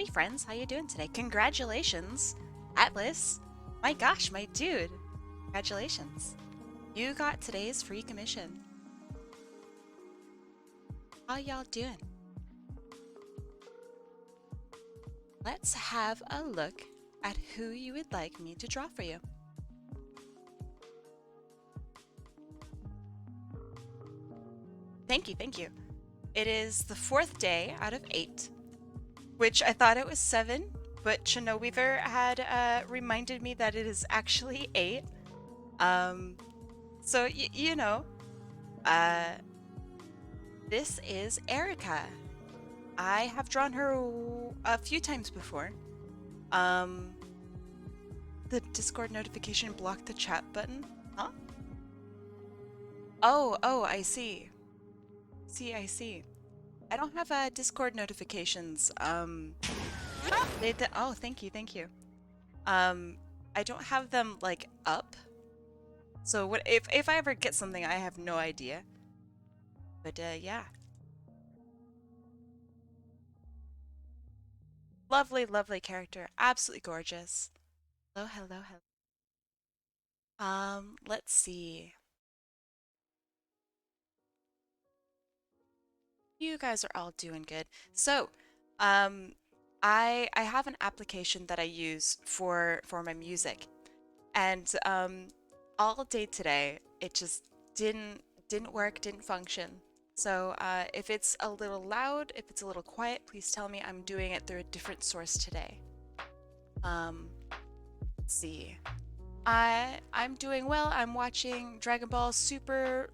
Howdy friends, how you doing today? Congratulations, Atlas. My gosh, my dude. Congratulations. You got today's free commission. How y'all doing? Let's have a look at who you would like me to draw for you. Thank you, thank you. It is the 4th day out of 8, which I thought it was 7, but Chinoweaver had reminded me that it is actually 8. So you know, this is Erica. I have drawn her a few times before. The Discord notification blocked the chat button. Huh? Oh, I see. I see. I don't have Discord notifications. Oh, thank you. I don't have them like up. So what if I ever get something, I have no idea. But yeah. Lovely, lovely character. Absolutely gorgeous. Hello. Let's see. You guys are all doing good. So, I have an application that I use for my music, and all day today it just didn't work, didn't function. So if it's a little loud, if it's a little quiet, please tell me. I'm doing it through a different source today. Let's see. I'm doing well. I'm watching Dragon Ball Super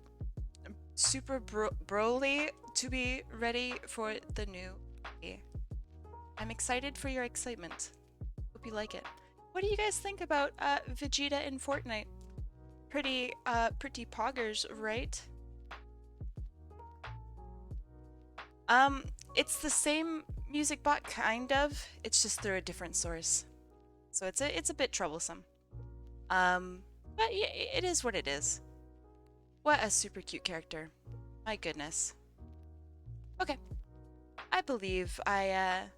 Broly to be ready for the new. I'm excited for your excitement. Hope you like it. What do you guys think about Vegeta in Fortnite? Pretty poggers, right? It's the same music bot, kind of. It's just through a different source, so it's a bit troublesome. But yeah, it is what it is. What a super cute character. My goodness. Okay. I believe I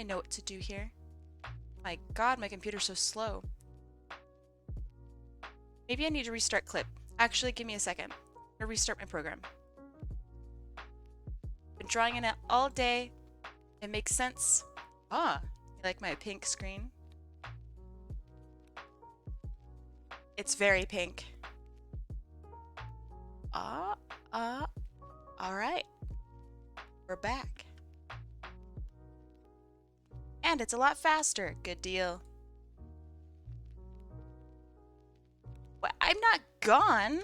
know what to do here. My god, my computer's so slow. Maybe I need to restart clip. Actually, give me a second. I'm gonna restart my program. Been drawing in it all day. It makes sense. Ah, you like my pink screen? It's very pink. All right. We're back. And it's a lot faster. Good deal. What? I'm not gone.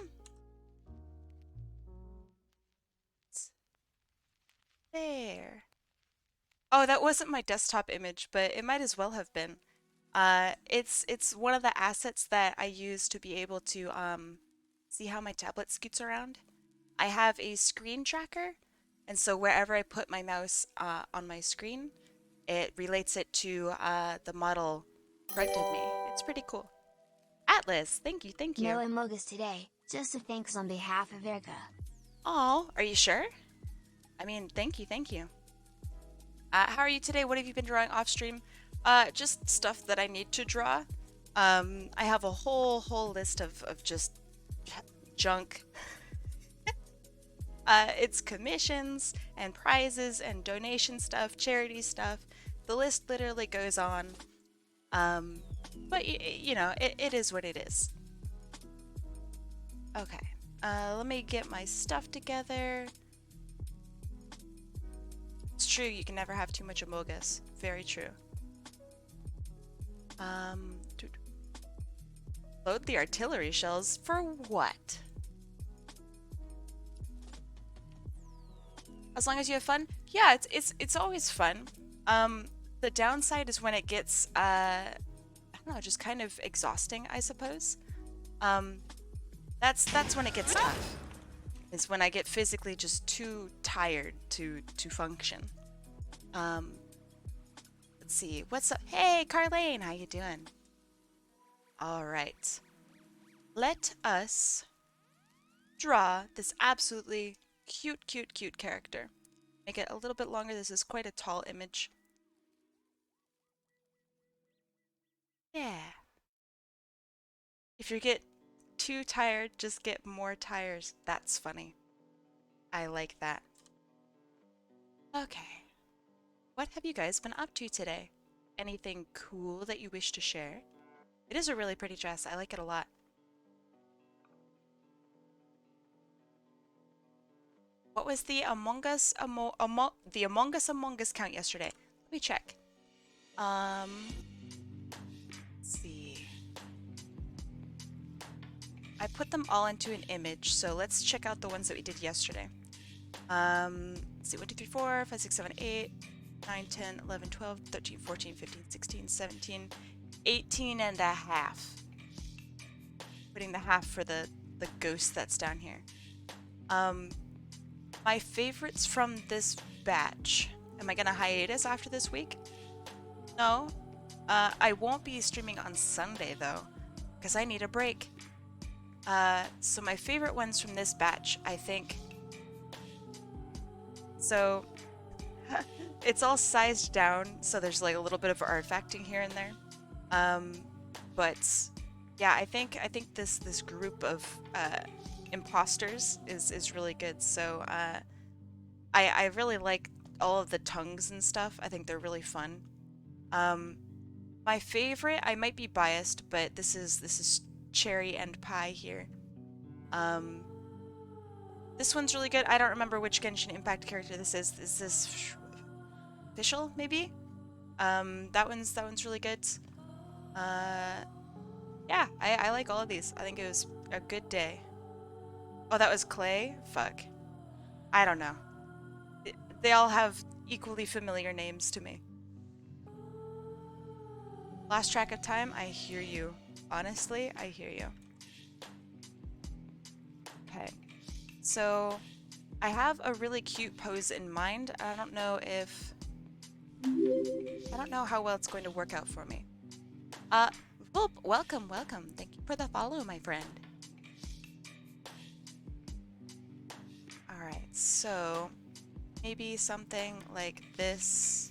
There. Oh, that wasn't my desktop image, but it might as well have been. It's one of the assets that I use to be able to see how my tablet scoots around. I have a screen tracker, and so wherever I put my mouse on my screen, it relates it to the model in front of me. It's pretty cool. Atlas, thank you. No emojis today, just a thanks on behalf of Erica. Oh, are you sure? I mean, thank you. How are you today? What have you been drawing off stream? Just stuff that I need to draw. I have a whole list of just junk. It's commissions and prizes and donation stuff, charity stuff. The list literally goes on. But you know, it is what it is. Okay. Let me get my stuff together. It's true, you can never have too much amogus. Very true. Load the artillery shells for what? As long as you have fun? Yeah, it's always fun. The downside is when it gets I don't know, just kind of exhausting, I suppose. That's when it gets tough. Is when I get physically just too tired to function. Let's see. What's up? Hey, Carlane, how you doing? All right. Let us draw this absolutely cute character. Make it a little bit longer. This is quite a tall image. If you get too tired, just get more tires. That's funny. I like that. Okay. What have you guys been up to today? Anything cool that you wish to share? It is a really pretty dress. I like it a lot. What was the Among Us count yesterday? Let me check. Let's see. I put them all into an image, so let's check out the ones that we did yesterday. Let's see, 1, 2, 3, 4, 5, 6, 7, 8, 9, 10, 11, 12, 13, 14, 15, 16, 17, 18 and a half. Putting the half for the ghost that's down here. My favorites from this batch. Am I gonna hiatus after this week? No. I won't be streaming on Sunday though, because I need a break. So my favorite ones from this batch, I think. So it's all sized down, so there's like a little bit of artifacting here and there. But yeah, I think this group of imposters is really good. So I really like all of the tongues and stuff. I think they're really fun. My favorite, I might be biased, but this is cherry and pie here. This one's really good. I don't remember which Genshin Impact character this is. Is this official maybe? That one's really good. Yeah, I like all of these. I think it was a good day. Oh, that was Clay? Fuck. I don't know. They all have equally familiar names to me. Lost track of time? I hear you. Honestly, I hear you. Okay. So, I have a really cute pose in mind. I don't know how well it's going to work out for me. Vulp, welcome, welcome. Thank you for the follow, my friend. Alright, so maybe something like this.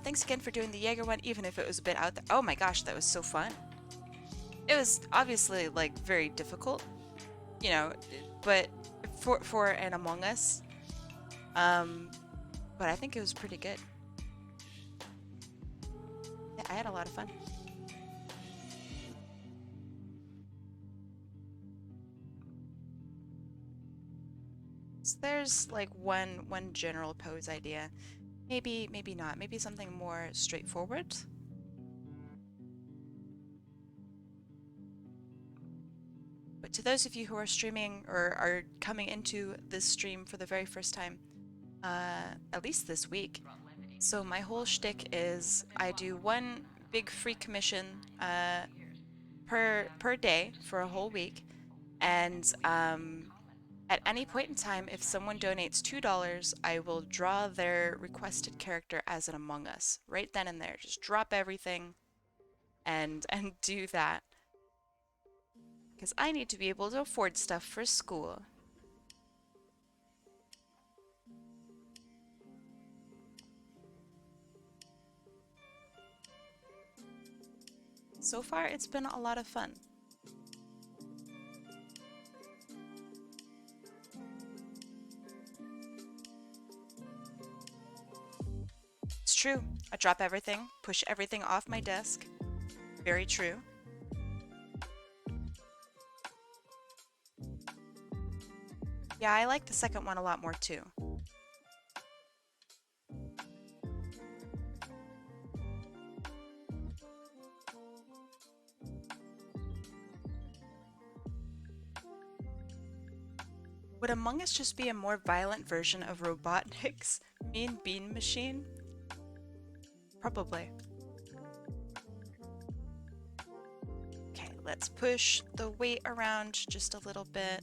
Thanks again for doing the Jaeger one, even if it was a bit out there. Oh my gosh, that was so fun. It was obviously like very difficult, you know, but for an Among Us. But I think it was pretty good. Yeah, I had a lot of fun. So there's like one general pose idea. Maybe not. Maybe something more straightforward. But to those of you who are streaming or are coming into this stream for the very first time, at least this week. So my whole shtick is I do one big free commission per day for a whole week, and at any point in time, if someone donates $2, I will draw their requested character as an Among Us right then and there. Just drop everything and do that because I need to be able to afford stuff for school. So far, it's been a lot of fun. It's true. I drop everything, push everything off my desk. Very true. Yeah, I like the second one a lot more too. Would Among Us just be a more violent version of Robotnik's Mean Bean Machine? Probably. Okay, let's push the weight around just a little bit.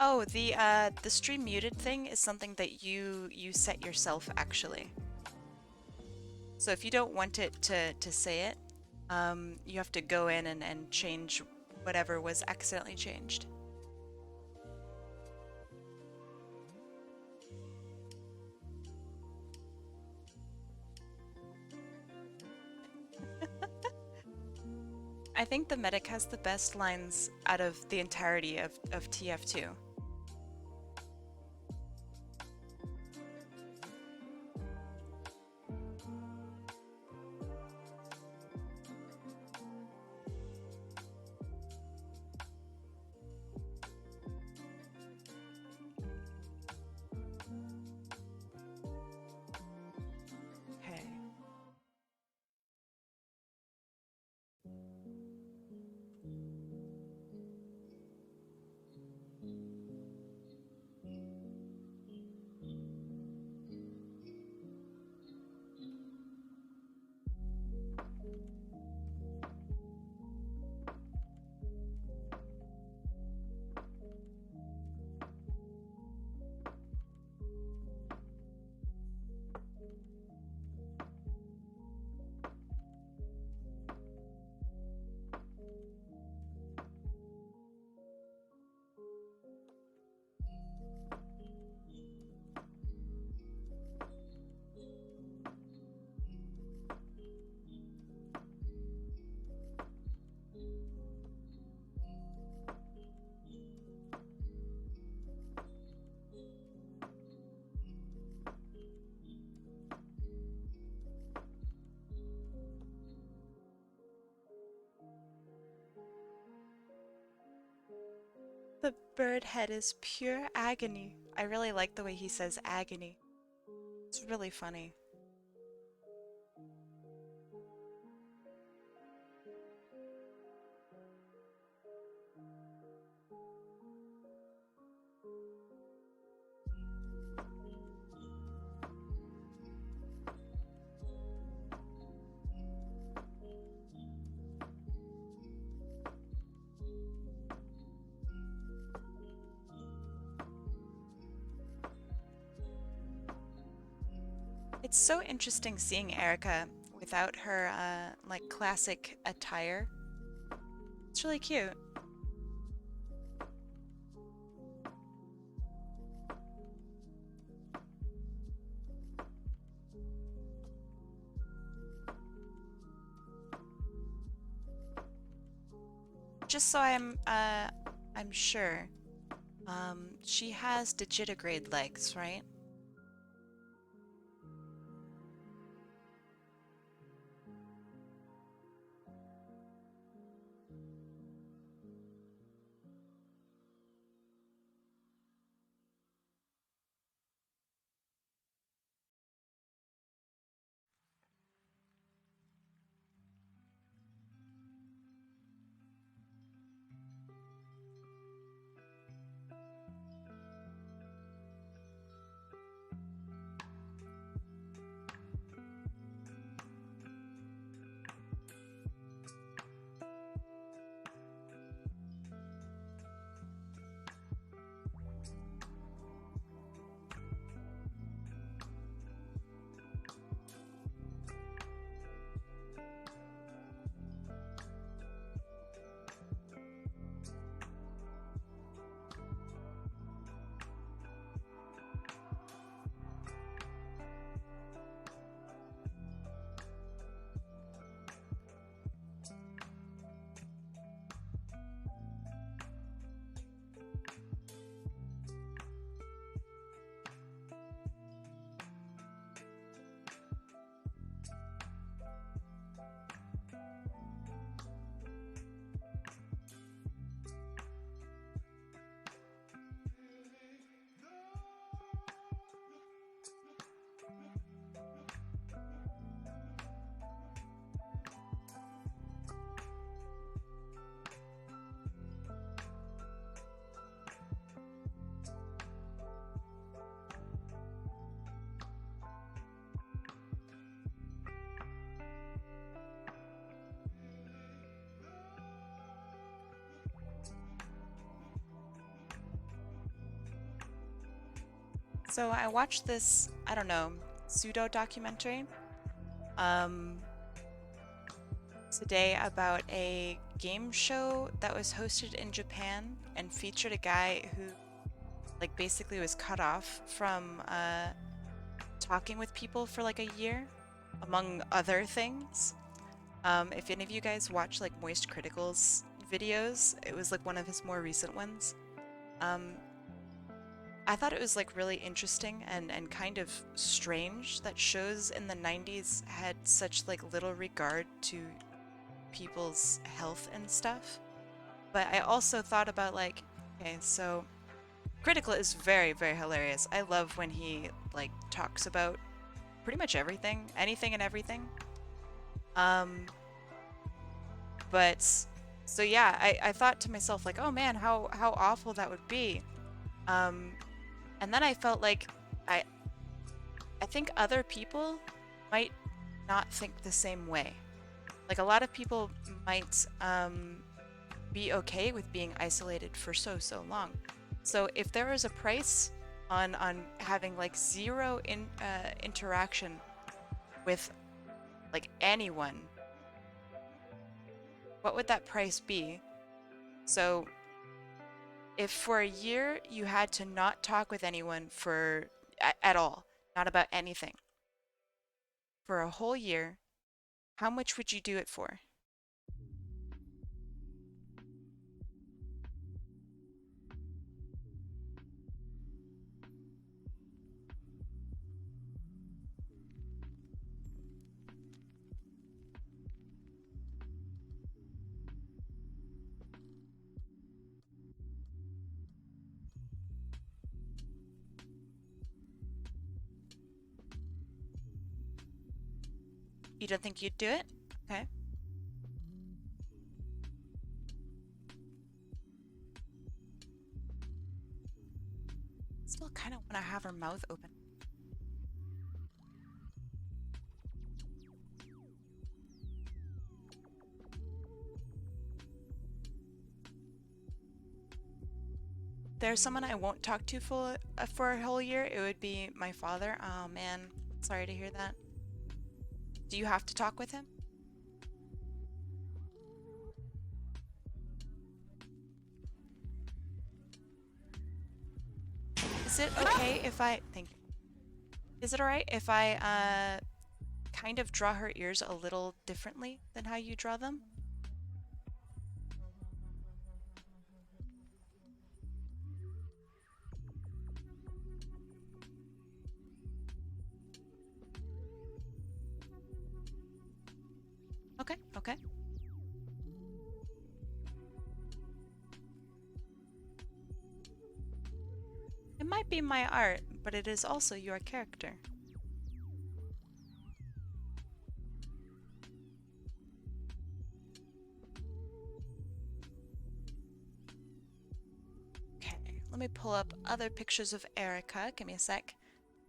Oh, the stream muted thing is something that you set yourself actually. So if you don't want it to say it, you have to go in and change whatever was accidentally changed. I think the medic has the best lines out of the entirety of TF2. Okay. The bird head is pure agony. I really like the way he says agony. It's really funny. It's so interesting seeing Erica without her like classic attire. It's really cute. Just so I'm sure. She has digitigrade legs, right? So I watched this, I don't know, pseudo documentary um, today about a game show that was hosted in Japan and featured a guy who like basically was cut off from talking with people for like a year, among other things. If any of you guys watch like Moist Critical's videos, it was like one of his more recent ones. Um, I thought it was like really interesting and kind of strange that shows in the 90s had such like little regard to people's health and stuff. But I also thought about like, okay, so Critical is very, very hilarious. I love when he like talks about pretty much everything, anything and everything. Um, but so yeah, I thought to myself like, oh man, how awful that would be. Um, and then I felt like I I think other people might not think the same way. Like a lot of people might be okay with being isolated for so long. So if there was a price on having like zero interaction with like anyone, what would that price be? So if for a year you had to not talk with anyone for at all, not about anything, for a whole year, how much would you do it for? You don't think you'd do it? Okay. Still kind of want to have her mouth open. There's someone I won't talk to for a whole year. It would be my father. Oh man, sorry to hear that. Do you have to talk with him? Is it okay if I thank you? Is it alright if I kind of draw her ears a little differently than how you draw them? Okay, okay. It might be my art, but it is also your character. Okay, let me pull up other pictures of Erica. Give me a sec.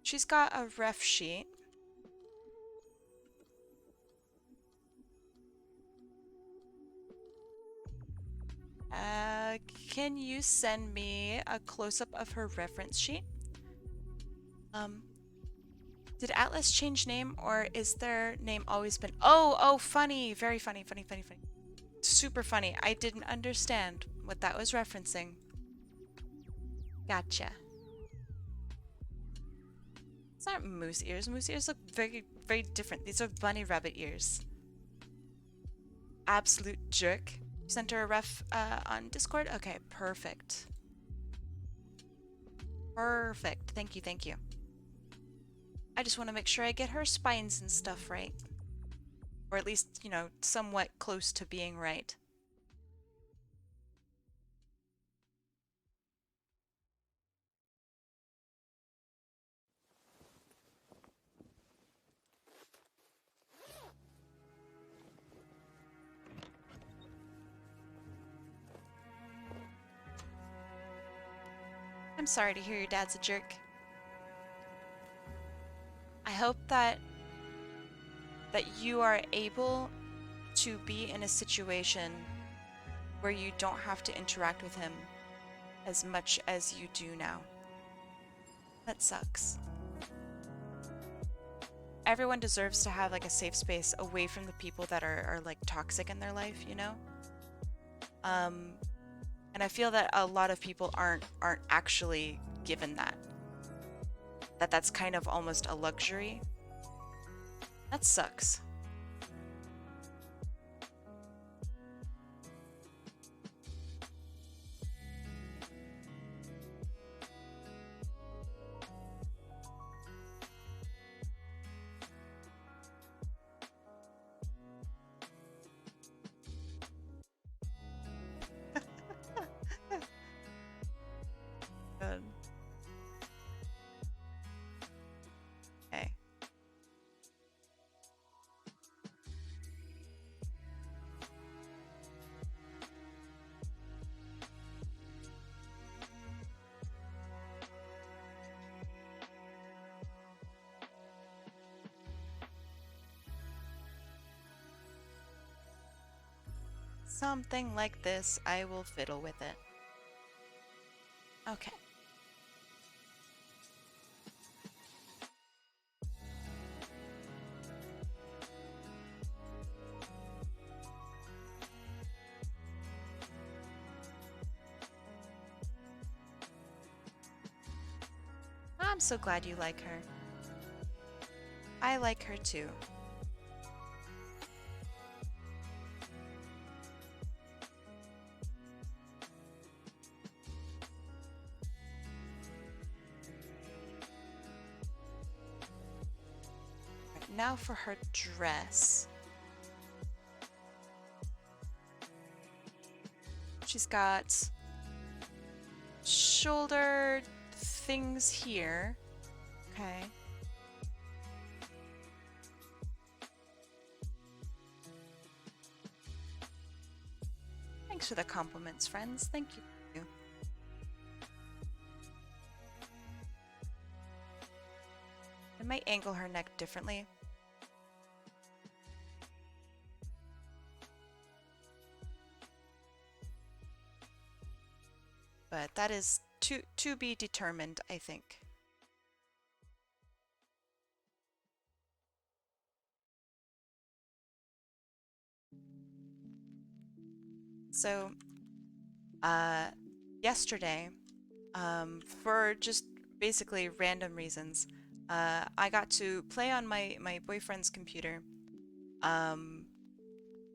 She's got a ref sheet. Uh, can you send me a close-up of her reference sheet? Um, did Atlas change name or is their name always been... Oh, funny. Very funny, funny, funny, funny. Super funny. I didn't understand what that was referencing. Gotcha. These aren't moose ears. Moose ears look very, very different. These are bunny rabbit ears. Absolute jerk. You sent her a ref on Discord? Okay, perfect. Perfect. Thank you, thank you. I just want to make sure I get her spines and stuff right. Or at least, you know, somewhat close to being right. I'm sorry to hear your dad's a jerk. I hope that you are able to be in a situation where you don't have to interact with him as much as you do now. That sucks. Everyone deserves to have like a safe space away from the people that are like toxic in their life, you know? Um, and I feel that a lot of people aren't actually given that. That's kind of almost a luxury. That sucks. Good. Okay. Something like this, I will fiddle with it. Okay. I'm so glad you like her. I like her too. Right, now for her dress. She's got shoulder things here. Okay. Thanks for the compliments, friends. Thank you. I might angle her neck differently. But that is to be determined, I think. So, uh, yesterday, for just basically random reasons, I got to play on my boyfriend's computer, um,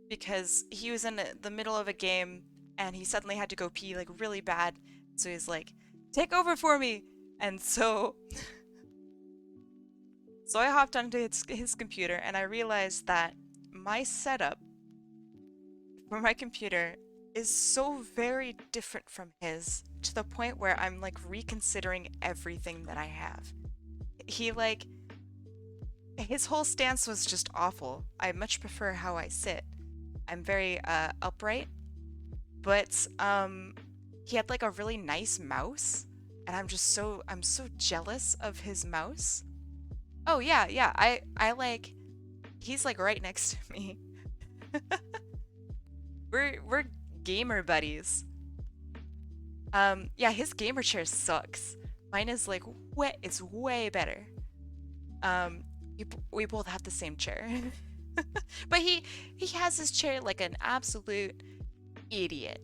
because he was in the middle of a game and he suddenly had to go pee like really bad. So he's like, "Take over for me," and so I hopped onto his computer and I realized that my setup for my computer is so very different from his to the point where I'm like reconsidering everything that I have. He like his whole stance was just awful. I much prefer how I sit. I'm very upright, but he had like a really nice mouse and I'm so jealous of his mouse. Oh yeah, yeah. I like he's like right next to me. We're gamer buddies. Yeah, his gamer chair sucks. Mine is like it's way better. Um, we both have the same chair. But he has his chair like an absolute idiot.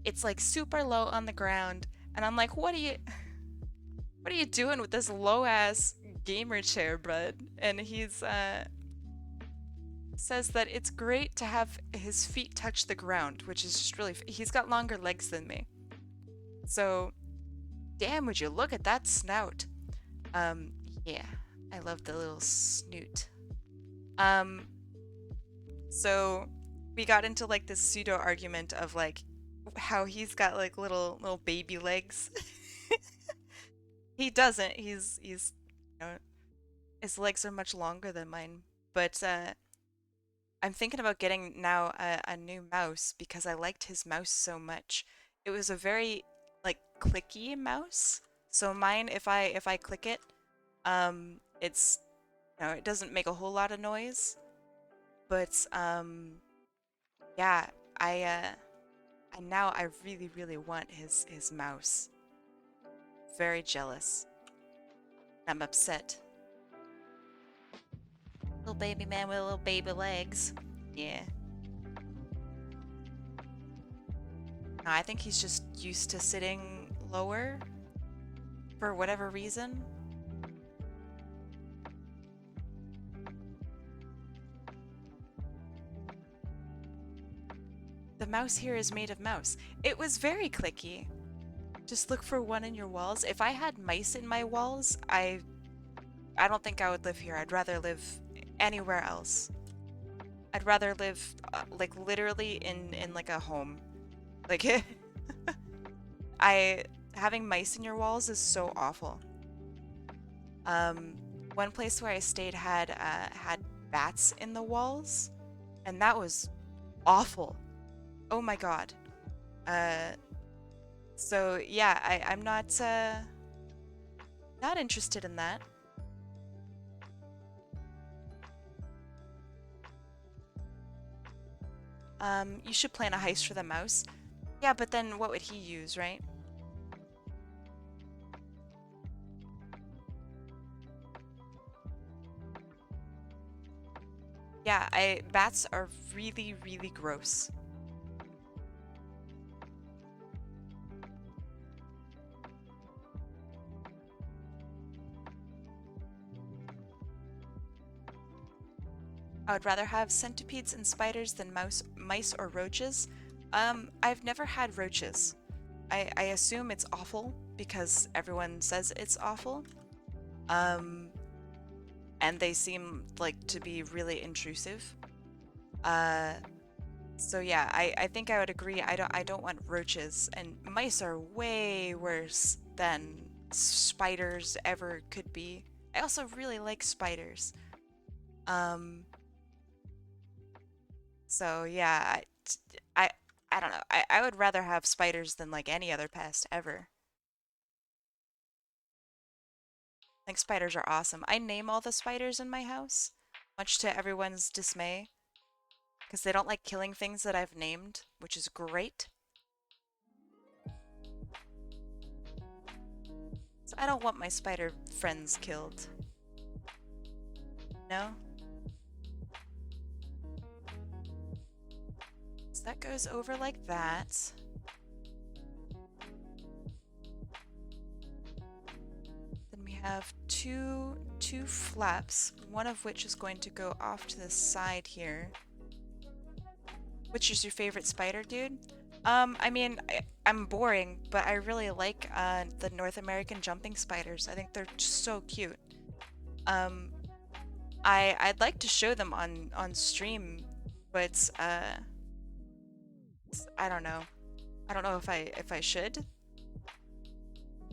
It's like super low on the ground, and I'm like, what are you doing with this low ass gamer chair, bud? And he's says that it's great to have his feet touch the ground, which is just really he's got longer legs than me. So, damn, would you look at that snout? Um, yeah, I love the little snoot. Um, so we got into like this pseudo argument of like how he's got like little baby legs. He doesn't. He's you know, his legs are much longer than mine. But I'm thinking about getting now a new mouse because I liked his mouse so much. It was a very like clicky mouse. So mine, if I click it, it's it doesn't make a whole lot of noise. But yeah, I and now I really really want his mouse. Very jealous. I'm upset. Little baby man with little baby legs. Yeah. No, I think he's just used to sitting lower for whatever reason. The mouse here is made of mouse. It was very clicky. Just look for one in your walls. If I had mice in my walls, I don't think I would live here. I'd rather live anywhere else. I'd rather live like literally in like a home. Like I having mice in your walls is so awful. Um, one place where I stayed had bats in the walls, and that was awful. Oh my God. Uh, so yeah, I'm not interested in that. You should plan a heist for the mouse. Yeah, but then what would he use, right? Yeah, bats are really, really gross. I would rather have centipedes and spiders than mice or roaches. I've never had roaches. I assume it's awful because everyone says it's awful. Um, and they seem like to be really intrusive. Uh, so yeah, I think I would agree. I don't want roaches, and mice are way worse than spiders ever could be. I also really like spiders. Um, so yeah, I, I don't know. I would rather have spiders than like any other pest ever. I think spiders are awesome. I name all the spiders in my house, much to everyone's dismay, because they don't like killing things that I've named, which is great. So I don't want my spider friends killed. No? So that goes over like that. Then we have two flaps, one of which is going to go off to the side here. Which is your favorite spider, dude? I mean, I'm boring, but I really like the North American jumping spiders. I think they're just so cute. Um, I'd like to show them on stream, but I don't know. I don't know if I should.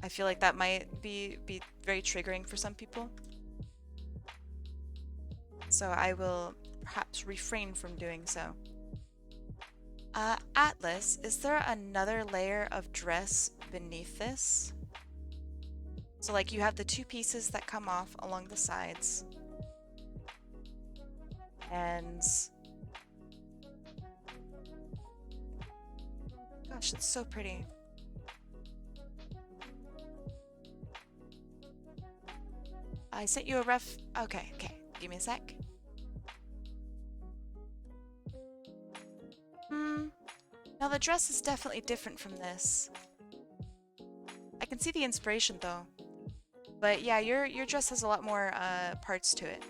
I feel like that might be very triggering for some people. So I will perhaps refrain from doing so. Atlas, is there another layer of dress beneath this? So like you have the two pieces that come off along the sides. And gosh, it's so pretty. I sent you a rough. Okay, okay. Give me a sec. Now the dress is definitely different from this. I can see the inspiration though. But yeah, your dress has a lot more parts to it.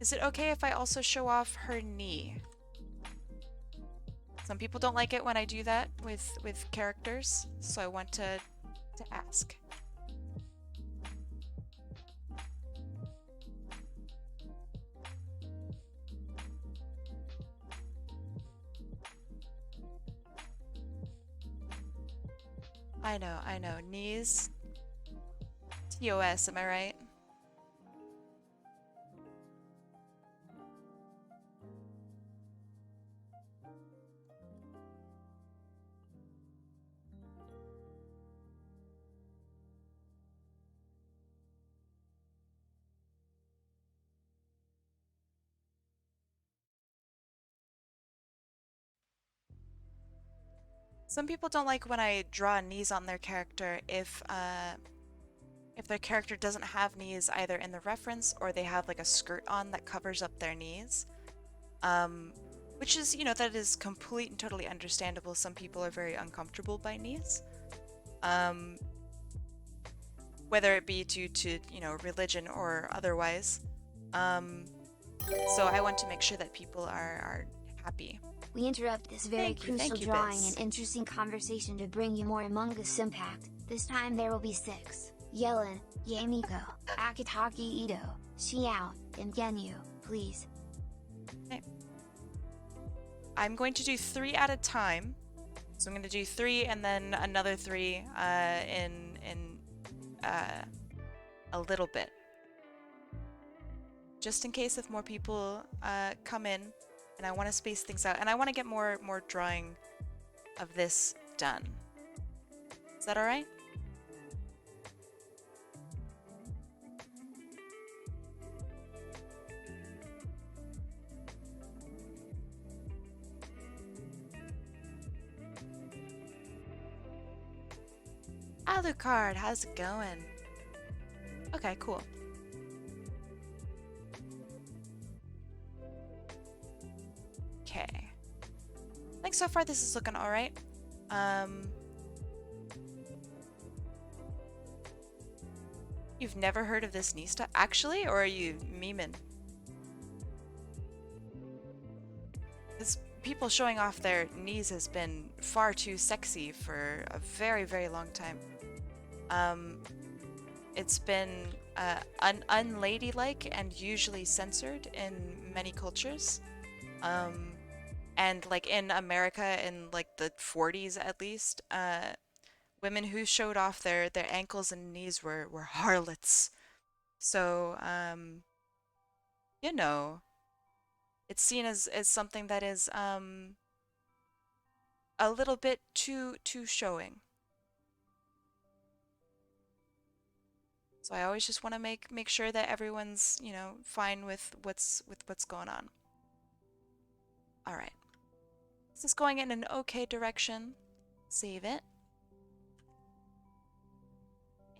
Is it okay if I also show off her knee? Some people don't like it when I do that with characters, so I want to ask. I know. Knees. TOS, am I right? Some people don't like when I draw knees on their character if their character doesn't have knees either in the reference or they have like a skirt on that covers up their knees. Um, which is, that is complete and totally understandable. Some people are very uncomfortable by knees. Um, whether it be due to, religion or otherwise. Um, so I want to make sure that people are happy. We interrupt this very crucial Thank you, drawing and Biz. interesting conversation to bring you more Among Us impact. This time there will be 6. Yellen, Yamiko, Akitaki Ito, Xiao, and Genyu, please. Okay. I'm going to do 3 at a time. So I'm going to do 3 and then another 3 in a little bit. Just in case if more people come in and I want to space things out and I want to get more drawing of this done. Is that all right? Alucard, how's it going? Okay, cool. Okay. I think so far this is looking all right. You've never heard of this knee stuff? Actually, or are you memeing? This people showing off their knees has been far too sexy for a very, very long time. It's been unladylike and usually censored in many cultures. And like in America in like the 40s at least, women who showed off their ankles and knees were harlots. So, you know, it's seen as something that is a little bit too showing. So I always just want to make sure that everyone's, fine with what's going on. All right. This is going in an okay direction. Save it.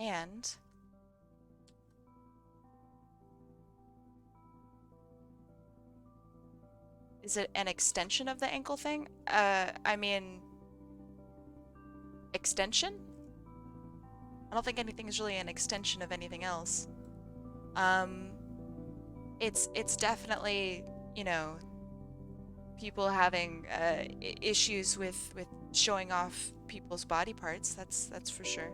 And is it an extension of the ankle thing? I mean, extension? I don't think anything is really an extension of anything else. Um, it's definitely, people having issues with showing off people's body parts. That's for sure.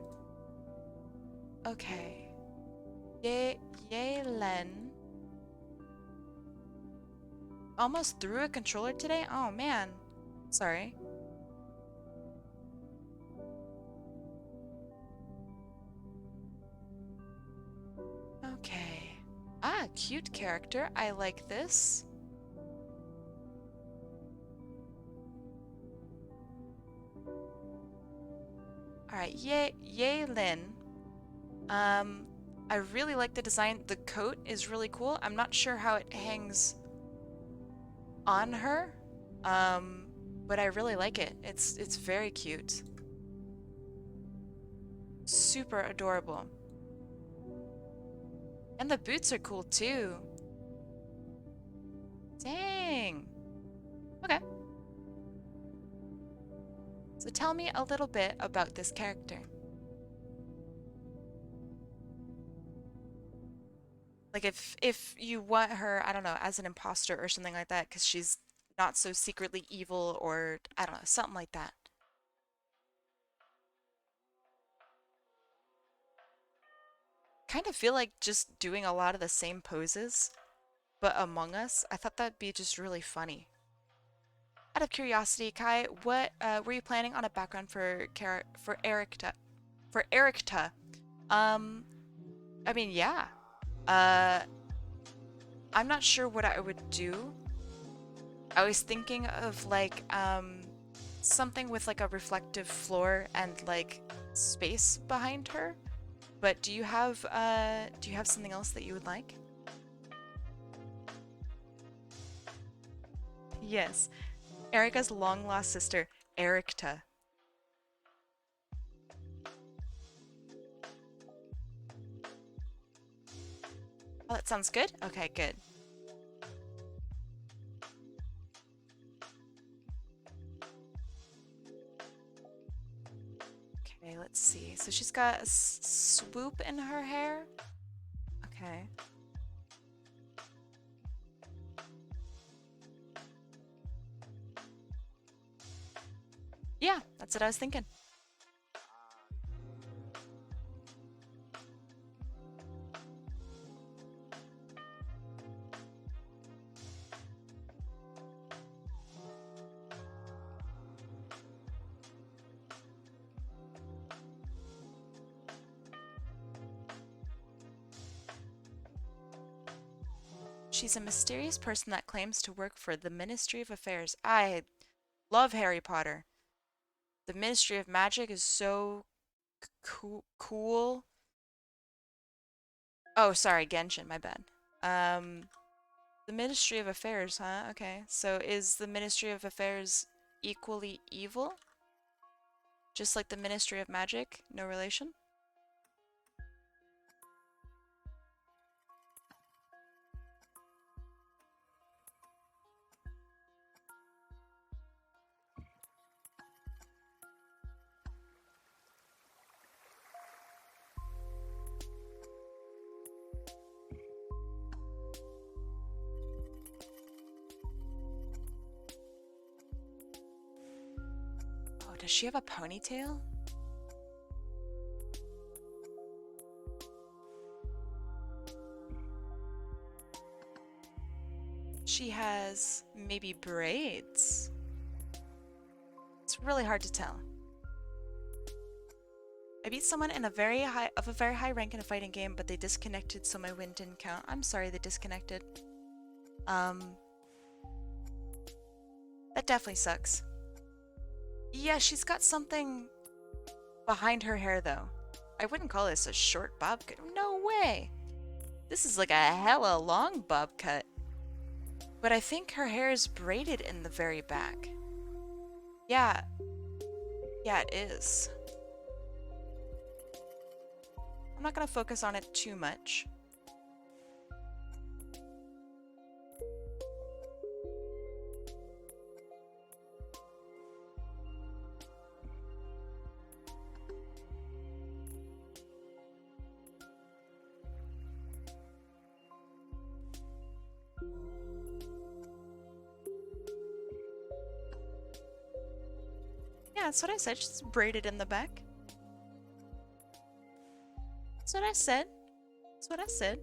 Okay. Yay Len. Almost threw a controller today? Oh man. Sorry. Okay. Ah, cute character. I like this. Alright, yay Lin. I really like the design. The coat is really cool. I'm not sure how it hangs on her, but I really like it. It's very cute. Super adorable. And the boots are cool too. Dang. Okay. So tell me a little bit about this character. Like if you want her, I don't know, as an imposter or something like that, because she's not so secretly evil or I don't know, something like that. Kind of feel like just doing a lot of the same poses, but Among Us. I thought that'd be just really funny. Out of curiosity, Kai, what were you planning on a background for Ericta? For Ericta, um, I mean, yeah. Uh, I'm not sure what I would do. I was thinking of like something with like a reflective floor and like space behind her. But do you have something else that you would like? Yes. Erica's long lost sister, Ericta. Oh, that sounds good. Okay, good. Okay, let's see. So she's got a swoop in her hair. Okay. Yeah, that's what I was thinking. She's a mysterious person that claims to work for the Ministry of Affairs. I love Harry Potter. The Ministry of Magic is so cool. Oh, sorry, Genshin, my bad. Um, the Ministry of Affairs, huh? Okay. So is the Ministry of Affairs equally evil? Just like the Ministry of Magic? No relation? Oh, does she have a ponytail? She has maybe braids. It's really hard to tell. I beat someone in a very high rank in a fighting game, but they disconnected, so my win didn't count. I'm sorry they disconnected. Um, that definitely sucks. Yeah, she's got something behind her hair though. I wouldn't call this a short bob cut. No way. This is like a hella long bob cut. But I think her hair is braided in the very back. Yeah. Yeah, it is. I'm not gonna focus on it too much. Yeah, that's what I said. She's braided in the back. That's what I said. That's what I said.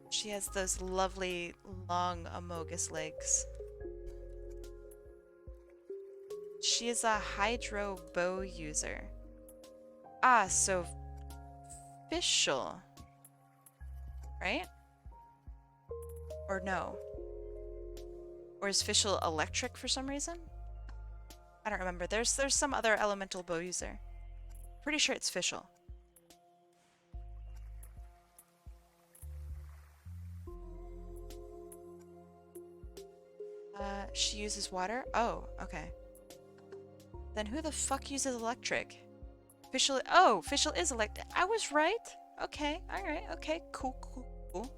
She has those lovely, long, amogus legs. She is a hydro bow user. Ah, so official, right? Or no? Or is official electric for some reason? I don't remember. There's some other elemental bow user. Pretty sure it's official. She uses water? Oh, okay. Then who the fuck uses electric? Official, oh, official is electric. I was right. Okay, alright, okay, cool, cool, cool.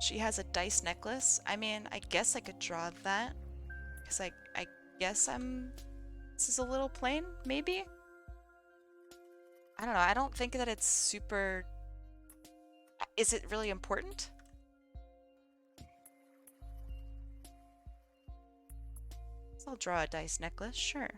She has a dice necklace. I mean, I guess I could draw that. Because I guess this is a little plain, maybe? I don't know. I don't think that it's super... Is it really important? So I'll draw a dice necklace, sure.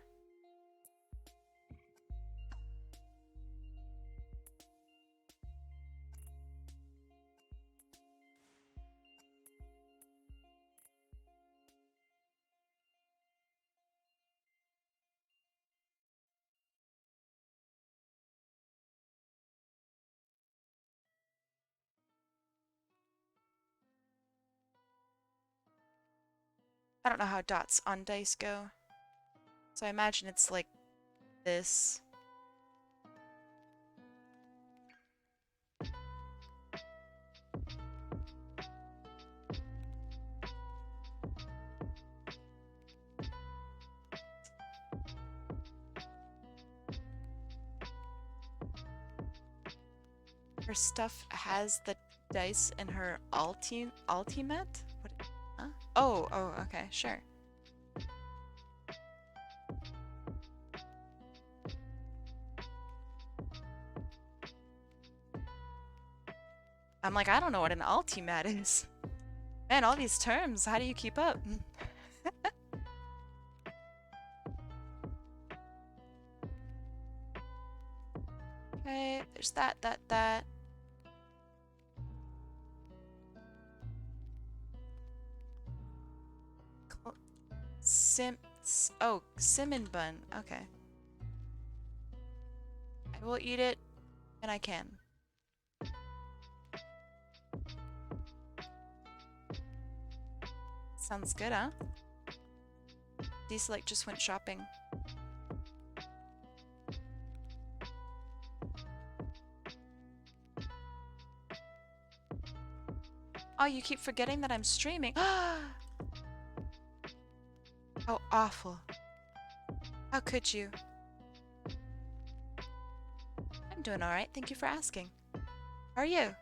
I don't know how dots on dice go. So I imagine it's like this. Her stuff has the dice in her ultimate? What? Huh? Oh, okay, sure. I'm like, I don't know what an ultimat is. Man, all these terms, how do you keep up? Okay, there's that. Cinnamon bun. Okay. I will eat it, and I can. Sounds good, huh? Deselect just went shopping. Oh, you keep forgetting that I'm streaming. How awful. How could you? I'm doing alright, thank you for asking. How are you?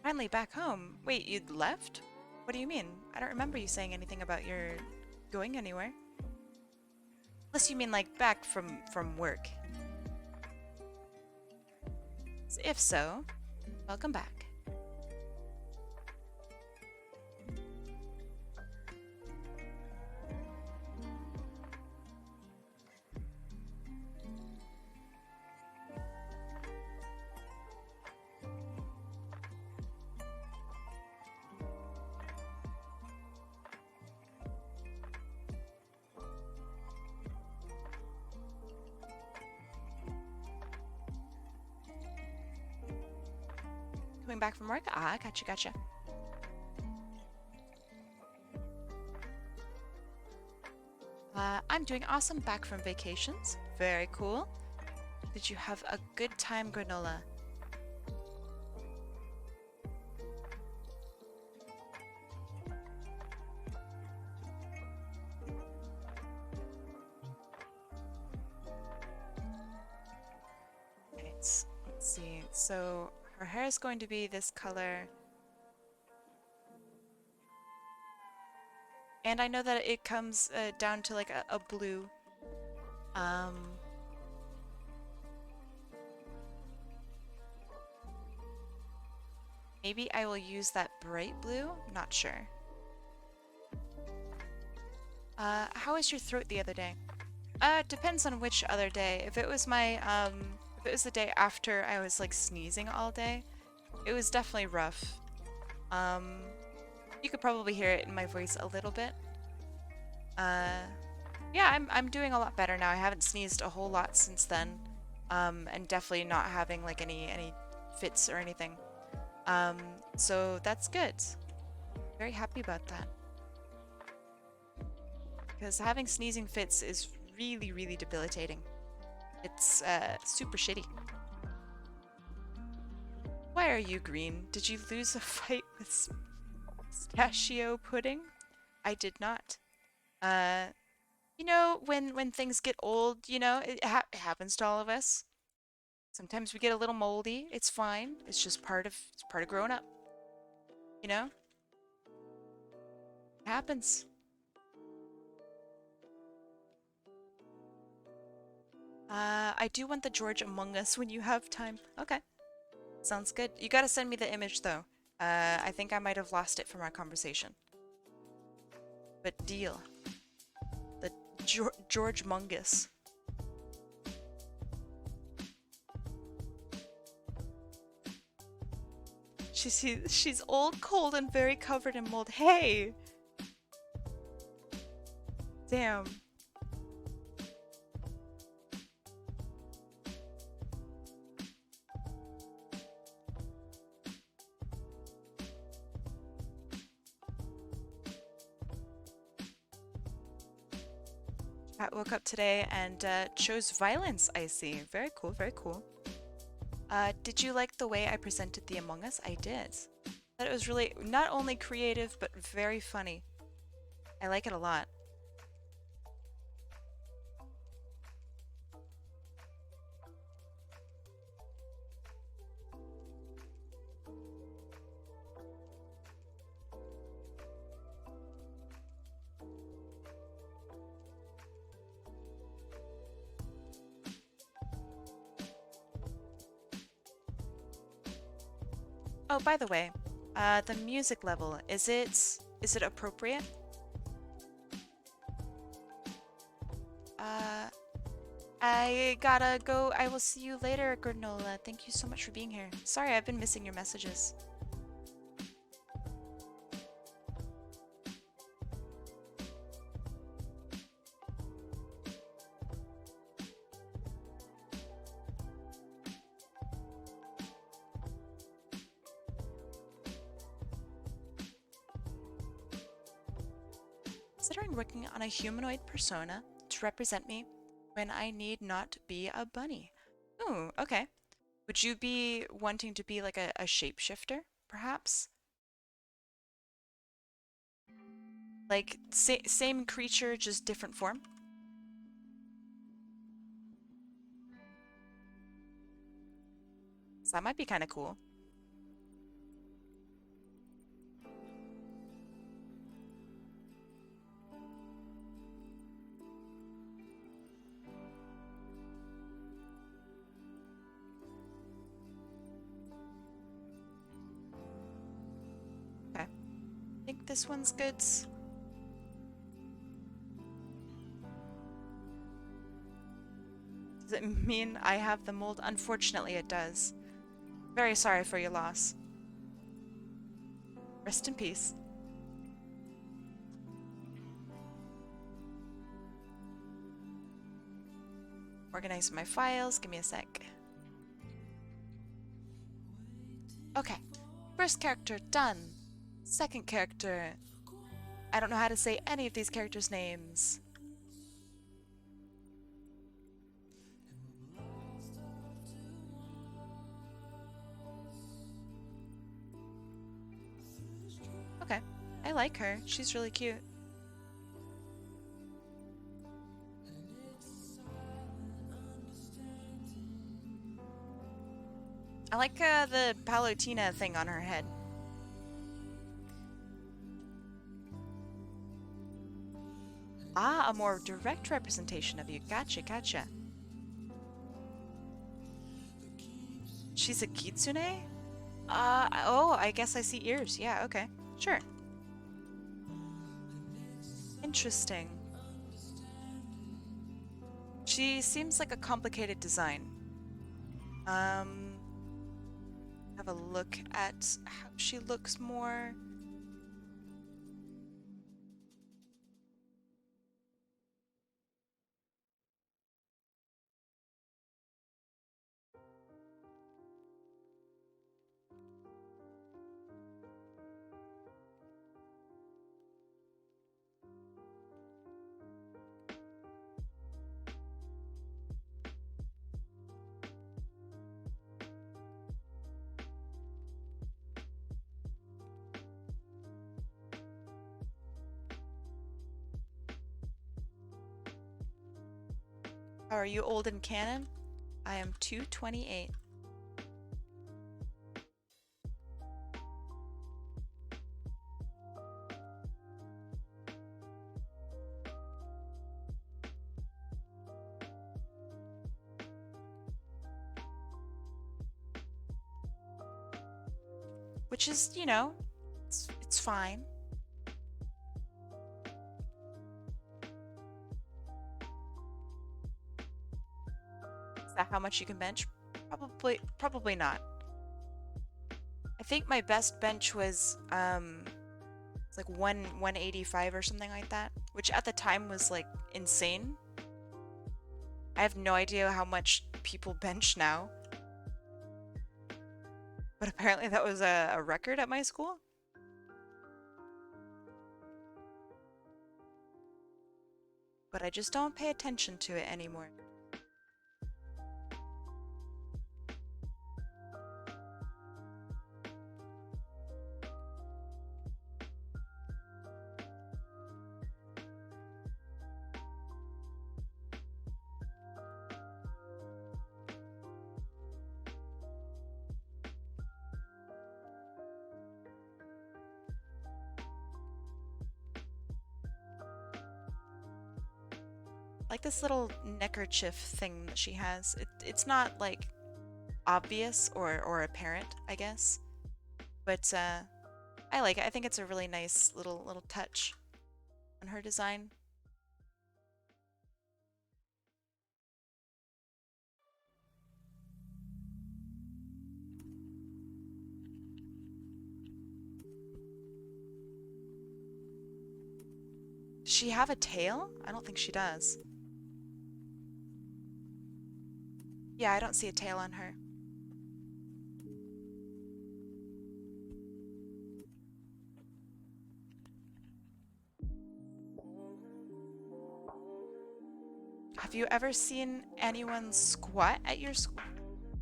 Finally back home. Wait, you'd left? What do you mean? I don't remember you saying anything about your going anywhere. Unless you mean like back from work. So if so, welcome back. Coming back from work? Ah, gotcha. I'm doing awesome back from vacations. Very cool. Did you have a good time, Granola? Okay, let's see. So her hair is going to be this color. And I know that it comes down to like a blue. Um, Maybe I will use that bright blue? Not sure. How was your throat the other day? Depends on which other day. If it was if it was the day after I was like sneezing all day, it was definitely rough. Um, you could probably hear it in my voice a little bit. Yeah, I'm doing a lot better now. I haven't sneezed a whole lot since then. And definitely not having like any fits or anything. So that's good. Very happy about that. Because having sneezing fits is really debilitating. It's super shitty. Why are you green? Did you lose a fight with Pistachio pudding? I did not. Uh, you know, when things get old, you know, it happens to all of us. Sometimes we get a little moldy. It's fine. It's part of growing up. You know, it happens. I do want the George Among Us when you have time. Okay, sounds good. You gotta send me the image though. I think I might have lost it from our conversation. But deal. The George Mungus. She's old, cold, and very covered in mold. Hey! Damn. I woke up today and chose violence, I see. Very cool, very cool. Did you like the way I presented the Among Us? I did. Thought it was really not only creative, but very funny. I like it a lot. Oh, by the way, the music level, is it appropriate? Uh, I gotta go. I will see you later, Granola. Thank you so much for being here. Sorry, I've been missing your messages. Considering working on a humanoid persona to represent me when I need not be a bunny. Ooh, okay. Would you be wanting to be like a shapeshifter, perhaps? Like, same creature, just different form? So that might be kind of cool. Okay. I think this one's good. Does it mean I have the mold? Unfortunately, it does. Very sorry for your loss. Rest in peace. Organize my files. Give me a sec. Okay. First character, done. Second character. I don't know how to say any of these characters' names. Okay. I like her. She's really cute. I like the Palutena thing on her head. Ah, a more direct representation of you. Gotcha, gotcha. She's a kitsune? Oh, I guess I see ears. Yeah, okay. Sure. Interesting. She seems like a complicated design. Um, have a look at how she looks more. How are you old in canon? I am 228. Which is, it's fine. Is that how much you can bench? Probably not. I think my best bench was it's like 185 or something like that, which at the time was like insane. I have no idea how much people bench now, but apparently that was a record at my school. But I just don't pay attention to it anymore. Like this little neckerchief thing that she has. It's not like obvious or apparent, I guess. But I like it. I think it's a really nice little touch on her design. Does she have a tail? I don't think she does. Yeah, I don't see a tail on her. Have you ever seen anyone squat at your school?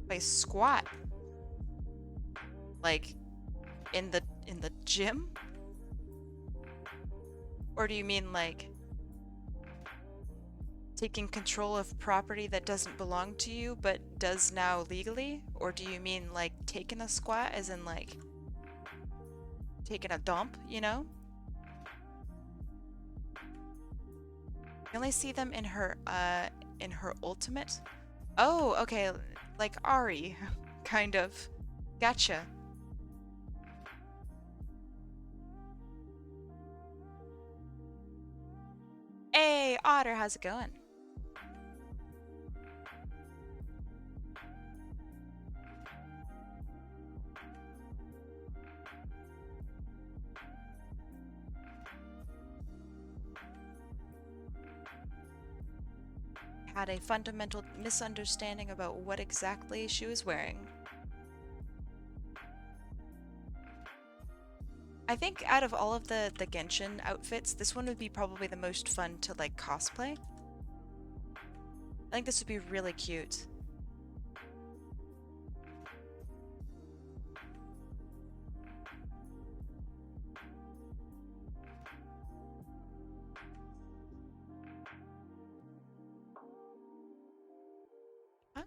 By squat, like in the gym? Or do you mean like taking control of property that doesn't belong to you but does now legally? Or do you mean like taking a squat as in like taking a dump, you know? You only see them in her ultimate. Oh, okay, like Ari, kind of. Gotcha. Hey, Otter, how's it going? Had a fundamental misunderstanding about what exactly she was wearing. I think out of all of the Genshin outfits, this one would be probably the most fun to like cosplay. I think this would be really cute.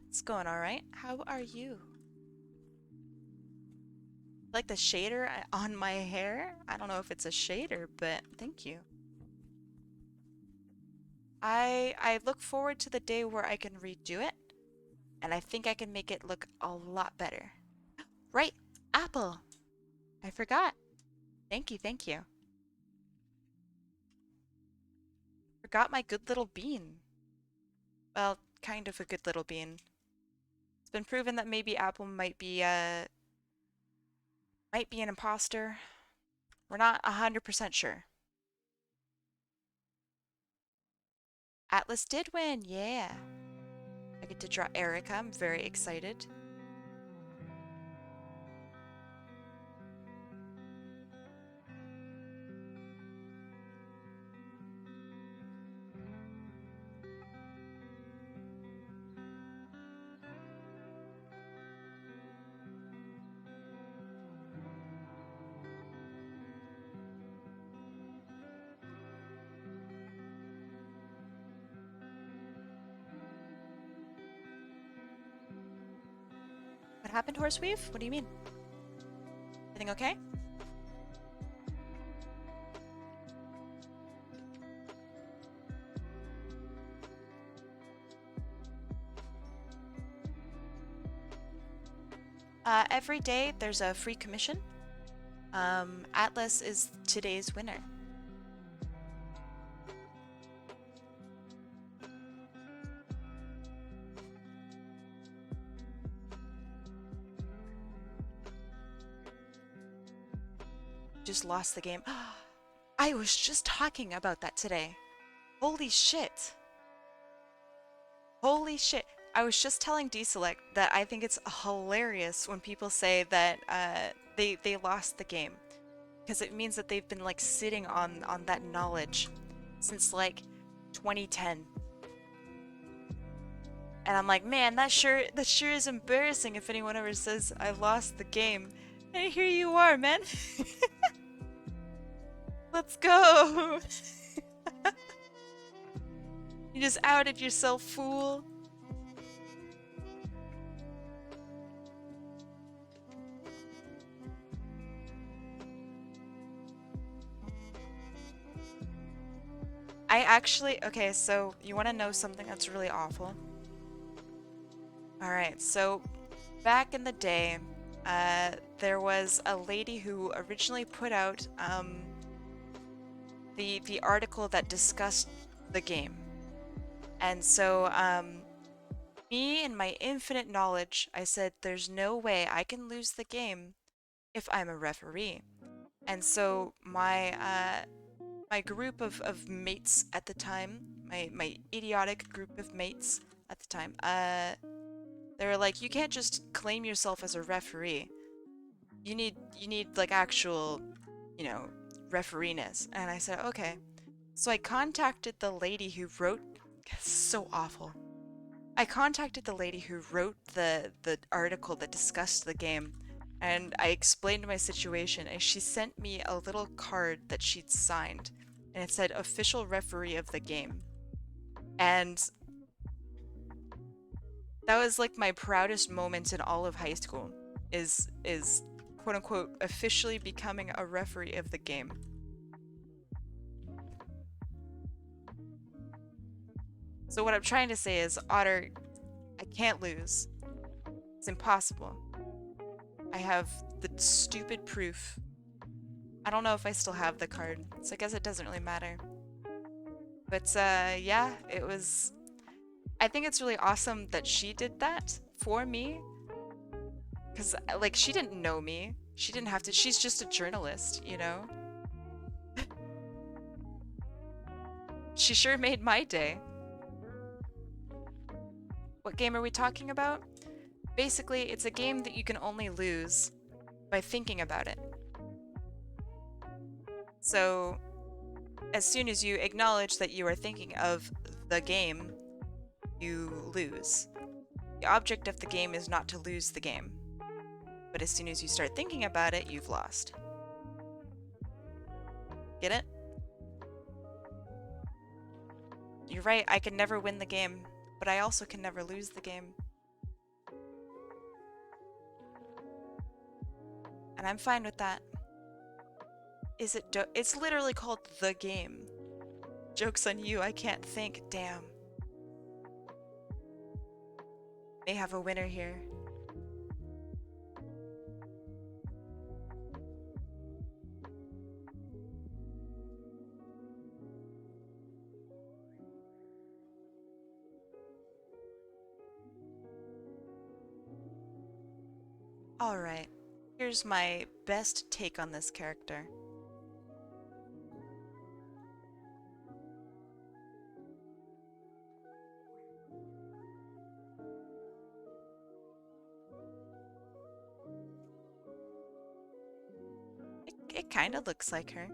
It's going all right. How are you? Like the shader on my hair? I don't know if it's a shader, but thank you. I look forward to the day where I can redo it, and I think I can make it look a lot better. Right, Apple. I forgot. Thank you, thank you. Forgot my good little bean. Well, kind of a good little bean. It's been proven that maybe Apple might be an imposter. We're not 100% sure. Atlas did win, yeah. I get to draw Erica. I'm very excited. happened, Horseweave? What do you mean? Everything okay? Every day there's a free commission. Atlas is today's winner. Just lost the game. I was just talking about that today. Holy shit. Holy shit. I was just telling Deselect that I think it's hilarious when people say that they lost the game. Because it means that they've been like sitting on that knowledge since like 2010. And I'm like, man, that sure is embarrassing if anyone ever says I lost the game. And here you are, man. Let's go. You just outed yourself, fool. Okay, so you want to know something that's really awful? Alright, so back in the day, there was a lady who originally put out the article that discussed the game. And so me and my infinite knowledge, I said there's no way I can lose the game if I'm a referee. And so my group of mates at the time, my idiotic group of mates at the time, they were like, you can't just claim yourself as a referee. You need like actual, you know, refereeness. And I said, okay. So I contacted the lady who wrote, it's so awful. I contacted the lady who wrote the article that discussed the game, and I explained my situation, and she sent me a little card that she'd signed, and it said official referee of the game. And that was like my proudest moment in all of high school, is quote unquote officially becoming a referee of the game. So what I'm trying to say is, Otter, I can't lose. It's impossible. I have the stupid proof. I don't know if I still have the card, so I guess it doesn't really matter. But yeah, it was... I think it's really awesome that she did that for me. Because, like, she didn't know me. She didn't have to... She's just a journalist, you know? She sure made my day. What game are we talking about? Basically, it's a game that you can only lose by thinking about it. So, as soon as you acknowledge that you are thinking of the game, you lose. The object of the game is not to lose the game. But as soon as you start thinking about it, you've lost. Get it? You're right, I can never win the game, but I also can never lose the game. And I'm fine with that. It's literally called The Game. Joke's on you, I can't think, damn. May have a winner here. Alright, here's my best take on this character. It kind of looks like her.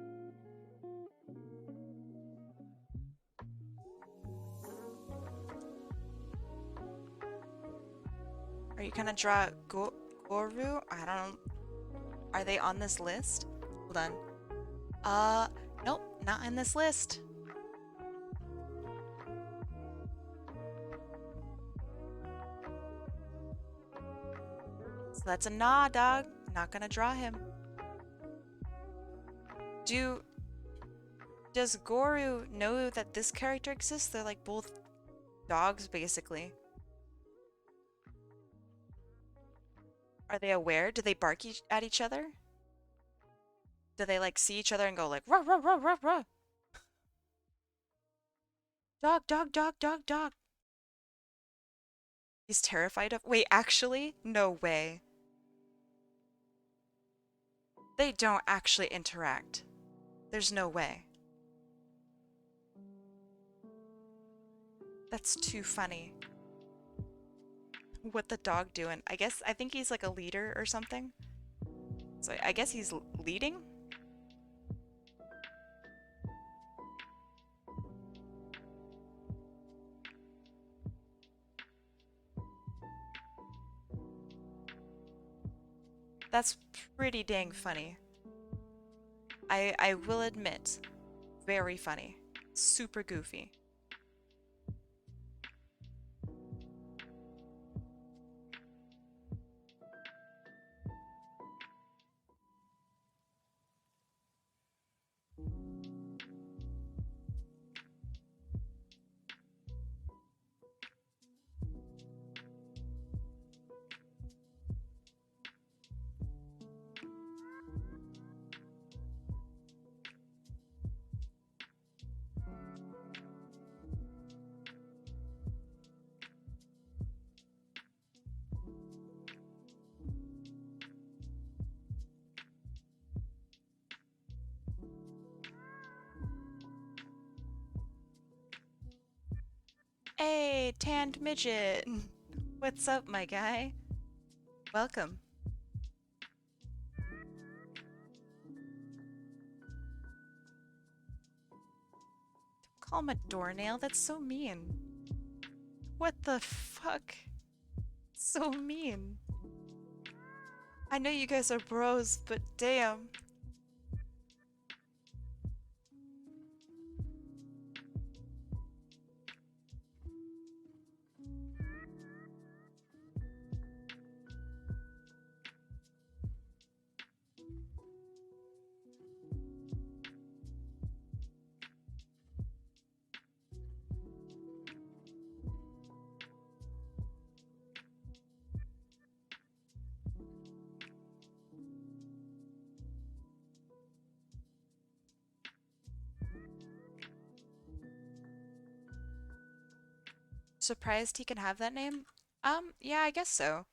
Are you gonna draw Goru? I don't... Are they on this list? Hold on. Nope, not in this list. So that's a nah, dog. Not gonna draw him. Do Does Goru know that this character exists? They're like both dogs, basically. Are they aware? Do they bark at each other? Do they like see each other and go like rah rah rah rah rah? Dog, dog, dog, dog, dog. He's terrified of. Wait, actually? No way. They don't actually interact. There's no way. That's too funny. What the dog doing? I think he's like a leader or something. So I guess he's leading? That's pretty dang funny. I will admit, very funny. Super goofy. Hey, tanned midget. What's up, my guy? Welcome. Call him a doornail? That's so mean. What the fuck? So mean. I know you guys are bros, but damn. Surprised he can have that name? Yeah, I guess so.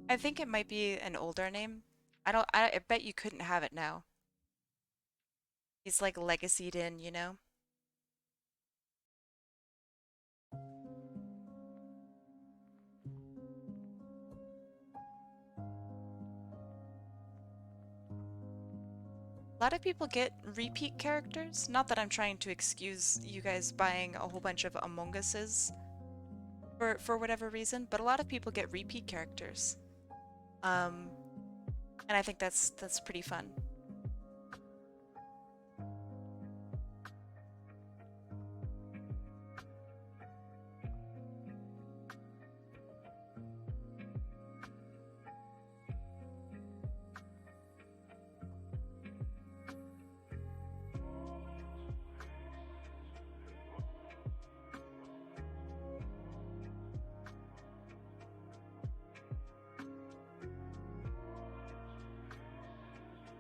I think it might be an older name. I bet you couldn't have it now. He's like legacied in, you know? A lot of people get repeat characters. Not that I'm trying to excuse you guys buying a whole bunch of Among Us's for whatever reason, but a lot of people get repeat characters. Um, and I think that's pretty fun.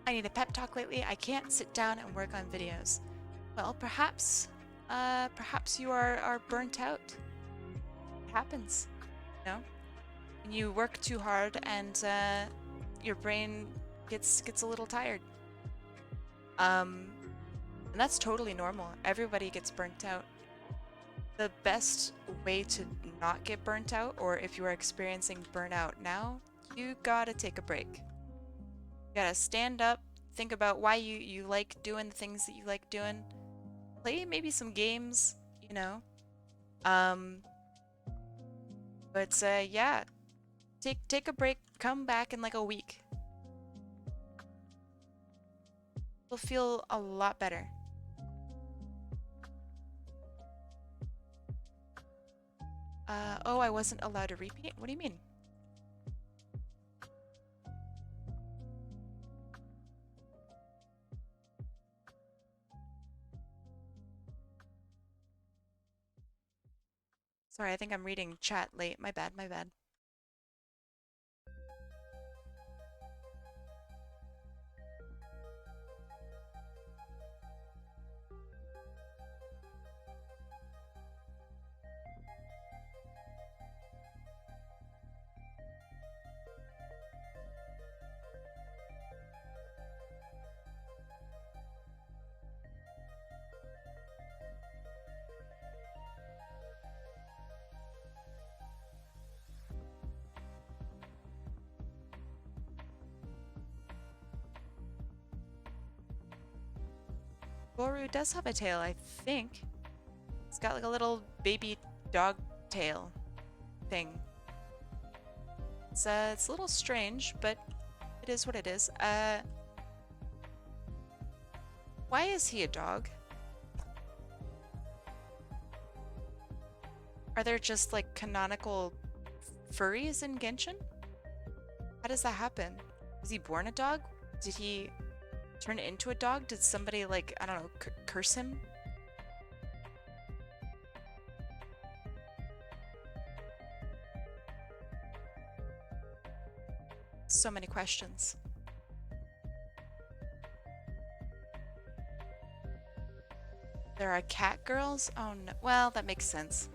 I need a pep talk lately. I can't sit down and work on videos. Well, perhaps you are burnt out. It happens, you know? When you work too hard and your brain gets a little tired. Um, and that's totally normal. Everybody gets burnt out. The best way to not get burnt out, or if you are experiencing burnout now, you gotta take a break. You gotta stand up, think about why you like doing the things that you like doing. Play maybe some games, you know. Um, but yeah, take a break, come back in like a week. You'll feel a lot better. Oh, I wasn't allowed to repeat? What do you mean? Sorry, I think I'm reading chat late. My bad, my bad. Boru does have a tail, I think. It's got like a little baby dog tail thing. It's a little strange, but it is what it is. Why is he a dog? Are there just like canonical furries in Genshin? How does that happen? Was he born a dog? Did he turn into a dog? Did somebody like, I don't know, curse him? So many questions. There are cat girls? Oh no. Well, that makes sense.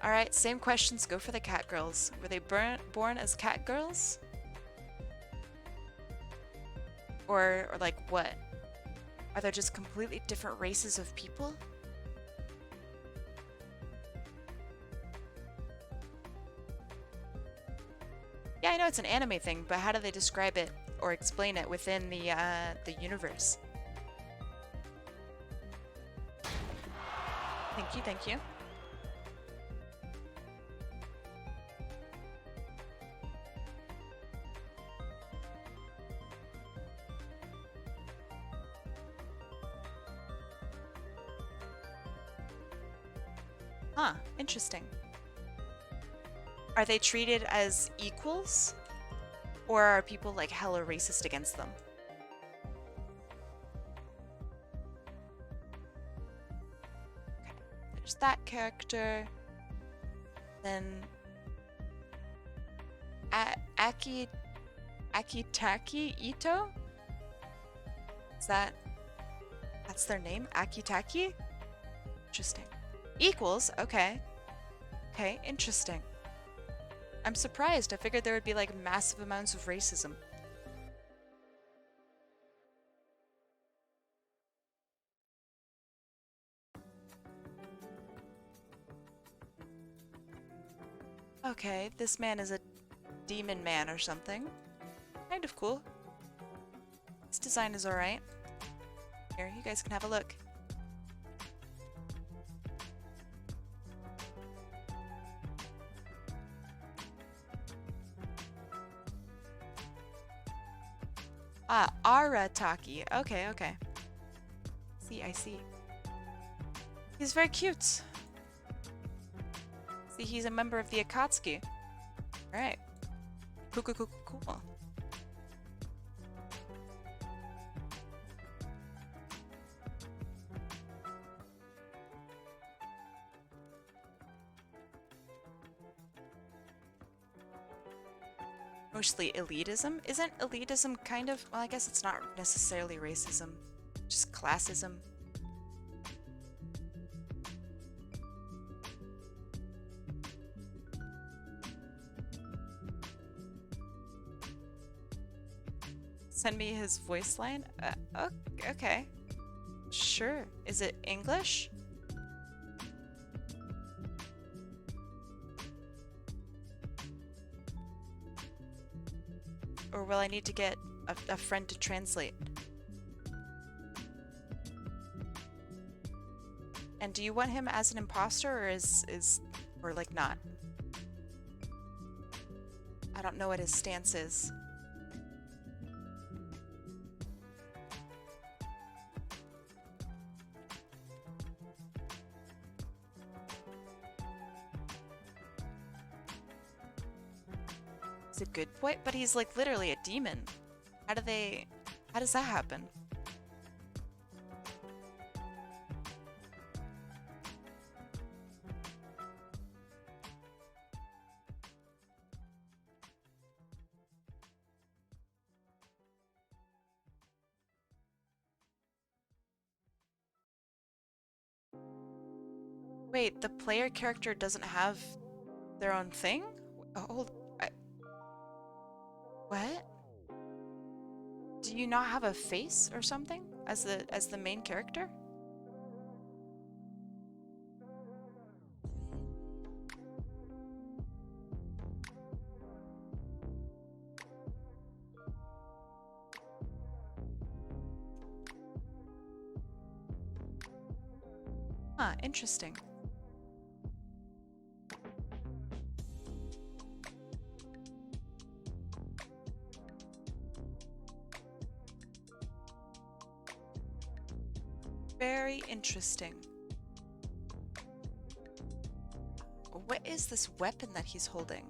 Alright, same questions go for the cat girls. Were they born as cat girls? Or like what? Are there just completely different races of people? Yeah, I know it's an anime thing, but how do they describe it or explain it within the universe? Thank you, thank you. Huh, interesting. Are they treated as equals? Or are people like hella racist against them? Okay, there's that character. Then Akitaki Ito? Is that's their name? Akitaki? Interesting. Equals, okay. Okay, interesting. I'm surprised. I figured there would be like massive amounts of racism. Okay, this man is a demon man or something. Kind of cool. This design is alright. Here, you guys can have a look. Ah, Arataki. Okay, okay. See, I see. He's very cute. See, he's a member of the Akatsuki. Alright. Cool, cool, cool, cool. Mostly elitism? Isn't elitism kind of, well, I guess it's not necessarily racism, just classism. Send me his voice line? Okay. Sure. Is it English? Or will I need to get a friend to translate? And do you want him as an imposter or or like not? I don't know what his stance is. He's a good boy, but he's like literally a demon. How does that happen? Wait, the player character doesn't have their own thing? Hold, I, what? Do you not have a face or something as the main character? Huh, interesting. Very interesting. What is this weapon that he's holding?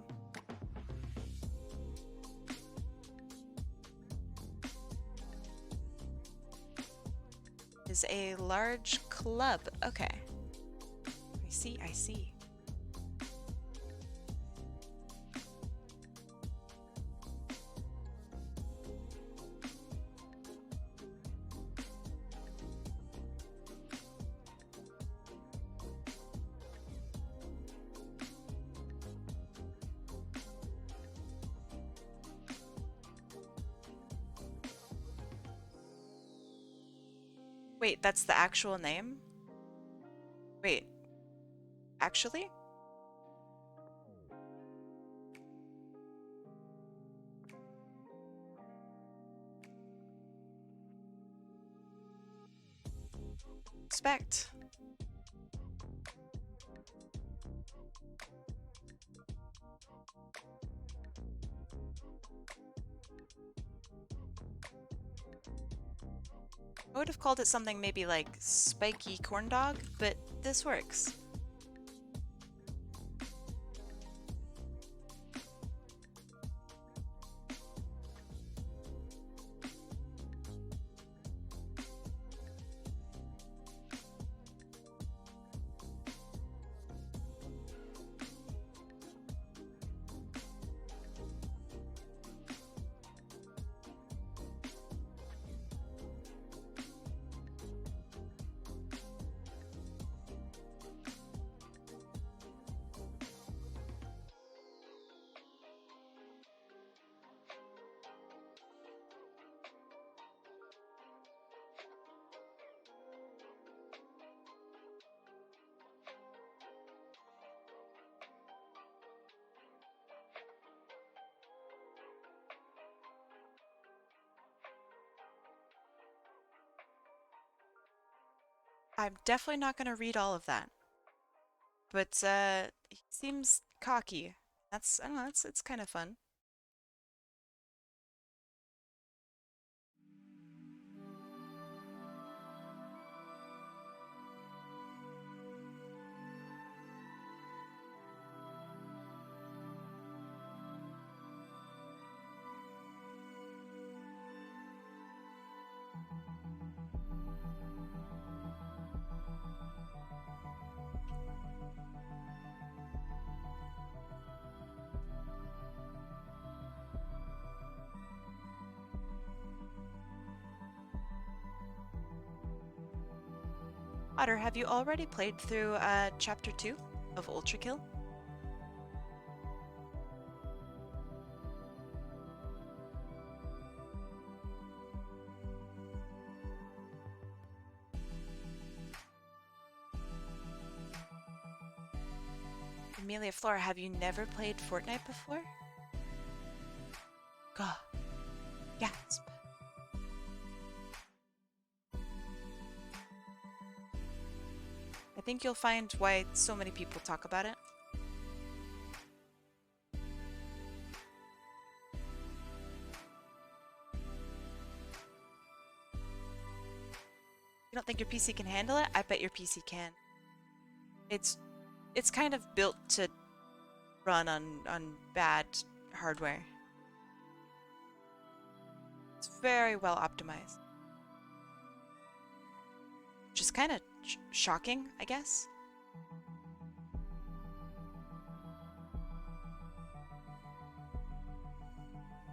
Is a large club. Okay. I see, I see. Wait, that's the actual name? Wait, actually? Respect. I would have called it something maybe like spiky corn dog, but this works. I'm definitely not going to read all of that. But he seems cocky. That's, I don't know, it's kind of fun. Otter, have you already played through chapter 2 of Ultra Kill? Amelia Flora, have you never played Fortnite before? God, gasp. I think you'll find why so many people talk about it. You don't think your PC can handle it? I bet your PC can. It's it's kind of built to run on bad hardware. It's very well optimized. Which is kind of shocking, I guess.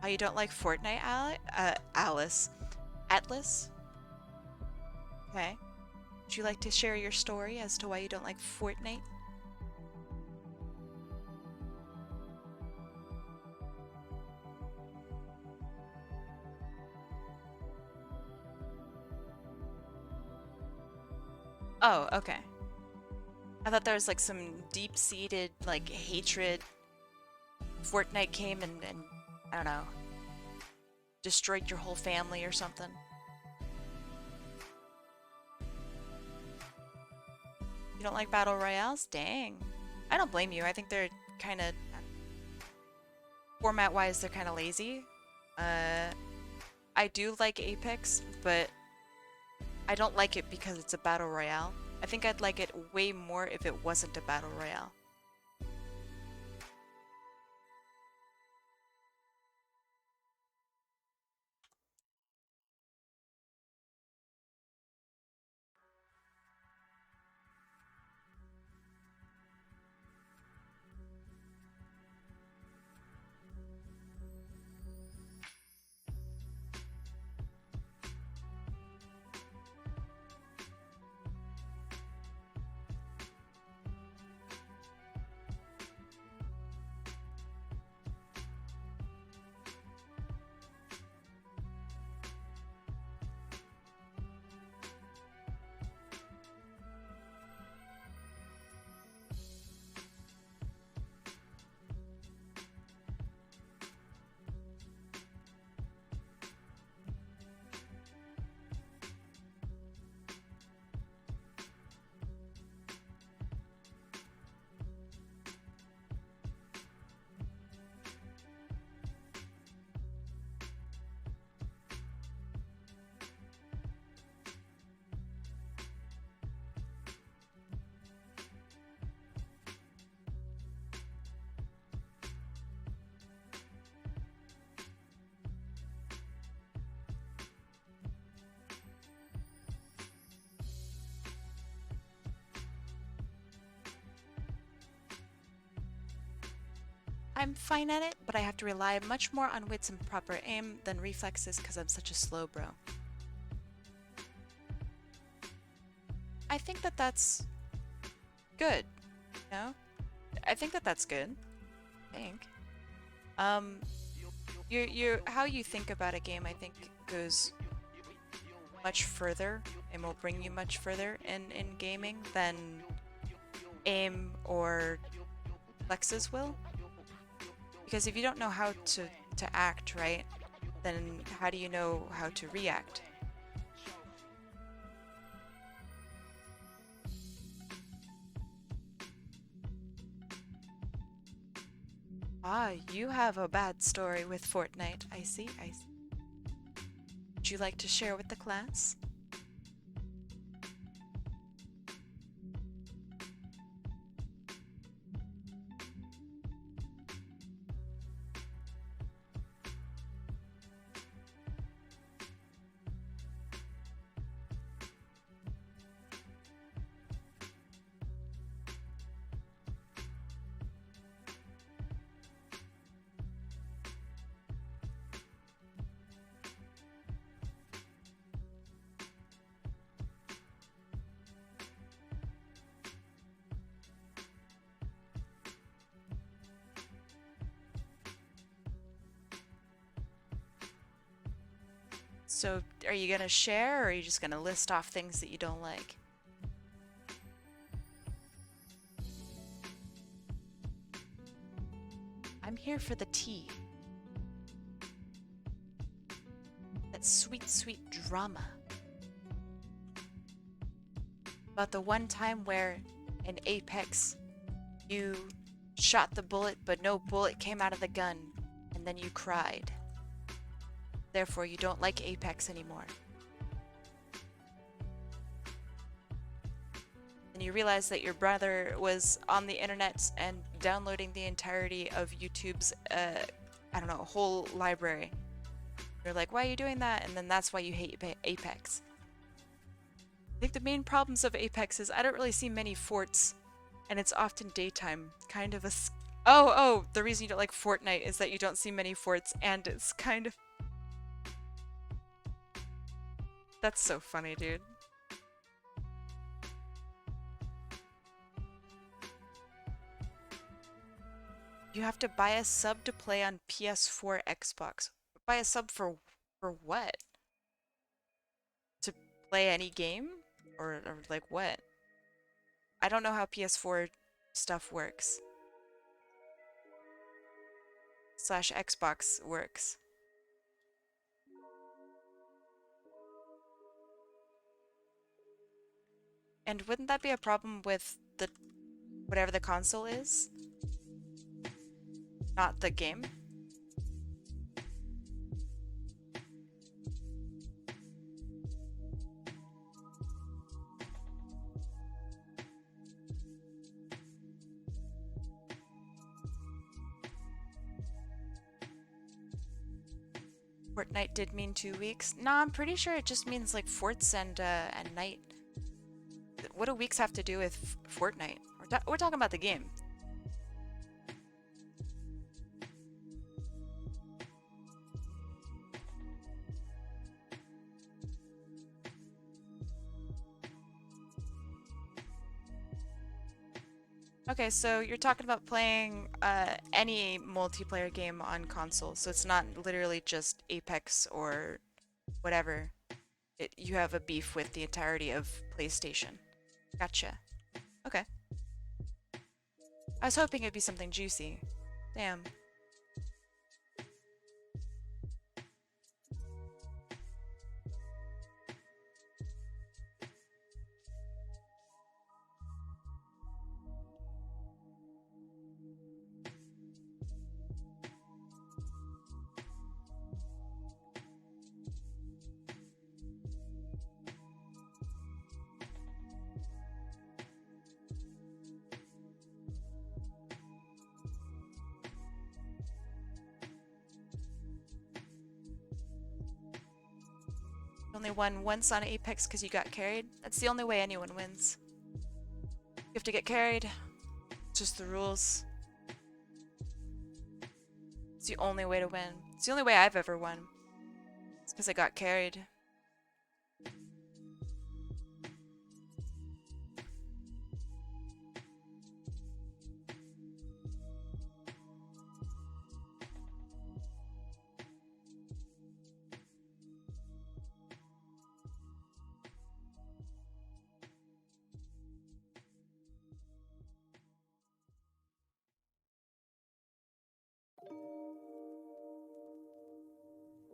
Oh, you don't like Fortnite, Alice? Atlas? Okay. Would you like to share your story as to why you don't like Fortnite? Oh, okay. I thought there was like some deep-seated like hatred. Fortnite came and I don't know, destroyed your whole family or something. You don't like battle royales? Dang. I don't blame you. I think they're kind of format-wise they're kind of lazy. Uh I do like Apex, but I don't like it because it's a battle royale. I think I'd like it way more if it wasn't a battle royale. I'm fine at it, but I have to rely much more on wits and proper aim than reflexes because I'm such a slow bro. I think that that's good, you know? I think that that's good. I think. Um, how you think about a game, I think, goes much further and will bring you much further in gaming than aim or flexes will. Because if you don't know how to act, right, then how do you know how to react? Ah, you have a bad story with Fortnite. I see, I see. Would you like to share with the class? So, are you gonna share or are you just gonna list off things that you don't like? I'm here for the tea. That sweet, sweet drama. About the one time where in Apex you shot the bullet but no bullet came out of the gun and then you cried. Therefore, you don't like Apex anymore. And you realize that your brother was on the internet and downloading the entirety of YouTube's, I don't know, whole library. You're like, why are you doing that? And then that's why you hate Apex. I think the main problems of Apex is I don't really see many forts, and it's often daytime. Kind of a... Oh, the reason you don't like Fortnite is that you don't see many forts, and it's kind of... That's so funny, dude. You have to buy a sub to play on PS4, Xbox. Buy a sub for what? To play any game? Or like what? I don't know how PS4 stuff works. Slash Xbox works. And wouldn't that be a problem with the whatever the console is? Not the game? Fortnite did mean 2 weeks. No, I'm pretty sure it just means like forts and night. What do weeks have to do with Fortnite? We're talking about the game. Okay, so you're talking about playing any multiplayer game on console, so it's not literally just Apex or whatever. You have a beef with the entirety of PlayStation. Gotcha. Okay. I was hoping it'd be something juicy. Damn. You only won once on Apex because you got carried. That's the only way anyone wins. You have to get carried. It's just the rules. It's the only way to win. It's the only way I've ever won. It's because I got carried.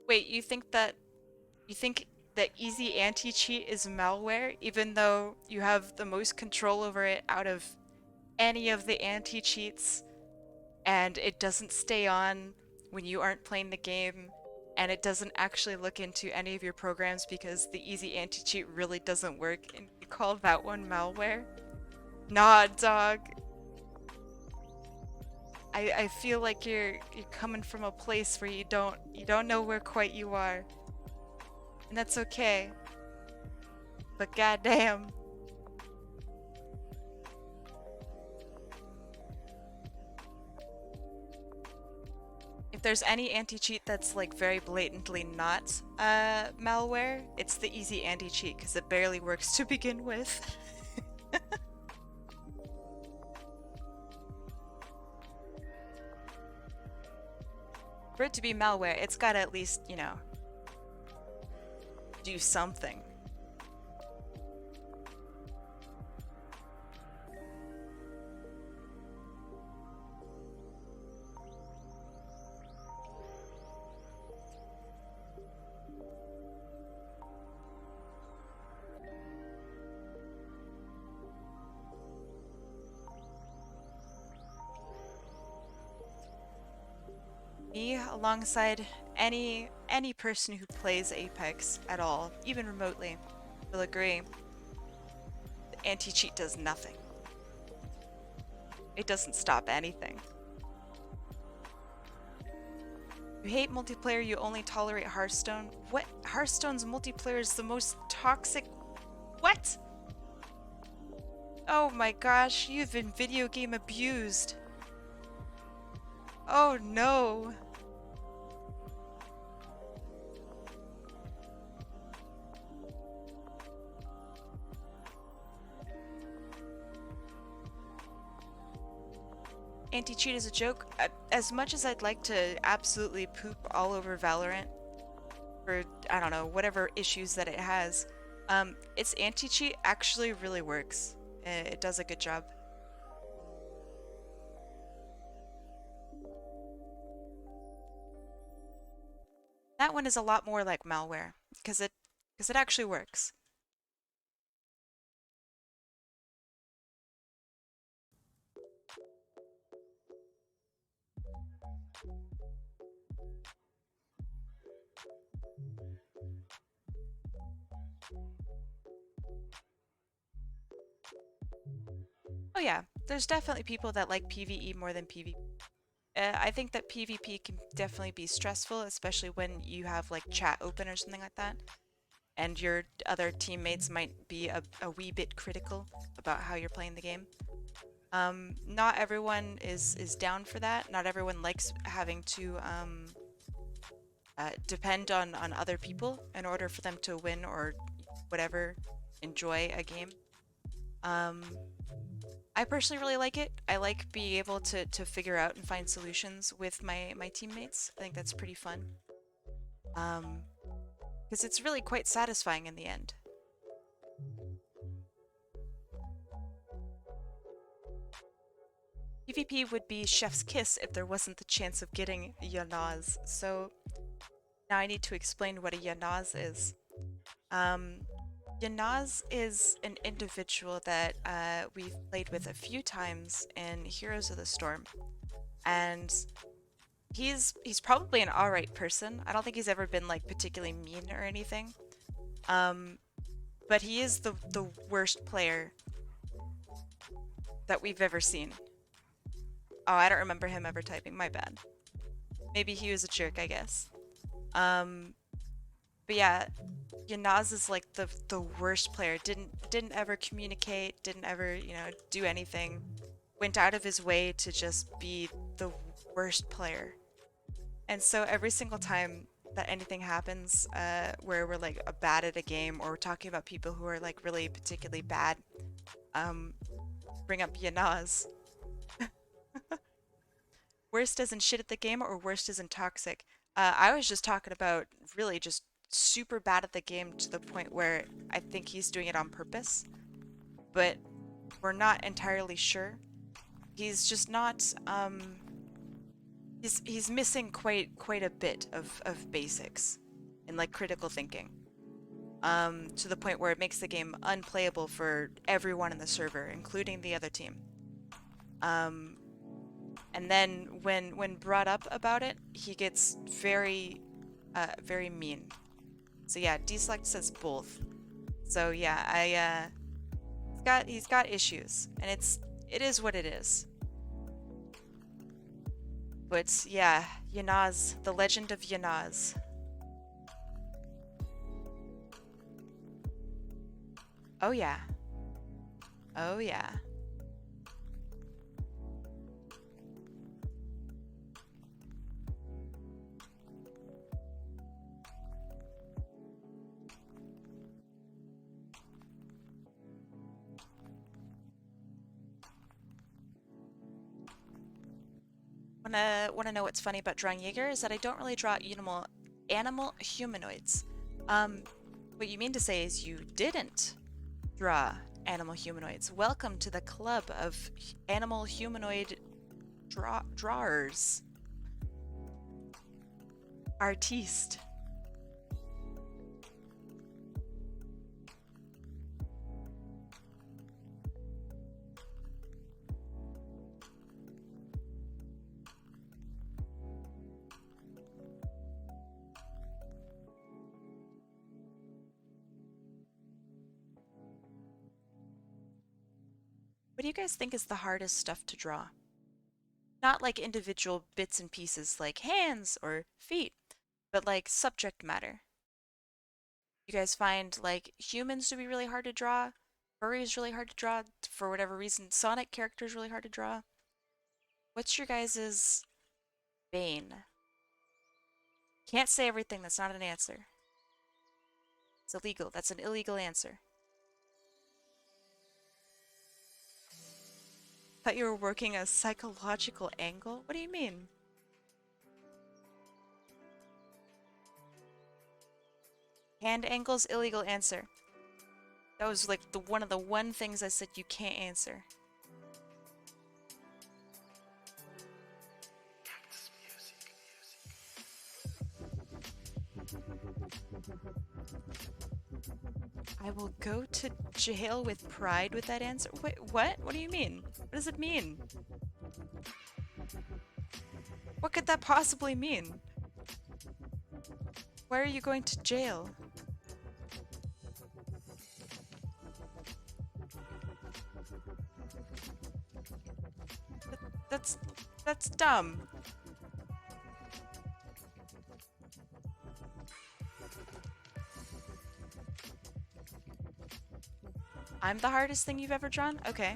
Wait, you think that easy anti-cheat is malware even though you have the most control over it out of any of the anti-cheats, and it doesn't stay on when you aren't playing the game, and it doesn't actually look into any of your programs because the easy anti-cheat really doesn't work, and you call that one malware? Nah, dog. I feel like you're coming from a place where you don't know where quite you are. And that's okay. But goddamn. If there's any anti-cheat that's like very blatantly not malware, it's the easy anti-cheat because it barely works to begin with. For it to be malware, it's gotta at least, do something. Me, alongside any person who plays Apex at all, even remotely, will agree. The anti-cheat does nothing. It doesn't stop anything. You hate multiplayer, you only tolerate Hearthstone. What? Hearthstone's multiplayer is the most toxic. What? Oh my gosh, you've been video game abused. Oh no. Anti-cheat is a joke. As much as I'd like to absolutely poop all over Valorant for, I don't know, whatever issues that it has, its anti-cheat actually really works. It does a good job. That one is a lot more like malware because it actually works. Oh yeah, there's definitely people that like PvE more than PvP. I think that PvP can definitely be stressful, especially when you have like chat open or something like that, and your other teammates might be a wee bit critical about how you're playing the game. Not everyone is down for that. Not everyone likes having to depend on other people in order for them to win or whatever, enjoy a game. Um, I personally really like it. I like being able to figure out and find solutions with my teammates. I think that's pretty fun. Um, because it's really quite satisfying in the end. PvP would be chef's kiss if there wasn't the chance of getting Yanaz. So now I need to explain what a Yanaz is. Um, Yanaz is an individual that we've played with a few times in Heroes of the Storm, and he's probably an alright person. I don't think he's ever been like particularly mean or anything. Um, but he is the worst player that we've ever seen. Oh, I don't remember him ever typing. My bad. Maybe he was a jerk, I guess. Um, but yeah, Yanaz is like the worst player. Didn't ever communicate. Didn't ever do anything. Went out of his way to just be the worst player. And so every single time that anything happens, where we're like bad at a game or we're talking about people who are like really particularly bad, um, bring up Yanaz. Worst as in shit at the game or worst as in toxic? I was just talking about really just super bad at the game to the point where I think he's doing it on purpose, but we're not entirely sure. He's just not he's missing quite a bit of basics and like critical thinking. To the point where it makes the game unplayable for everyone in the server, including the other team. Um, and then when brought up about it, he gets very mean. So yeah, Deselect says both. So yeah, he's got issues, and it is what it is. But yeah, Yanaz, the legend of Yanaz. Oh yeah. Oh yeah. Wanna know what's funny about drawing Jaeger is that I don't really draw animal humanoids. Um, what you mean to say is you didn't draw animal humanoids. Welcome to the club of animal humanoid drawers. Artiste. What do you guys think is the hardest stuff to draw? Not like individual bits and pieces like hands or feet, but like subject matter. You guys find like humans to be really hard to draw, furries really hard to draw for whatever reason, Sonic characters really hard to draw. What's your guys's bane? Can't say everything, that's not an answer. It's illegal. That's an illegal answer. Thought you were working a psychological angle? What do you mean? Hand angles, illegal answer. That was like one of the things I said you can't answer. I will go to jail with pride with that answer. Wait, what? What do you mean? What does it mean? What could that possibly mean? Why are you going to jail? That's that's dumb. I'm the hardest thing you've ever drawn? Okay.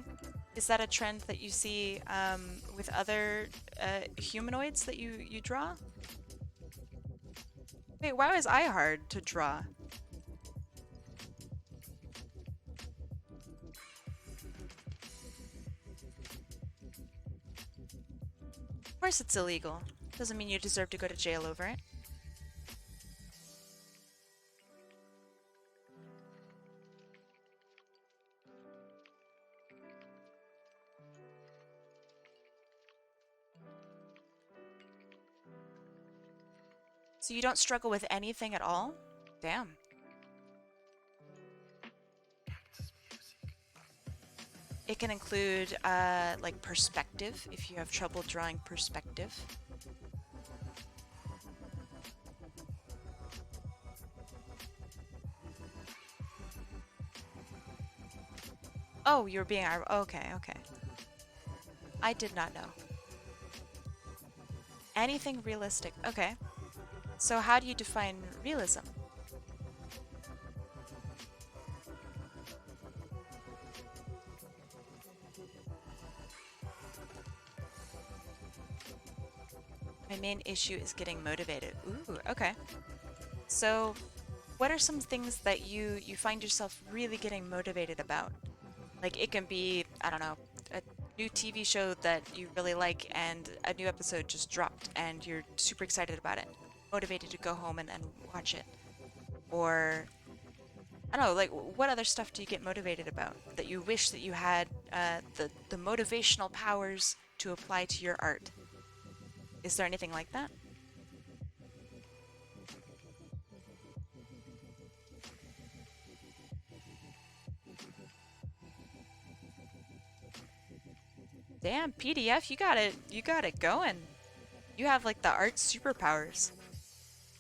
Is that a trend that you see with other humanoids that you draw? Wait, why was I hard to draw? Of course it's illegal. Doesn't mean you deserve to go to jail over it. So you don't struggle with anything at all? Damn. It can include like perspective, if you have trouble drawing perspective. Oh, you're being... Okay, okay. I did not know. Anything realistic. Okay. So how do you define realism? My main issue is getting motivated. Ooh, okay. So what are some things that you find yourself really getting motivated about? Like it can be, I don't know, a new TV show that you really like and a new episode just dropped and you're super excited about it. Motivated to go home and watch it. Or, I don't know, like what other stuff do you get motivated about that you wish that you had the motivational powers to apply to your art? Is there anything like that? Damn, PDF, you got it going. You have like the art superpowers.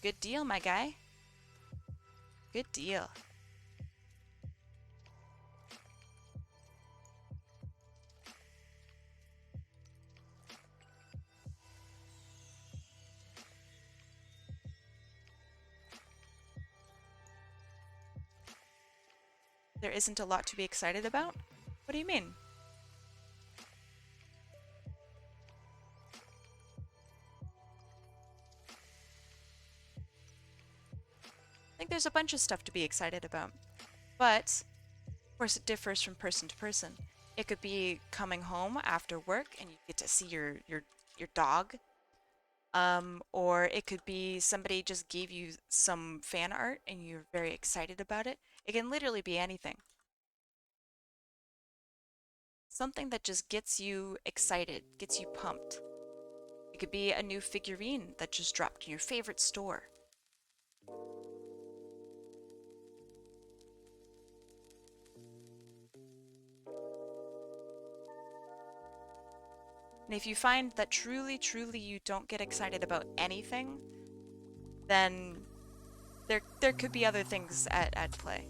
Good deal, my guy. Good deal. There isn't a lot to be excited about? What do you mean? I think there's a bunch of stuff to be excited about. But, of course, it differs from person to person. It could be coming home after work and you get to see your dog. Or it could be somebody just gave you some fan art and you're very excited about it. It can literally be anything. Something that just gets you excited, gets you pumped. It could be a new figurine that just dropped in your favorite store. And if you find that truly, truly you don't get excited about anything, then there could be other things at play.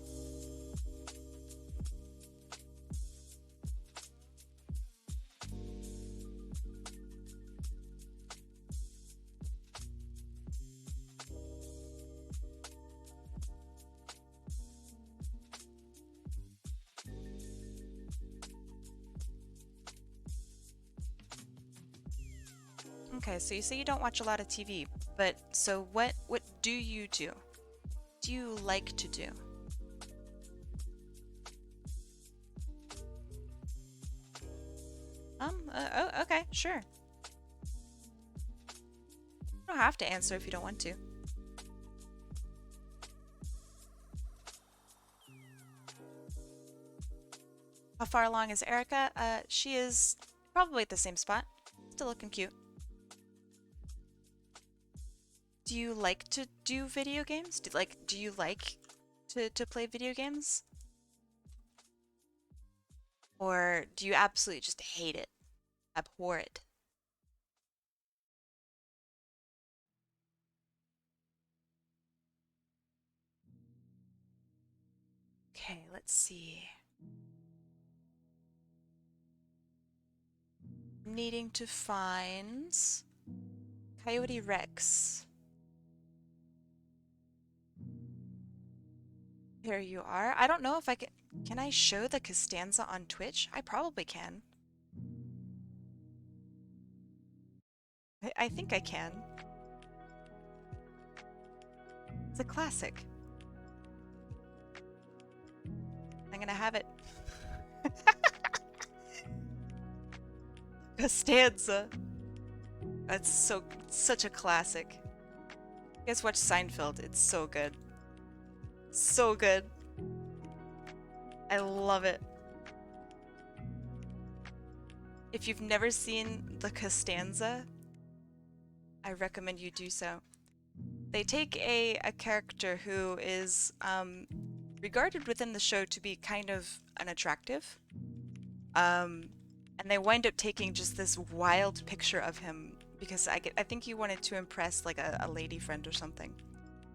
Okay, so you say you don't watch a lot of TV, but so what do you do? Do you like to do? Oh, okay, sure. You don't have to answer if you don't want to. How far along is Erica? She is probably at the same spot. Still looking cute. Do you like to do video games? Do you like to play video games? Or do you absolutely just hate it? Abhor it? Okay, let's see. Needing to find Coyote Rex. There you are. I don't know if I can. Can I show the Costanza on Twitch? I probably can. I think I can. It's a classic. I'm gonna have it. Costanza. That's such a classic. You guys watch Seinfeld. It's so good. So good. I love it. If you've never seen the Costanza, I recommend you do so. They take a character who is regarded within the show to be kind of unattractive. And they wind up taking just this wild picture of him because I think he wanted to impress like a lady friend or something.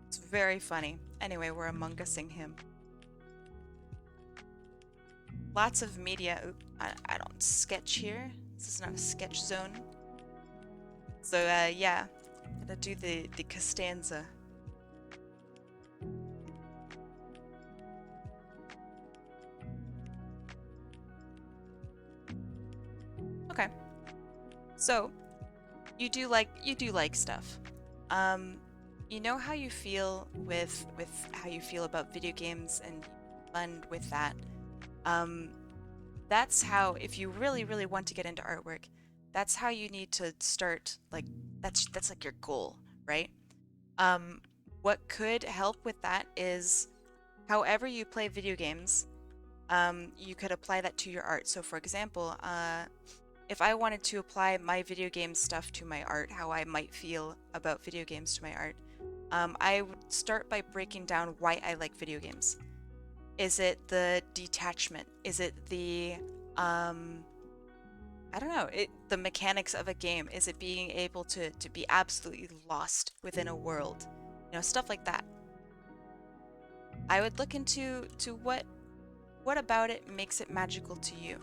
It's very funny. Anyway, we're Among Us-ing him. Lots of media. Oop, I don't sketch here. This is not a sketch zone. So yeah, gonna do the Costanza. Okay. So you do like stuff. You know how you feel with how you feel about video games and fun with that. That's how, if you really want to get into artwork, that's how you need to start. Like that's like your goal, right? What could help with that is however you play video games, you could apply that to your art. So for example, if I wanted to apply my video game stuff to my art, how I might feel about video games to my art, I would start by breaking down why I like video games. Is it the detachment? Is it the, I don't know, the mechanics of a game? Is it being able to be absolutely lost within a world? You know, stuff like that. I would look into what about it makes it magical to you.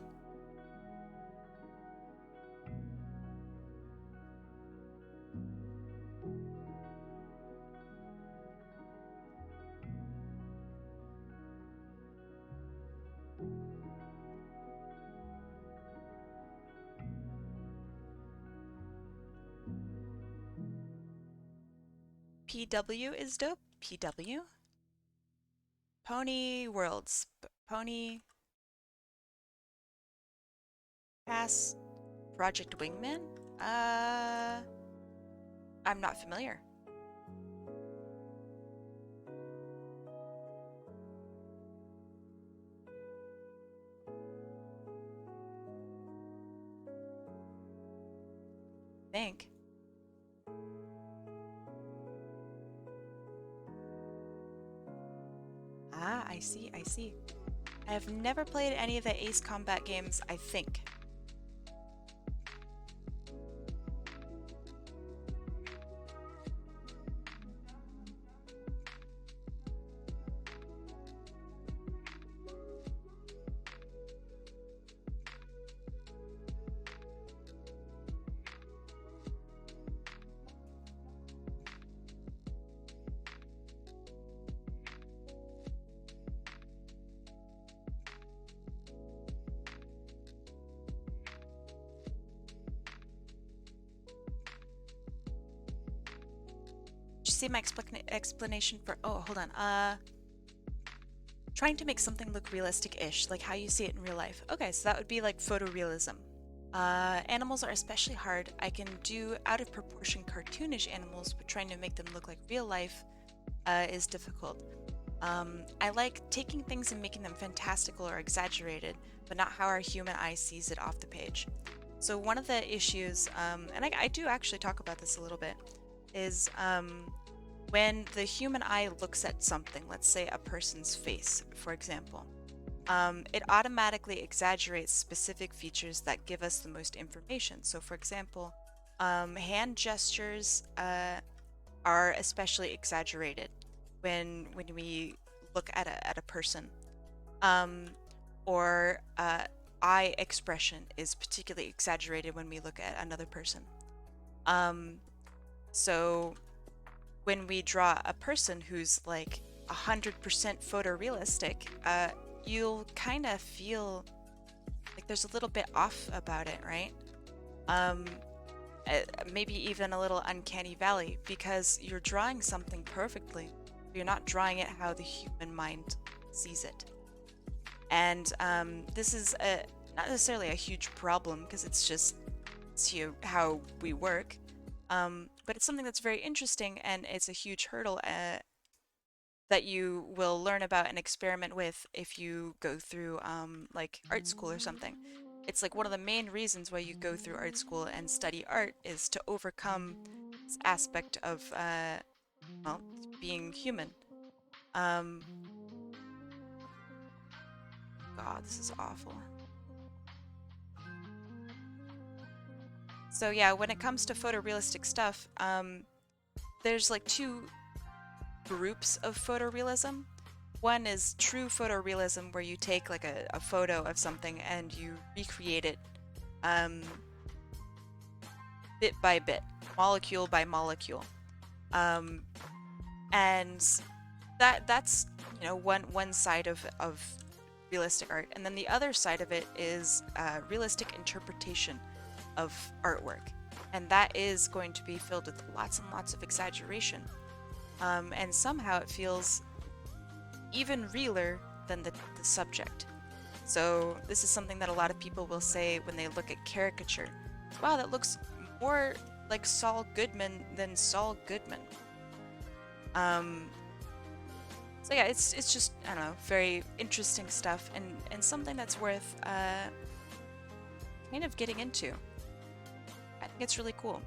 PW is dope. PW? Pony Worlds. Pony Pass Project Wingman? I'm not familiar. Think. Ah, I see, I see. I have never played any of the Ace Combat games, I think. Did you see my explanation for... Oh, hold on. Trying to make something look realistic-ish, like how you see it in real life. Okay, so that would be like photorealism. Animals are especially hard. I can do out of proportion cartoonish animals, but trying to make them look like real life is difficult. I like taking things and making them fantastical or exaggerated, but not how our human eye sees it off the page. So one of the issues, and I do actually talk about this a little bit, is when the human eye looks at something, let's say a person's face, for example, it automatically exaggerates specific features that give us the most information. So, for example, hand gestures are especially exaggerated when we look at a person, um, or eye expression is particularly exaggerated when we look at another person. Um, so when we draw a person who's like 100% photorealistic, you'll kind of feel like there's a little bit off about it, right? Um, Maybe even a little uncanny valley because you're drawing something perfectly. You're not drawing it how the human mind sees it. And this is not necessarily a huge problem because it's how we work. But it's something that's very interesting and it's a huge hurdle that you will learn about and experiment with if you go through like art school or something. It's like one of the main reasons why you go through art school and study art is to overcome this aspect of, well, being human. Um, God, this is awful. So yeah, when it comes to photorealistic stuff, there's like two groups of photorealism. One is true photorealism, where you take like a photo of something and you recreate it um, bit by bit, molecule by molecule, um, and that's one side of realistic art, and then the other side of it is realistic interpretation of artwork, and that is going to be filled with lots and lots of exaggeration, and somehow it feels even realer than the subject. So this is something that a lot of people will say when they look at caricature. Wow, that looks more like Saul Goodman than Saul Goodman. Um, so yeah, it's just, I don't know, very interesting stuff and something that's worth kind of getting into. I think it's really cool.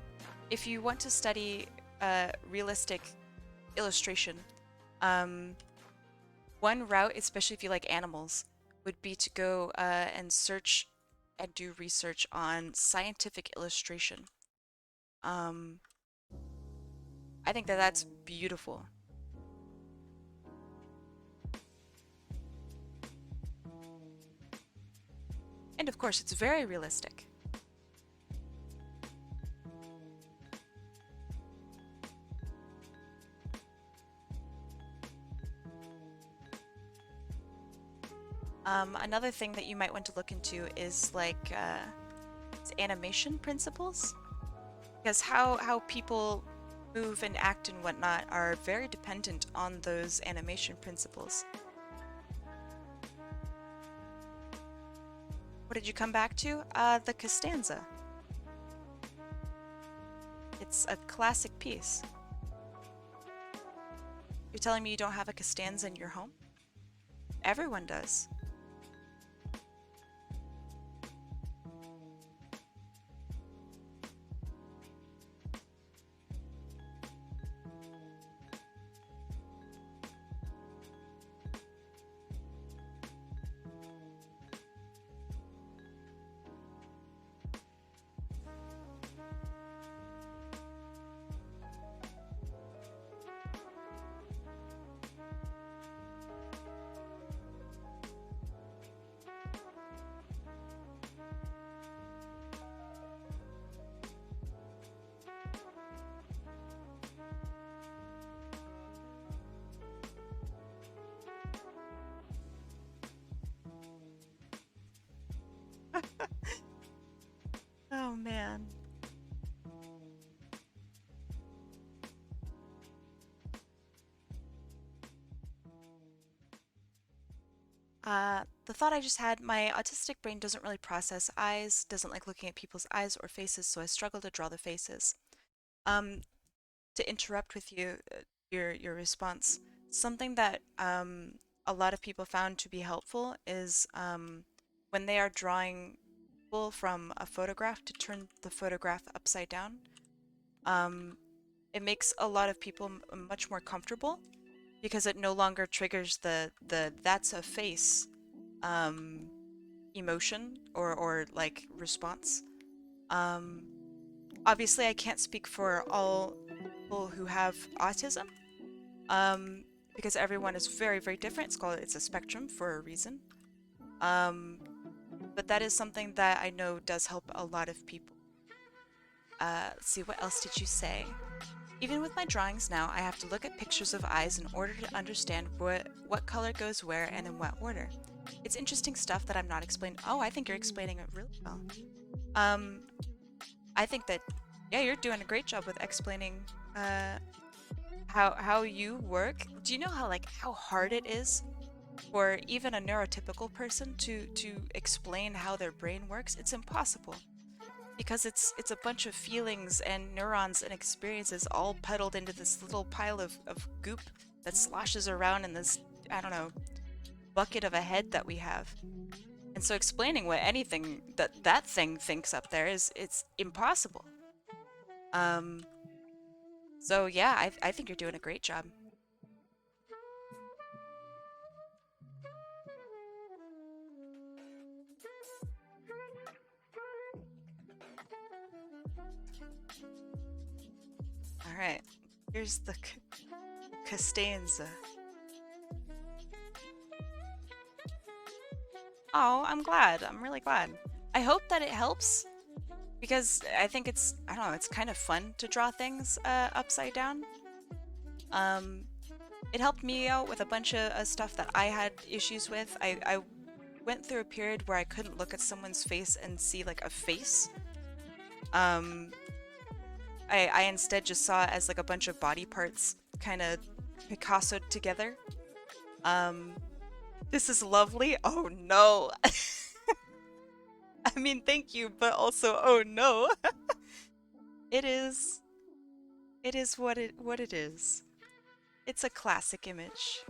If you want to study realistic illustration, um, one route, especially if you like animals, would be to go and search and do research on scientific illustration. Um, I think that that's beautiful. And of course, it's very realistic. Another thing that you might want to look into is like animation principles, because how people move and act and whatnot are very dependent on those animation principles. What did you come back to? The Costanza. It's a classic piece. You're telling me you don't have a Costanza in your home? Everyone does. Oh man. the thought I just had, my autistic brain doesn't really process eyes, doesn't like looking at people's eyes or faces, so I struggle to draw the faces. Um, to interrupt with you, your response, something that a lot of people found to be helpful is when they are drawing people from a photograph to turn the photograph upside down. Um, it makes a lot of people much more comfortable because it no longer triggers the that's a face um, emotion or like response. Um, Obviously, I can't speak for all people who have autism, um, because everyone is very, very different. It's a spectrum for a reason. Um, but that is something that I know does help a lot of people. Let's see, what else did you say? Even with my drawings now, I have to look at pictures of eyes in order to understand what color goes where and in what order. It's interesting stuff that I'm not explaining. Oh, I think you're explaining it really well. Um, I think that, yeah, you're doing a great job with explaining uh, how you work. Do you know how hard it is for even a neurotypical person to explain how their brain works? It's impossible because it's a bunch of feelings and neurons and experiences all puddled into this little pile of goop that sloshes around in this, I don't know, bucket of a head that we have. And so explaining what anything that thing thinks up there is it's impossible. Um, so yeah, I think you're doing a great job. All right, here's the Costanza. Oh, I'm glad. I'm really glad. I hope that it helps because I think I don't know, it's kind of fun to draw things upside down. Um, it helped me out with a bunch of stuff that I had issues with. I went through a period where I couldn't look at someone's face and see like a face. Um, I instead just saw it as like a bunch of body parts kind of Picassoed together. Um, this is lovely. Oh no. I mean, thank you, but also, oh no. It is. It is what it is. It's a classic image.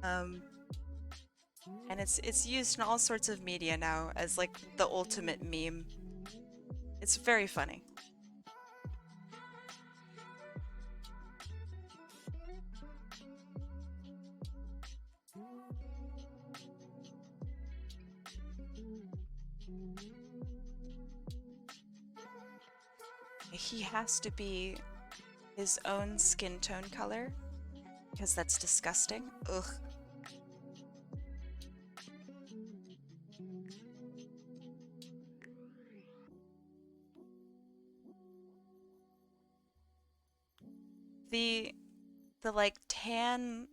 Um, and it's used in all sorts of media now as like the ultimate meme. It's very funny. He has to be his own skin tone color because that's disgusting. Ugh. The the like tan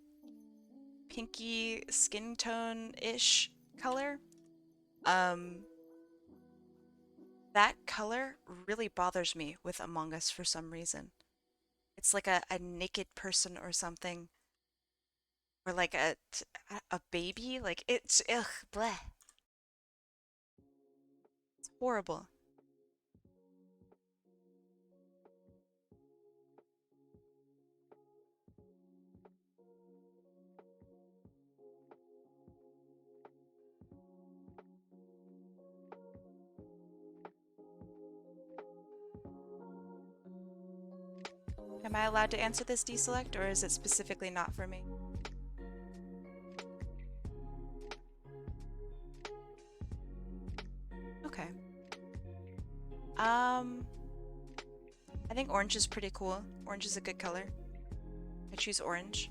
pinky skin tone-ish color. Um that color really bothers me with Among Us for some reason. It's like a naked person or something, or like a baby. Like it's ugh, bleh. It's horrible. Am I allowed to answer this deselect, or is it specifically not for me? Okay. Um, I think orange is pretty cool. Orange is a good color. I choose orange.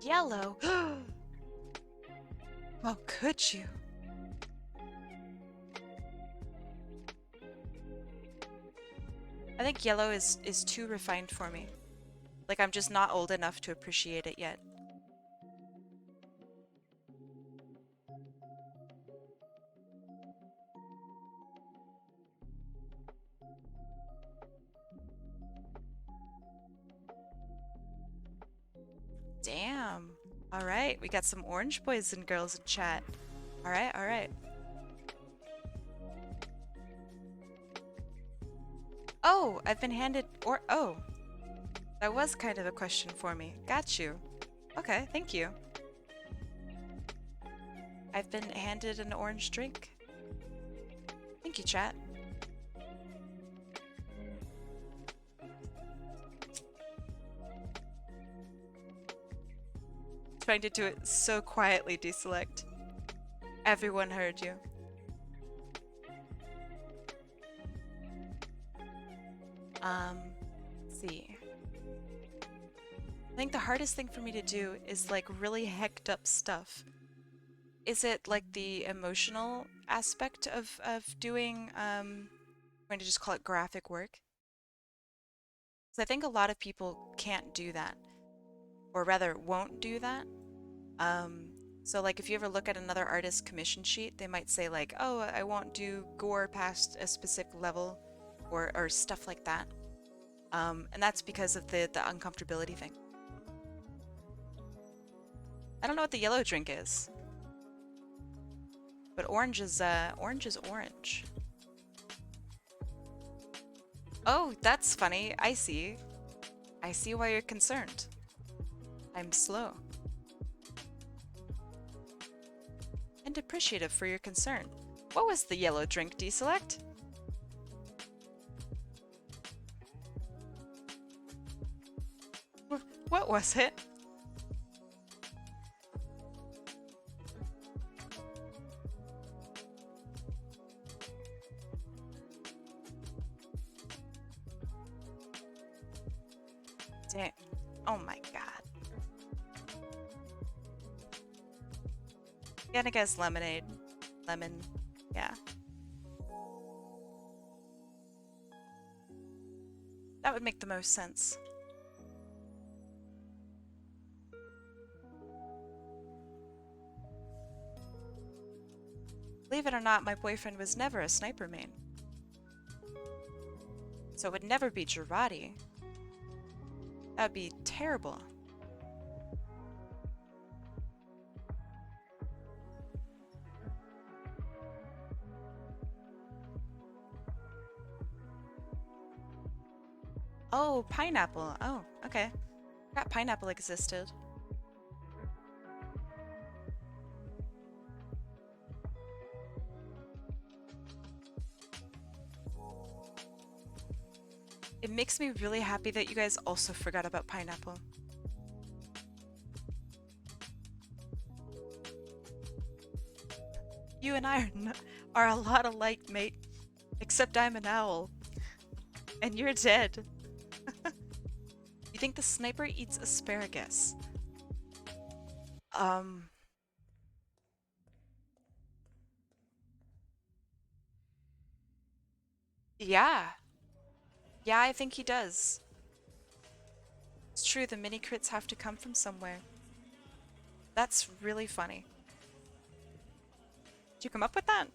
Yellow. How could you? I think yellow is too refined for me. Like I'm just not old enough to appreciate it yet. Damn. All right, we got some orange boys and girls in chat. All right, all right. Oh, I've been handed or oh, that was kind of a question for me. Got you. Okay, thank you. I've been handed an orange drink. Thank you, chat. Trying to do it so quietly, deselect. Everyone heard you. Let's see. I think the hardest thing for me to do is like really hecked up stuff. Is it like the emotional aspect of doing, I'm going to just call it graphic work? Because I think a lot of people can't do that, or rather won't do that. Um, so like if you ever look at another artist's commission sheet, they might say like, oh, I won't do gore past a specific level or stuff like that. And that's because of the uncomfortability thing. I don't know what the yellow drink is, but orange is orange. Oh, that's funny. I see. I see why you're concerned. I'm slow. And appreciative for your concern. What was the yellow drink, deselect? What was it? Damn. Oh my god. Gonna guess lemonade. Lemon. Yeah. That would make the most sense. Believe it or not, my boyfriend was never a sniper main. So it would never be Girardi. That would be terrible. Oh, pineapple. Oh, okay. Forgot pineapple existed. It makes me really happy that you guys also forgot about pineapple. You and I are a lot alike, mate. Except I'm an owl. And you're dead. You think the sniper eats asparagus? Um... Yeah. Yeah, I think he does. It's true, the mini crits have to come from somewhere. That's really funny. Did you come up with that?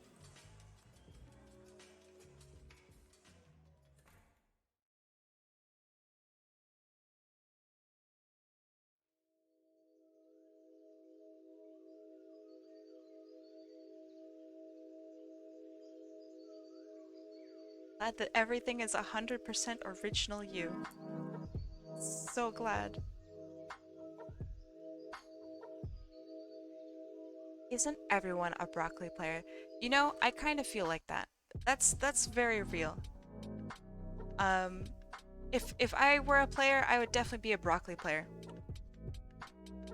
Glad that everything is 100% original you. So glad. Isn't everyone a broccoli player? You know, I kind of feel like that. That's very real. Um, if I were a player, I would definitely be a broccoli player.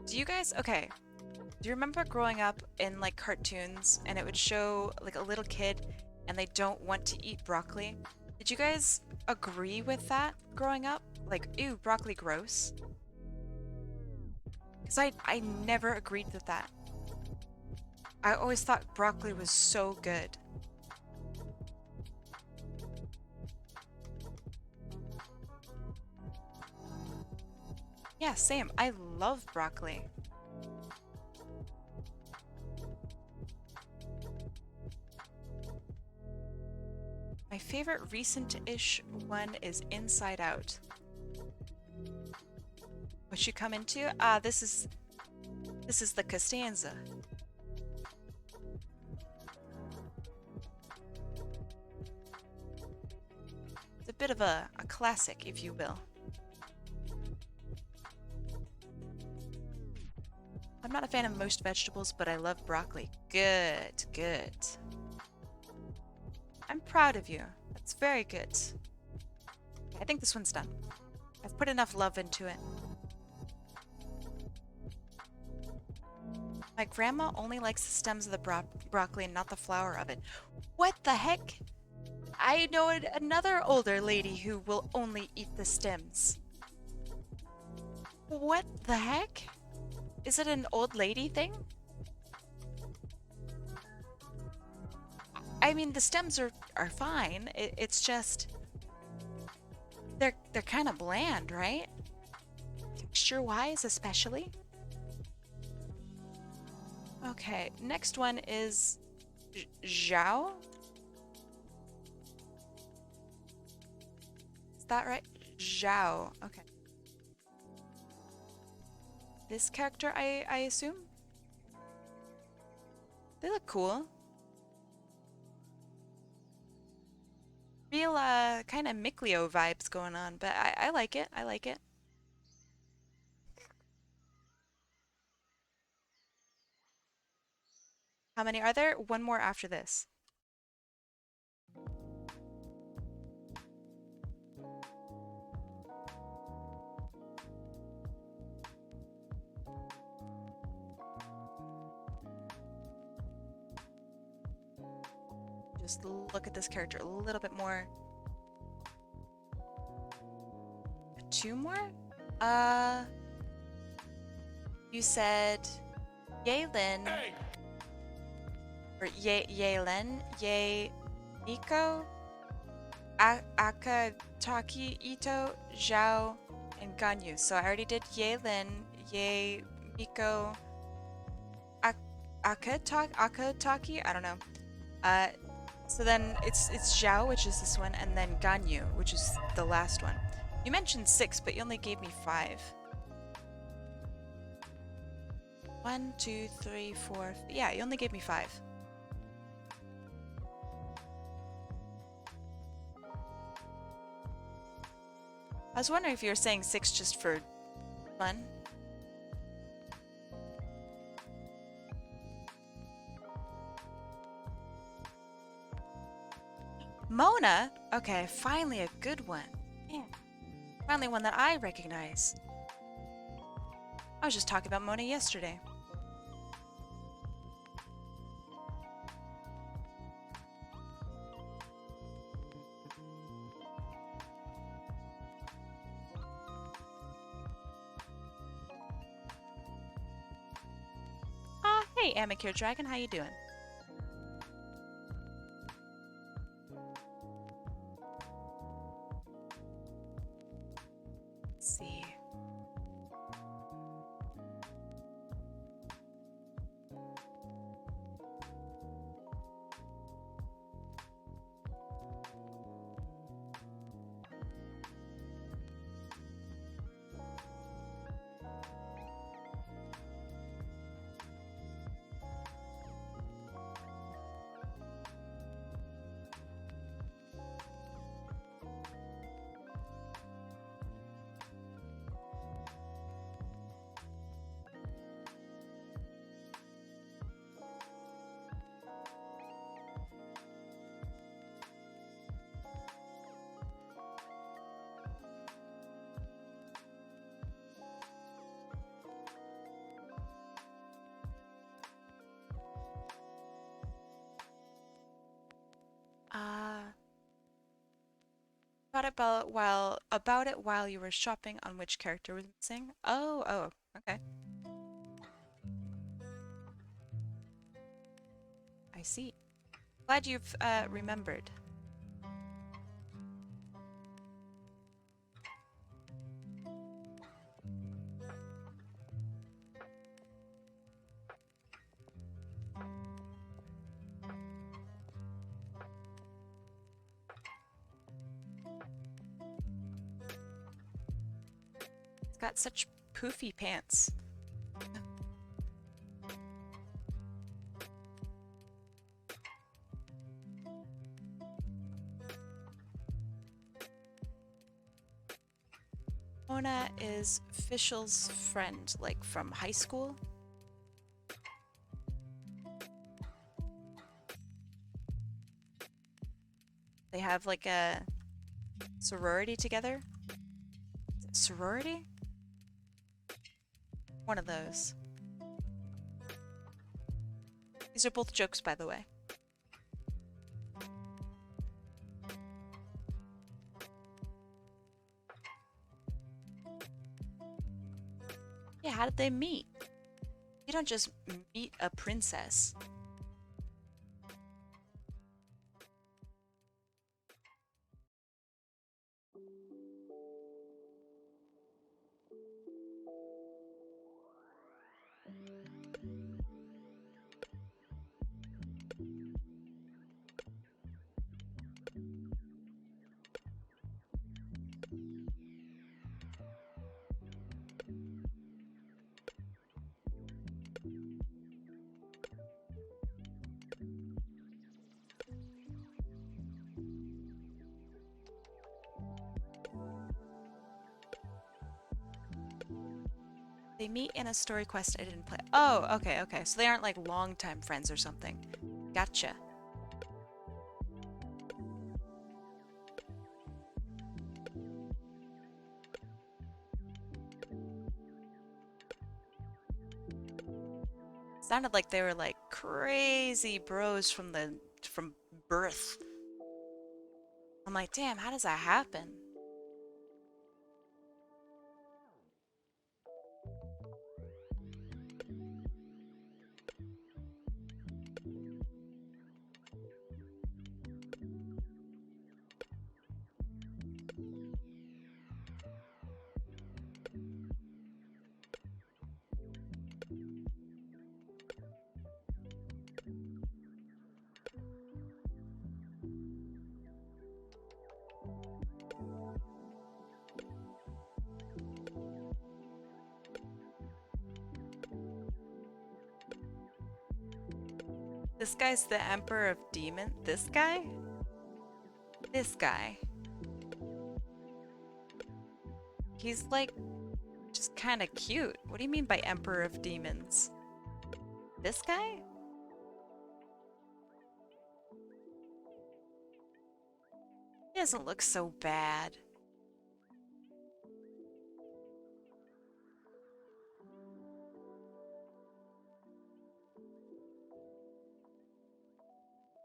Do you guys, okay, do you remember growing up in like cartoons and it would show like a little kid and they don't want to eat broccoli? Did you guys agree with that growing up? Like, ew, broccoli gross? Because I never agreed with that. I always thought broccoli was so good. Yeah, same. I love broccoli. My favorite recent-ish one is Inside Out. What you come into? This is the Costanza. It's a bit of a classic, if you will. I'm not a fan of most vegetables, but I love broccoli. Good, good. I'm proud of you. That's very good. I think this one's done. I've put enough love into it. My grandma only likes the stems of the broccoli and not the flower of it. What the heck? I know another older lady who will only eat the stems. What the heck? Is it an old lady thing? I mean, the stems are fine. It's just they're kind of bland, right? Texture-wise, especially. Okay, next one is Zhao. Is that right? Zhao. Okay. This character, I assume? They look cool. Real, kind of Mikleo vibes going on, but I like it. I like it. How many are there? One more after this. Just look at this character a little bit more. Two more? You said Yaylin. Hey. Or Yaylin, Miko, Akataki Ito, Zhao, and Ganyu. So I already did Yaylin, Miko, Akataki, I don't know. So then it's Zhao, which is this one, and then Ganyu, which is the last one. You mentioned 6, but you only gave me 5. 1, 2, 3, 4. Yeah, you only gave me 5. I was wondering if you were saying 6 just for fun. Mona? Okay, finally a good one. Man, finally one that I recognize. I was just talking about Mona yesterday. Hey, Amicure Dragon, how you doing? Let's see. About it while you were shopping on which character was missing. Oh, okay. I see. Glad you've remembered. It's got such poofy pants. Mona is Fischl's friend, like from high school. They have like a sorority together. Sorority? One of those. These are both jokes, by the way. Yeah, how did they meet? You don't just meet a princess. They meet in a story quest I didn't play. Oh, okay, okay. So they aren't like longtime friends or something. Gotcha. Sounded like they were like crazy bros from birth. I'm like, damn, how does that happen? This guy's the Emperor of Demon. This guy? This guy. He's like just kind of cute. What do you mean by Emperor of Demons? This guy? He doesn't look so bad.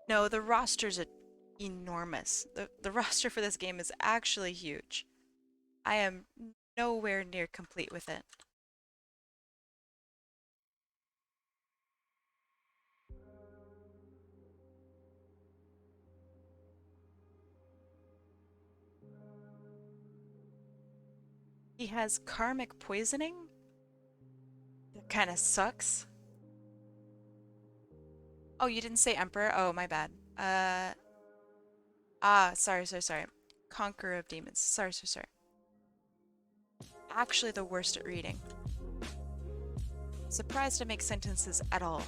No, the roster's enormous. The roster for this game is actually huge. I am nowhere near complete with it. He has karmic poisoning? That kind of sucks. Oh, you didn't say Emperor? Oh, my bad. Sorry. Conqueror of Demons. Sorry. Actually the worst at reading. Surprised to make sentences at all.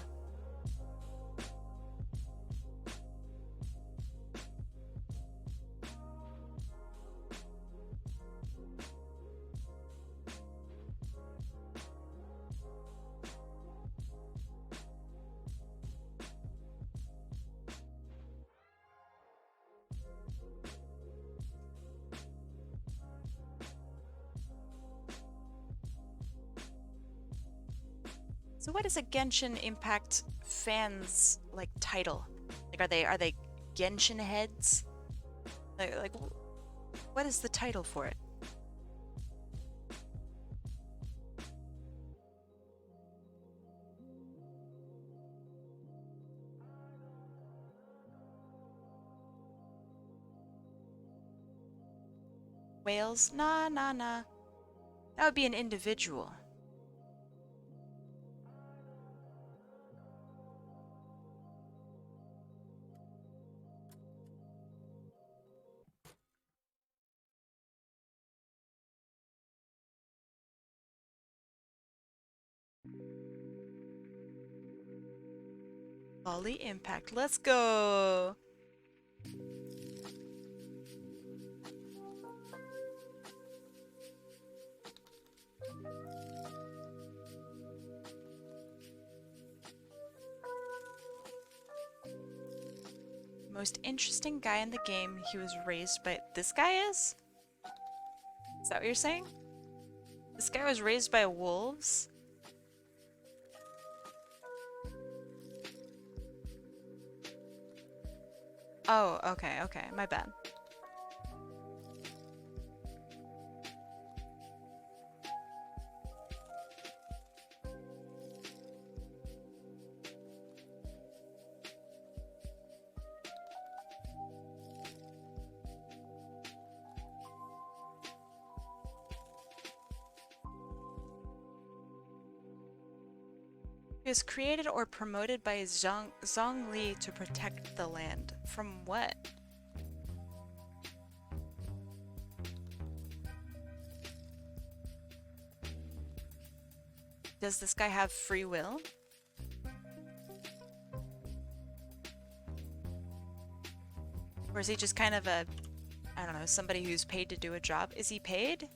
So what does a Genshin Impact fans like title? Like are they Genshin heads? Like what is the title for it? Whales? Nah. That would be an individual. Lolly Impact. Let's go. Most interesting guy in the game. He was raised by... This guy is? Is that what you're saying? This guy was raised by wolves? Oh, okay, okay. My bad. He was created or promoted by Zhongli to protect the land. From what? Does this guy have free will? Or is he just kind of a, I don't know, somebody who's paid to do a job? Is he paid?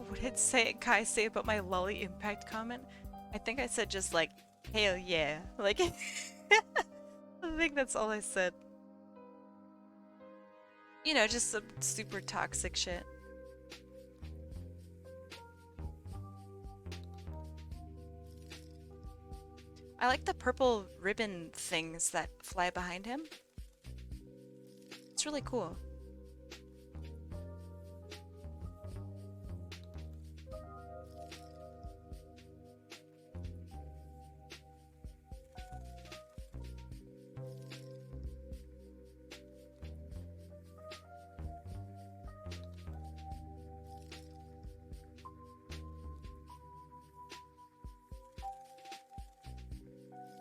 What did Kai say about my Lolly Impact comment? I think I said just like, hell yeah. Like, I think that's all I said. You know, just some super toxic shit. I like the purple ribbon things that fly behind him. It's really cool.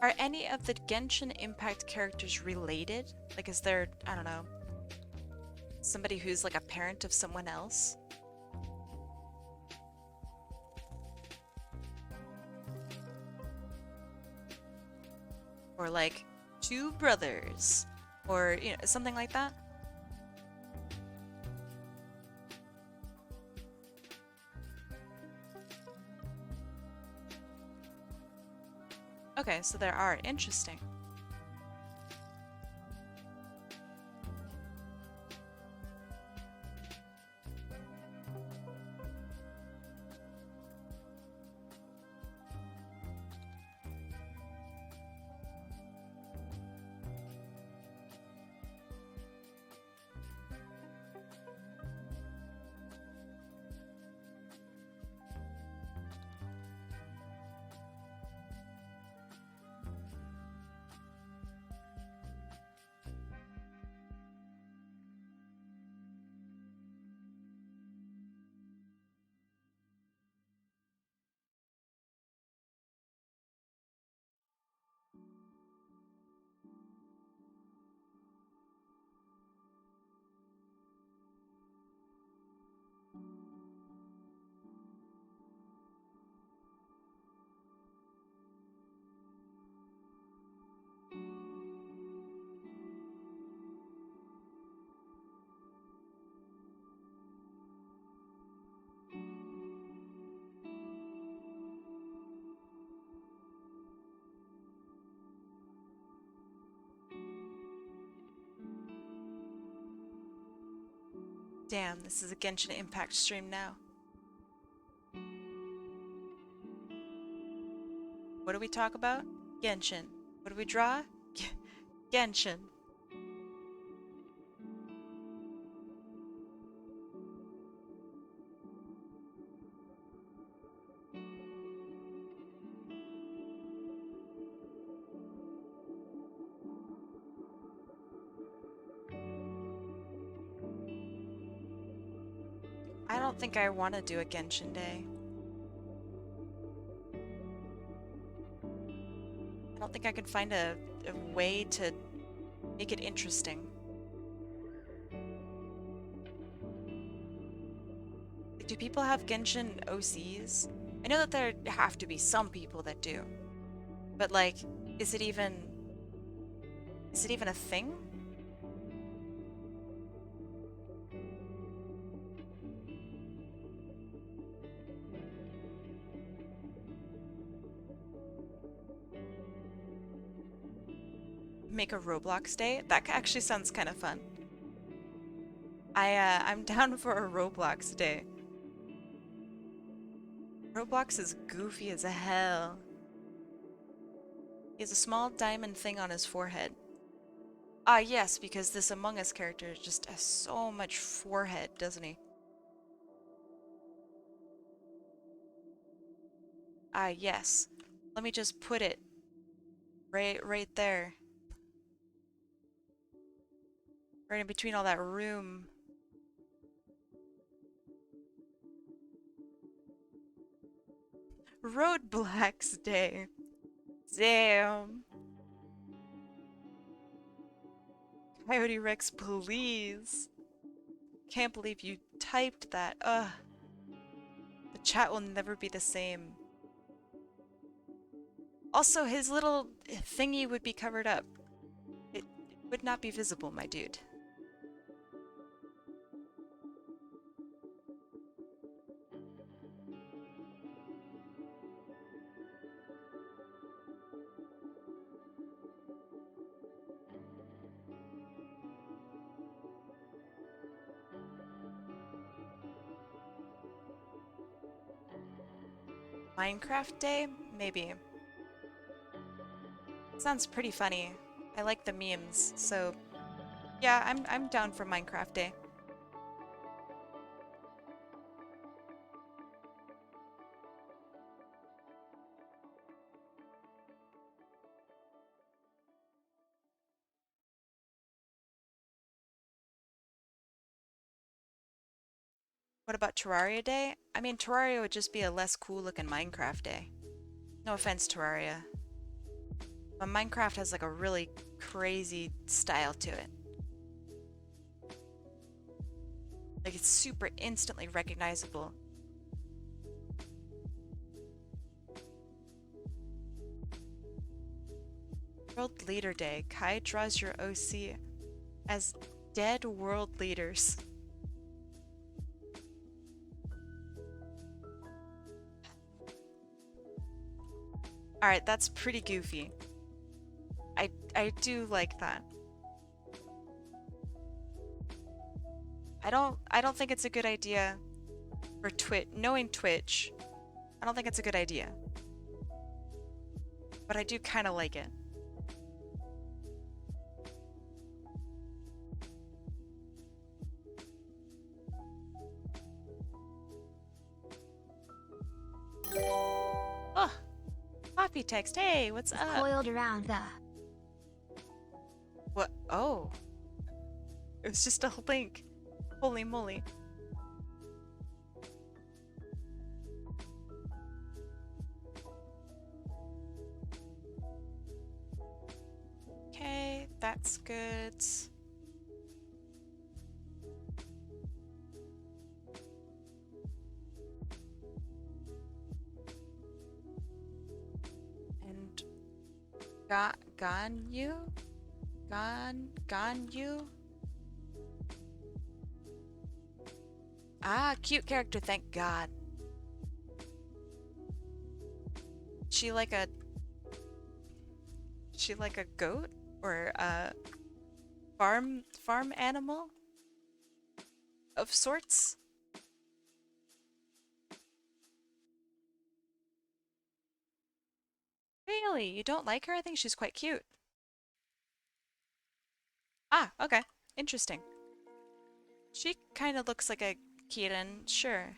Are any of the Genshin Impact characters related? Like, is there, I don't know, somebody who's like a parent of someone else? Or like two brothers? Or, you know, something like that? Okay, so there are. Interesting. Damn, this is a Genshin Impact stream now. What do we talk about? Genshin. What do we draw? Genshin. I don't think I want to do a Genshin day. I don't think I can find a way to make it interesting. Like, do people have Genshin OCs? I know that there have to be some people that do. But like, is it even a thing? Make a Roblox day? That actually sounds kind of fun. I'm down for a Roblox day. Roblox is goofy as hell. He has a small diamond thing on his forehead. Ah, yes, because this Among Us character just has so much forehead, doesn't he? Ah, yes. Let me just put it right there. Right in between all that room. Roadblocks day. Damn. Coyote Rex, please. Can't believe you typed that. Ugh. The chat will never be the same. Also, his little thingy would be covered up. It would not be visible, my dude. Minecraft day? Maybe. Sounds pretty funny. I like the memes, so yeah, I'm down for Minecraft day. What about Terraria day? I mean, Terraria would just be a less cool looking Minecraft day. No offense, Terraria. But Minecraft has like a really crazy style to it. Like it's super instantly recognizable. World Leader Day. Kai draws your OC as dead world leaders. Alright, that's pretty goofy. I do like that. I don't think it's a good idea for Twitch. Knowing Twitch, I don't think it's a good idea. But I do kind of like it. Oh, coffeetext. Hey, what's up? Coiled around the. What? Oh. It was just a link. Holy moly. Okay, that's good. And Ganyu? Ganyu? Ah, cute character, thank God. She like a goat or a farm animal? of sorts. Really? You don't like her? I think she's quite cute. Ah, okay. Interesting. She kind of looks like a kitten, sure.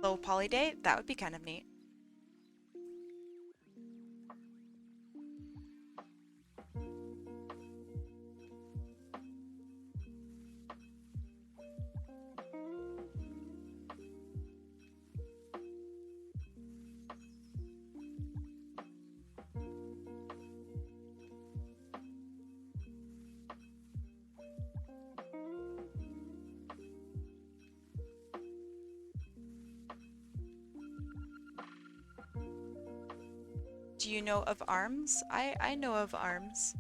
Low poly date? That would be kind of neat. Do you know of arms? I know of arms.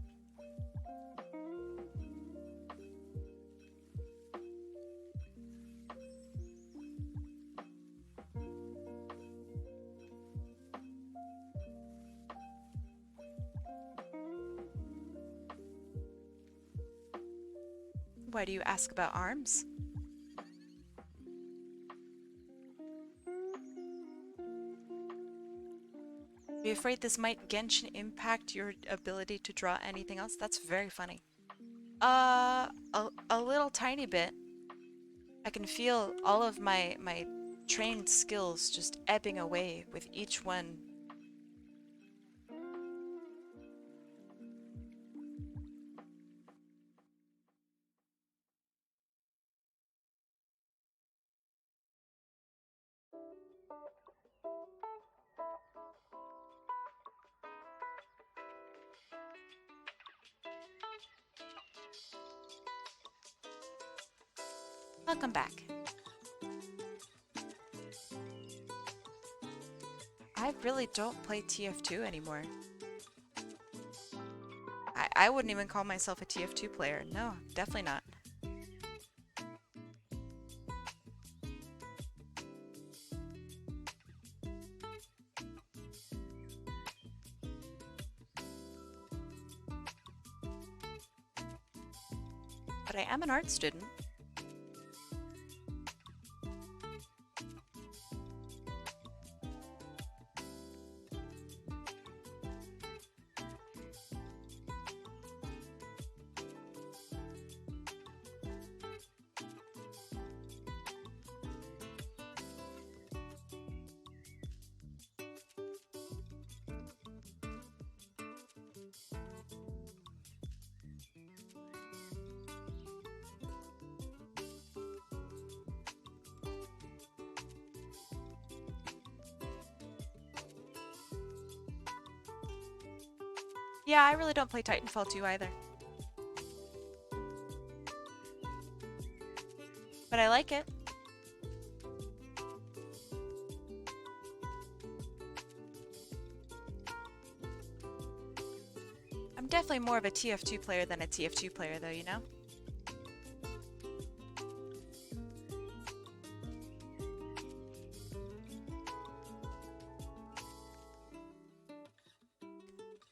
Why do you ask about arms? Are you afraid this might Genshin impact your ability to draw anything else? That's very funny. A little tiny bit. I can feel all of my trained skills just ebbing away with each one. Welcome back. I really don't play TF2 anymore. I wouldn't even call myself a TF2 player. No, definitely not. But I am an art student. Yeah, I really don't play Titanfall 2 either. But I like it. I'm definitely more of a TF2 player than a TF2 player though, you know?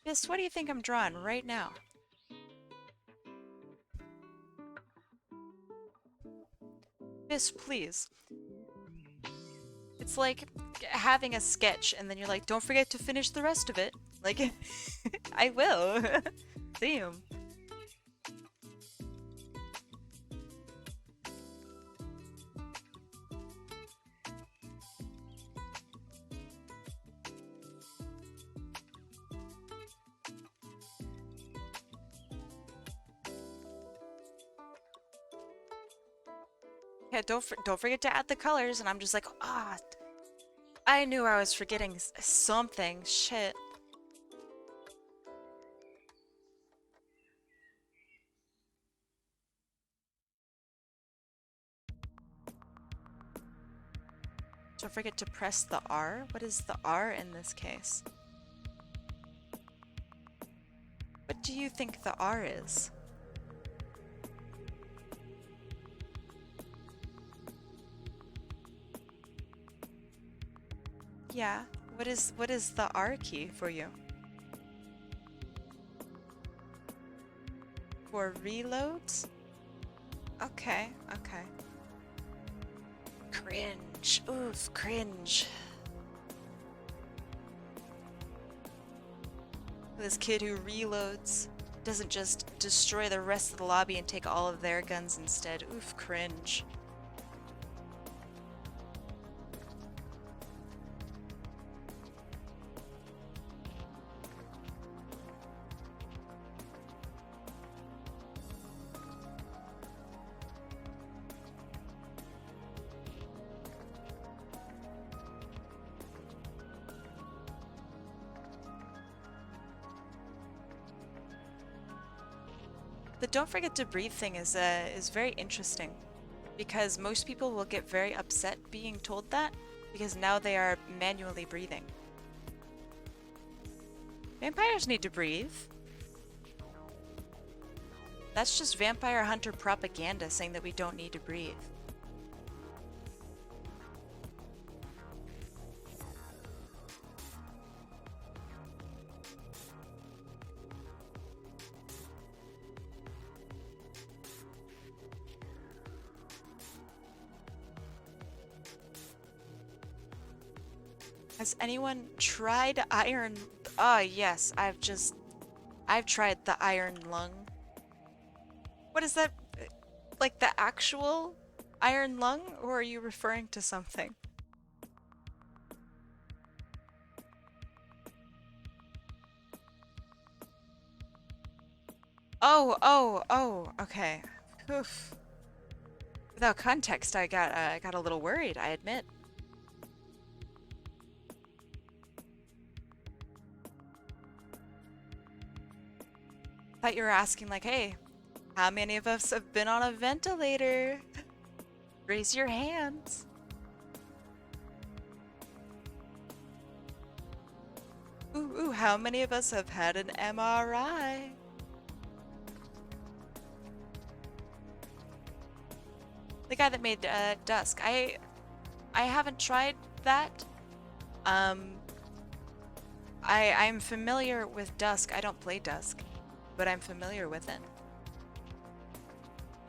Miss, what do you think I'm drawing right now? Miss, please. It's like having a sketch and then you're like, don't forget to finish the rest of it. Like, I will. Damn. Yeah, don't forget to add the colors, and I'm just like, ah, I knew I was forgetting something. Shit. Don't forget to press the R. What is the R in this case? What do you think the R is? Yeah. What is the R key for you? For reloads? Okay, okay. Cringe. Oof, cringe. This kid who reloads doesn't just destroy the rest of the lobby and take all of their guns instead. Oof, cringe. The don't forget to breathe thing is very interesting because most people will get very upset being told that because now they are manually breathing. Vampires need to breathe. That's just vampire hunter propaganda saying that we don't need to breathe. Has anyone tried iron? Oh, yes, I've tried the iron lung. What is that? Like the actual iron lung, or are you referring to something? Oh, okay. Oof. Without context, I got a little worried, I admit. Thought you were asking like, hey, how many of us have been on a ventilator? Raise your hands. Ooh, how many of us have had an MRI? The guy that made Dusk. I haven't tried that. Um, I'm familiar with Dusk. I don't play Dusk, but I'm familiar with it.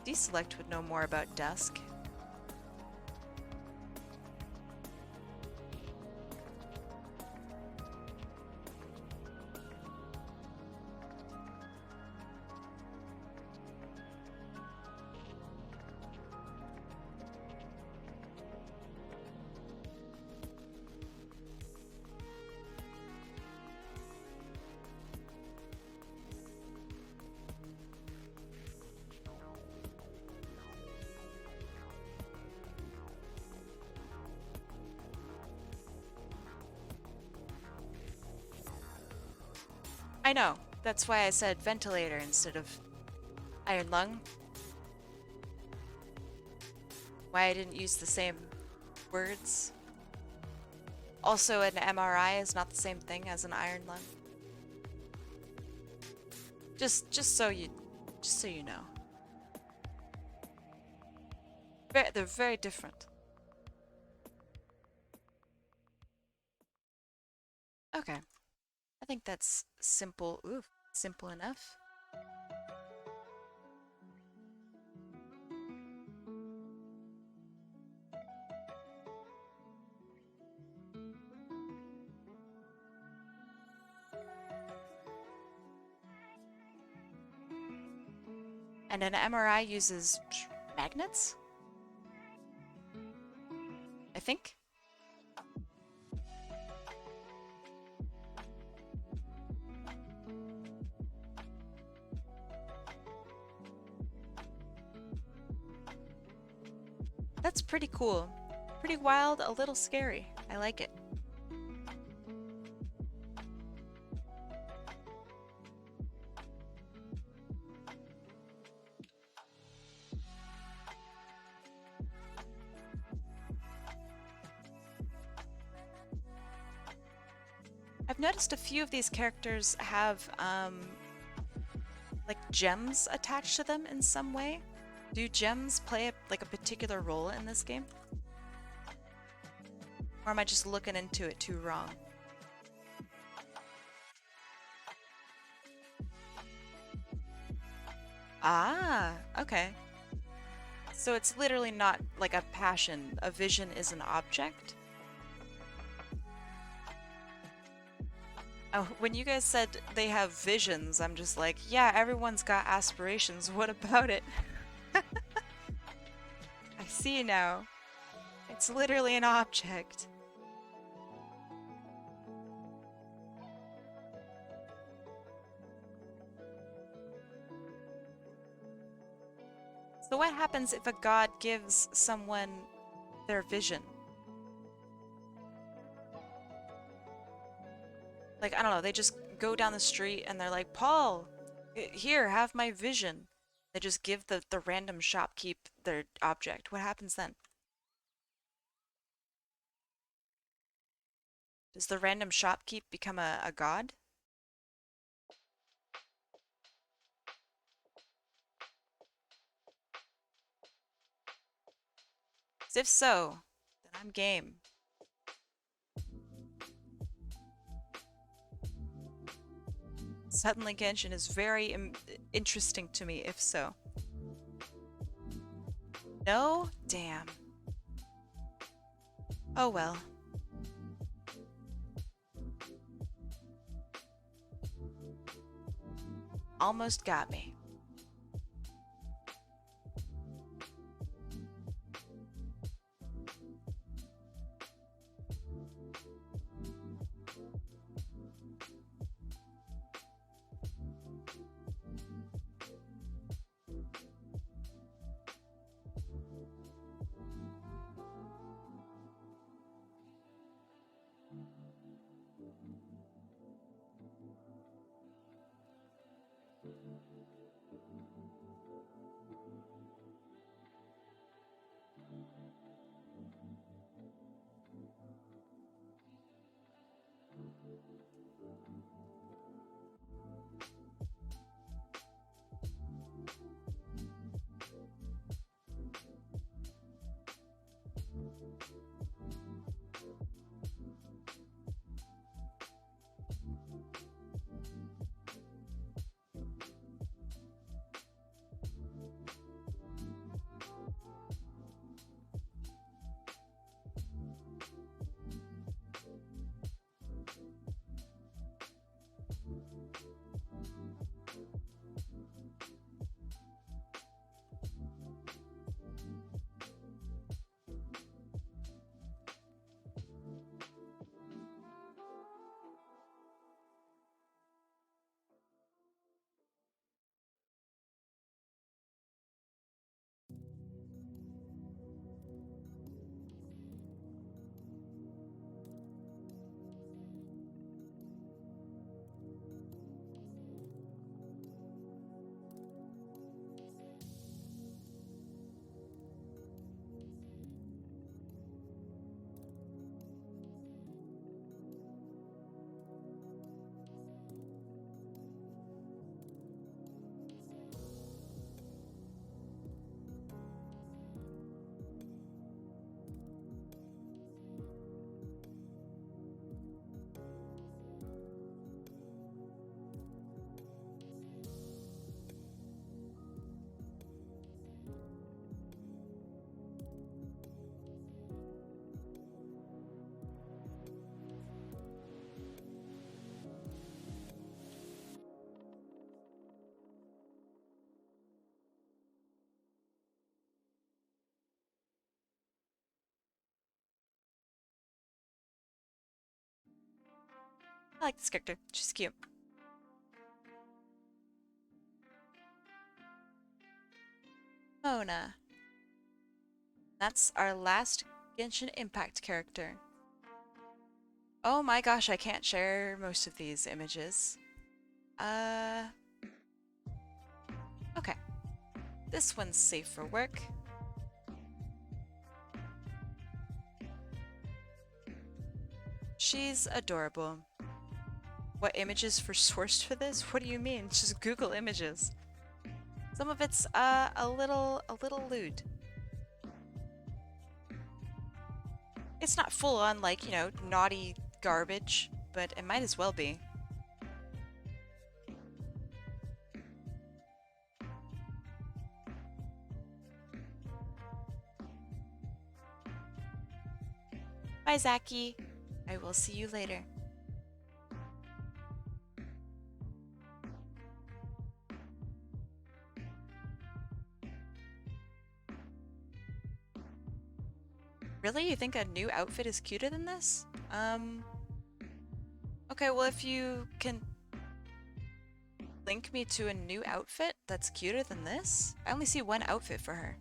Deselect would know more about Dusk. I know. That's why I said ventilator instead of iron lung. Why I didn't use the same words. Also, an MRI is not the same thing as an iron lung. Just so you know. They're very different. Okay. I think that's simple. Ooh, simple enough. And an MRI uses magnets, I think. That's pretty cool. Pretty wild, a little scary. I like it. I've noticed a few of these characters have like gems attached to them in some way. Do gems play like a particular role in this game? Or am I just looking into it too wrong? Ah, okay. So it's literally not like a passion. A vision is an object. Oh, when you guys said they have visions, I'm just like, yeah, everyone's got aspirations. What about it? I see now. It's literally an object. So what happens if a god gives someone their vision? Like, I don't know, they just go down the street and they're like, Paul, here, have my vision. They just give the random shopkeep their object. What happens then? Does the random shopkeep become a god? 'Cause if so, then I'm game. Suddenly Genshin is very interesting to me, if so. No? Damn. Oh well. Almost got me. I like this character. She's cute. Mona. That's our last Genshin Impact character. Oh my gosh, I can't share most of these images. Uh, okay. This one's safe for work. She's adorable. What images for sourced for this? What do you mean? Just Google images. Some of it's a little lewd. It's not full on like, you know, naughty garbage, but it might as well be. Bye, Zachy. I will see you later. Really? You think a new outfit is cuter than this? Okay, well, if you can link me to a new outfit that's cuter than this? I only see one outfit for her.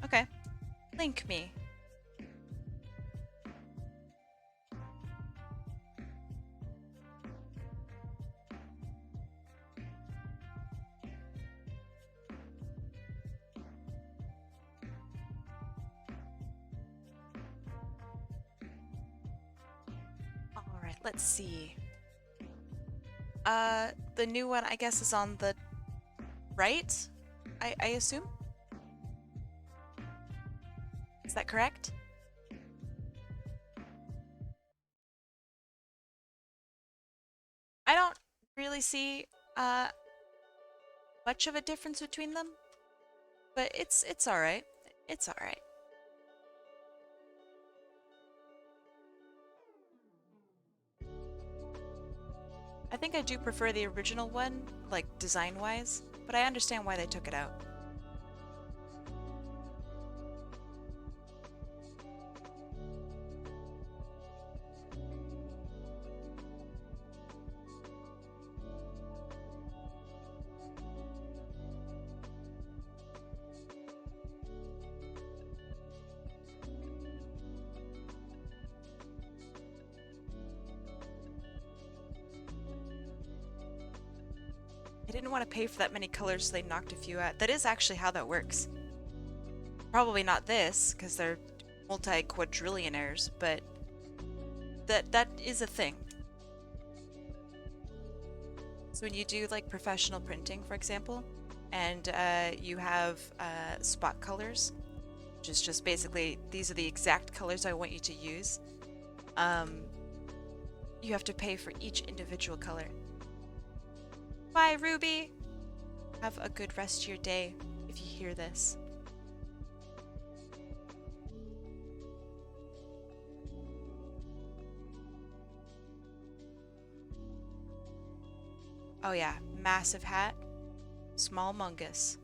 Okay, link me. All right, let's see. The new one, I guess, is on the right? I assume? Is that correct? I don't really see uh much of a difference between them, but it's all right. It's all right. I think I do prefer the original one, like design-wise, but I understand why they took it out. I didn't want to pay for that many colors, so they knocked a few out. That is actually how that works. Probably not this, because they're multi-quadrillionaires, but that is a thing. So when you do like professional printing, for example, and you have spot colors, which is just basically these are the exact colors I want you to use, um, you have to pay for each individual color. Bye, Ruby! Have a good rest of your day if you hear this. Oh yeah, massive hat, small mungus.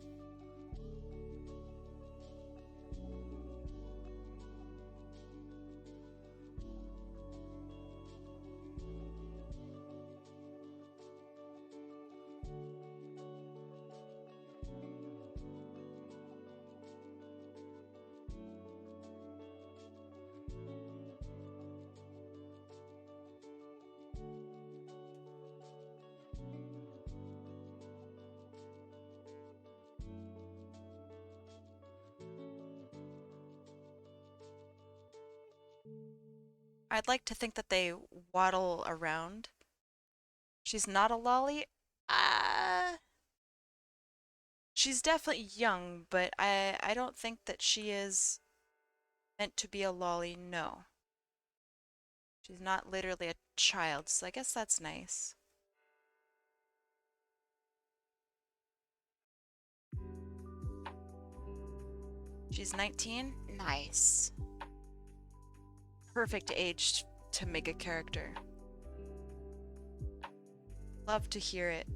I'd like to think that they waddle around. She's not a lolly. Uh, she's definitely young, but I don't think that she is meant to be a lolly, no. She's not literally a child, so I guess that's nice. She's 19? Nice. Perfect age to make a character. Love to hear it.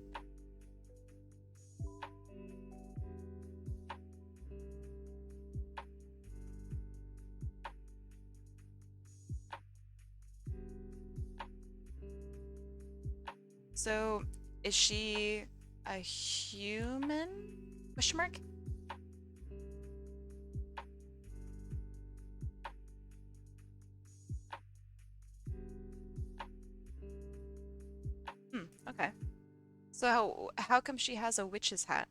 So, is she a human? Question mark? Okay. So how come she has a witch's hat?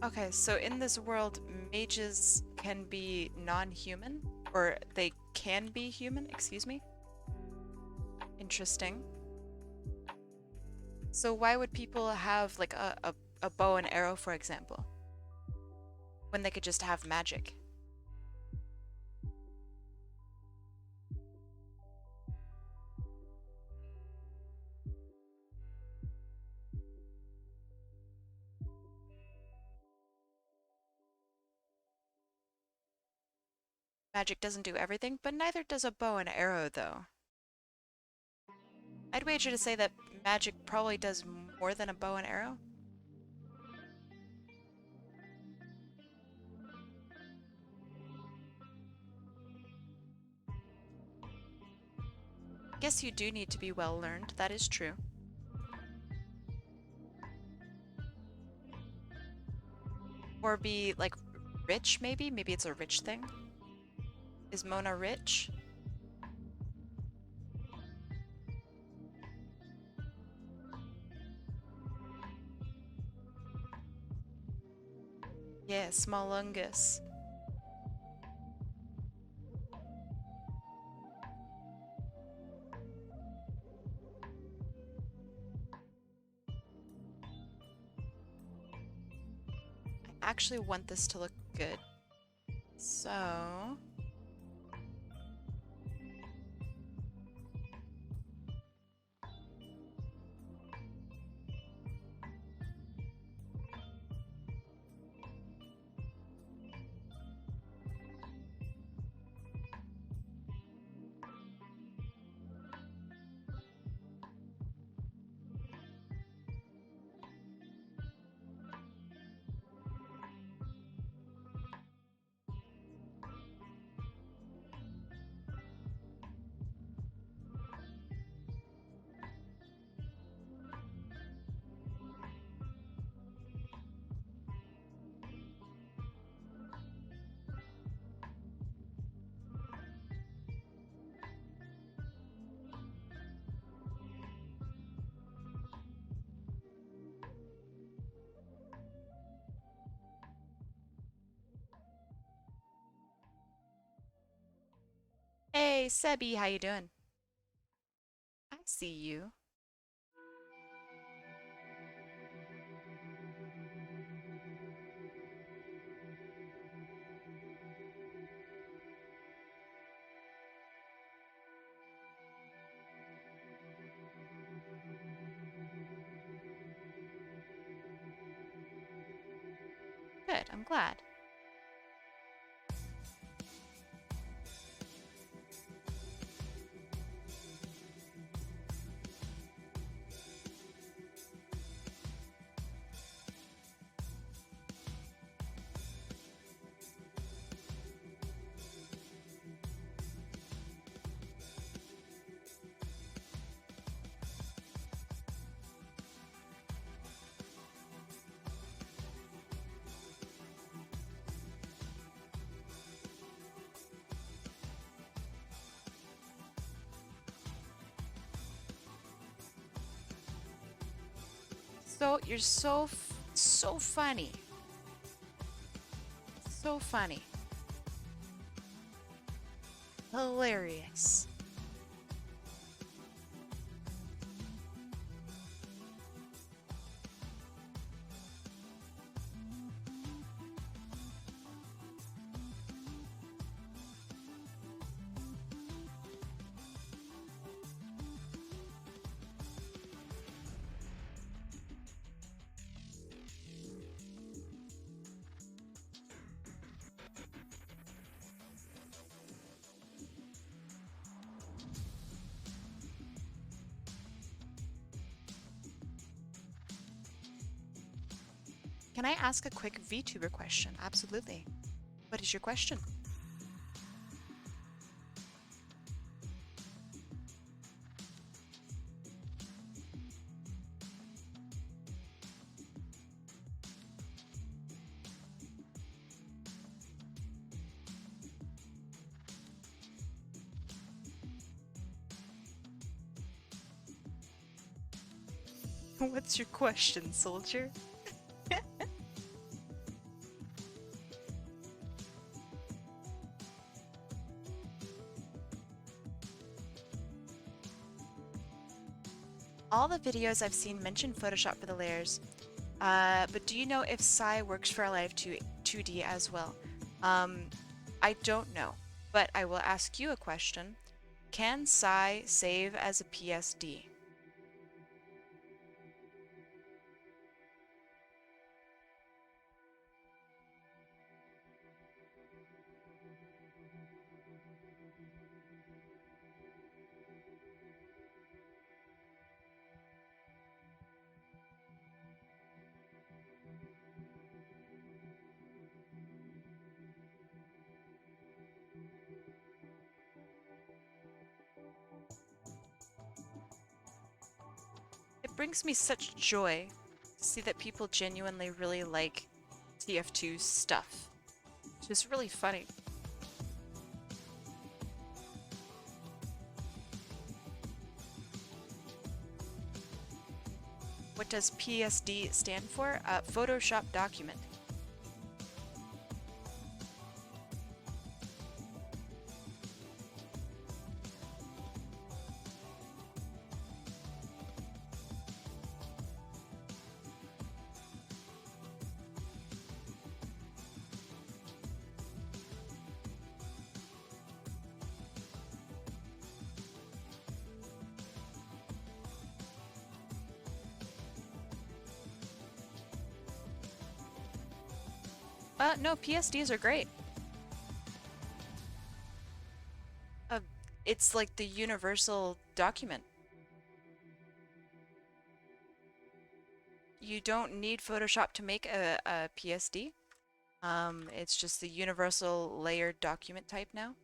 Okay, so in this world, mages can be non-human, or they can be human, excuse me. Interesting. So why would people have like a bow and arrow, for example, when they could just have magic? Magic doesn't do everything, but neither does a bow and arrow, though. I'd wager to say that magic probably does more than a bow and arrow. Guess you do need to be well learned, that is true. Or be, like, rich, maybe? Maybe it's a rich thing? Is Mona rich? Yeah, smallungus. I actually want this to look good. So... Hey, Sebi, how you doing? I see you. Good, I'm glad. So, you're so funny. So funny. Hilarious. Can I ask a quick VTuber question? Absolutely. What is your question? What's your question, soldier? All the videos I've seen mention Photoshop for the layers, but do you know if Psy works for a Live 2D as well? Um, I don't know, but I will ask you a question. Can Psy save as a PSD? brings me such joy to see that people genuinely really like TF2's stuff. It's just really funny. What does PSD stand for? Photoshop document. No, PSDs are great. Uh, it's like the universal document. You don't need Photoshop to make a PSD. It's just the universal layered document type now.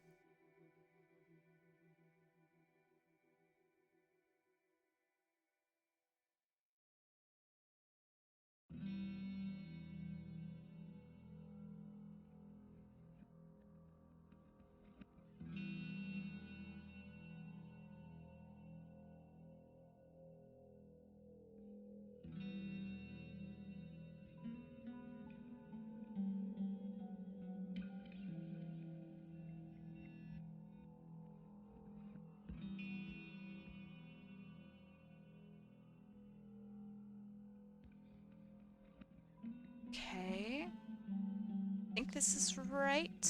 Okay. I think this is right.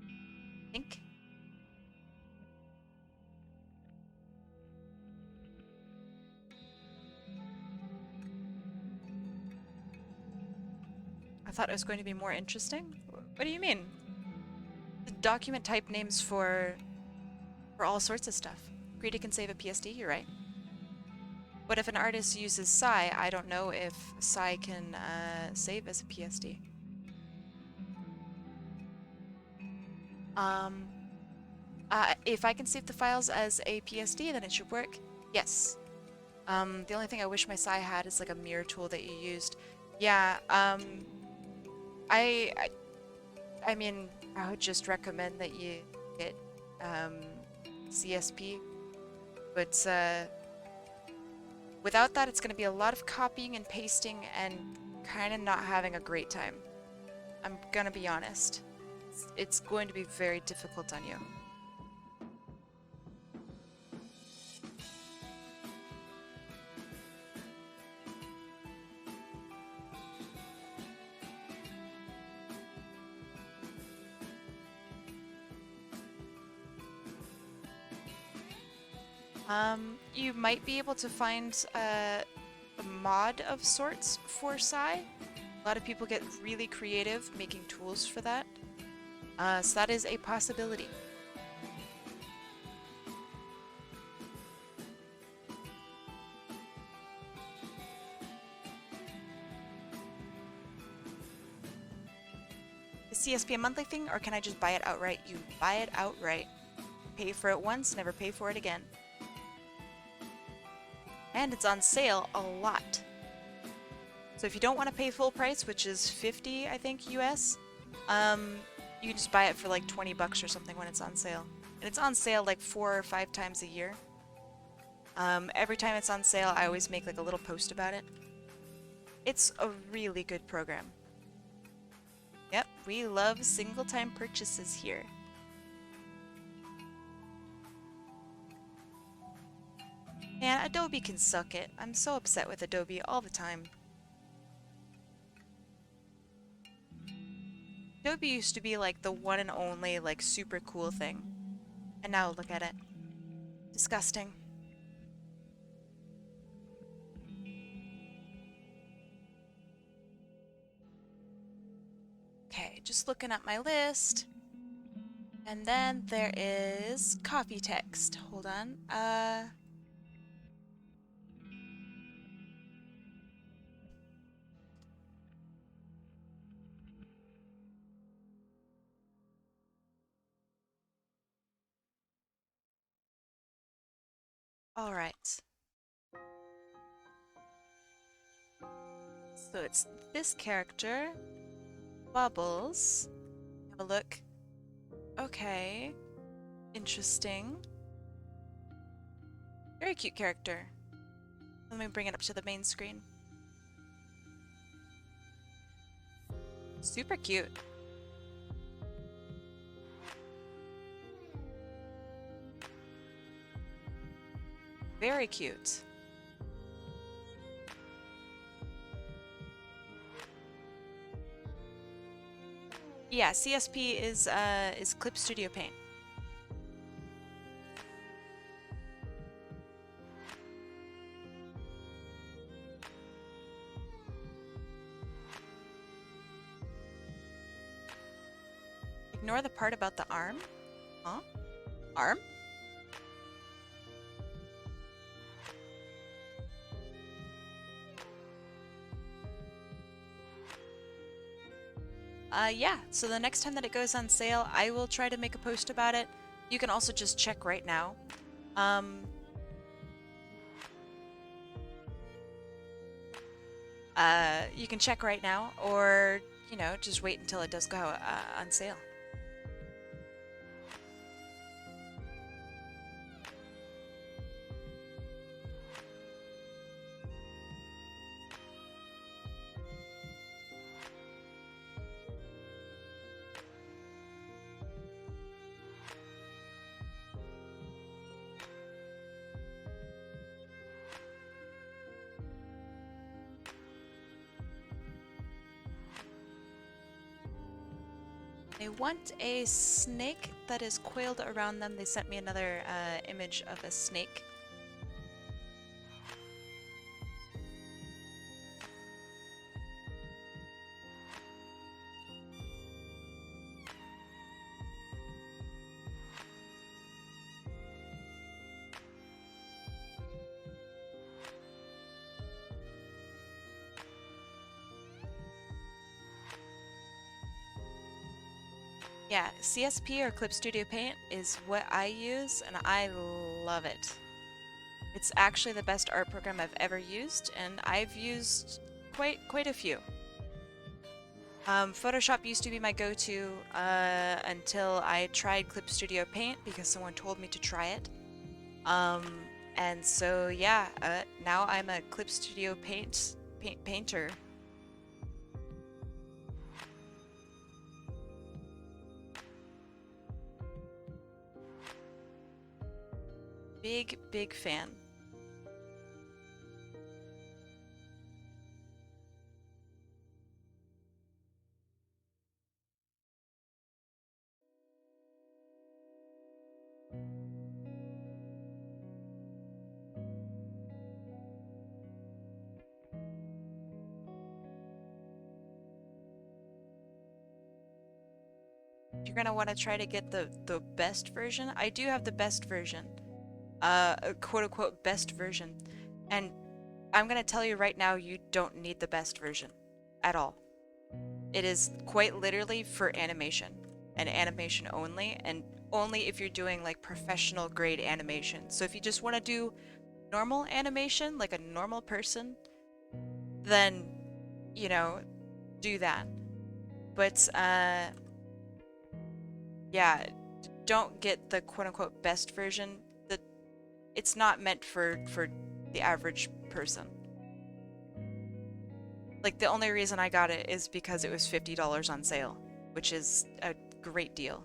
I think. I thought it was going to be more interesting. What do you mean? The document type names for all sorts of stuff. Greedy can save a PSD, you're right. But if an artist uses Psy, I don't know if Psy can save as a PSD. Um, if I can save the files as a PSD, then it should work. Yes. The only thing I wish my Psy had is like a mirror tool that you used. Yeah, I, I, I mean, I would just recommend that you get um, CSP, but without that, it's going to be a lot of copying and pasting and kind of not having a great time. I'm going to be honest. It's going to be very difficult on you. You might be able to find a mod of sorts for Psy. A lot of people get really creative making tools for that. So that is a possibility. Is CSP a monthly thing, or can I just buy it outright? You buy it outright. Pay for it once, never pay for it again. And it's on sale a lot. So if you don't want to pay full price, which is 50, I think, US, you can just buy it for like 20 bucks or something when it's on sale. And it's on sale like 4 or 5 times a year. Every time it's on sale, I always make like a little post about it. It's a really good program. Yep, we love single-time purchases here. Man, Adobe can suck it. I'm so upset with Adobe all the time. Adobe used to be like the one and only like super cool thing. And now look at it. Disgusting. Okay, just looking at my list. And then there is coffeetext. Hold on. All right. So it's this character, Bubbles. Have a look. Okay. Interesting. Very cute character. Let me bring it up to the main screen. Super cute. Very cute. Yeah, CSP is Clip Studio Paint. Ignore the part about the arm. Huh? Arm? Yeah, so the next time that it goes on sale, I will try to make a post about it. You can also just check right now. Um, you can check right now, or, you know, just wait until it does go on sale. They want a snake that is coiled around them. They sent me another image of a snake. Yeah, CSP or Clip Studio Paint is what I use, and I love it. It's actually the best art program I've ever used, and I've used quite a few. Photoshop used to be my go-to until I tried Clip Studio Paint because someone told me to try it. Um, and so yeah, now I'm a Clip Studio painter. Big fan. You're gonna want to try to get the best version. I do have the best version, a quote unquote best version, and I'm gonna tell you right now, you don't need the best version at all. It is quite literally for animation and animation only, and only if you're doing like professional grade animation. So if you just want to do normal animation like a normal person, then you know, do that. But yeah, don't get the quote unquote best version. The It's not meant for the average person. Like the only reason I got it is because it was $50 on sale, which is a great deal.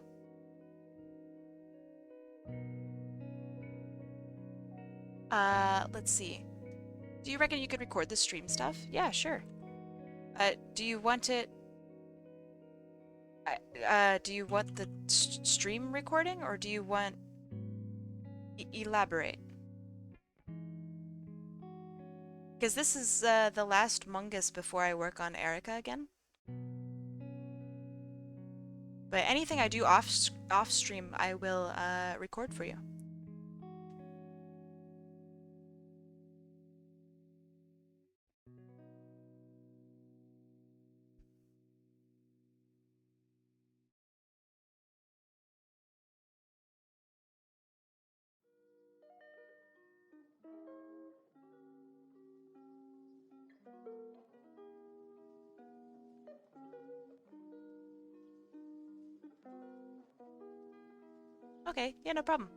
Let's see. Do you reckon you could record the stream stuff? Yeah, sure. Do you want it? Do you want the stream recording or do you want elaborate? Because this is the last Mungus before I work on Erica again. But anything I do off stream, I will record for you. Okay, yeah, no problem.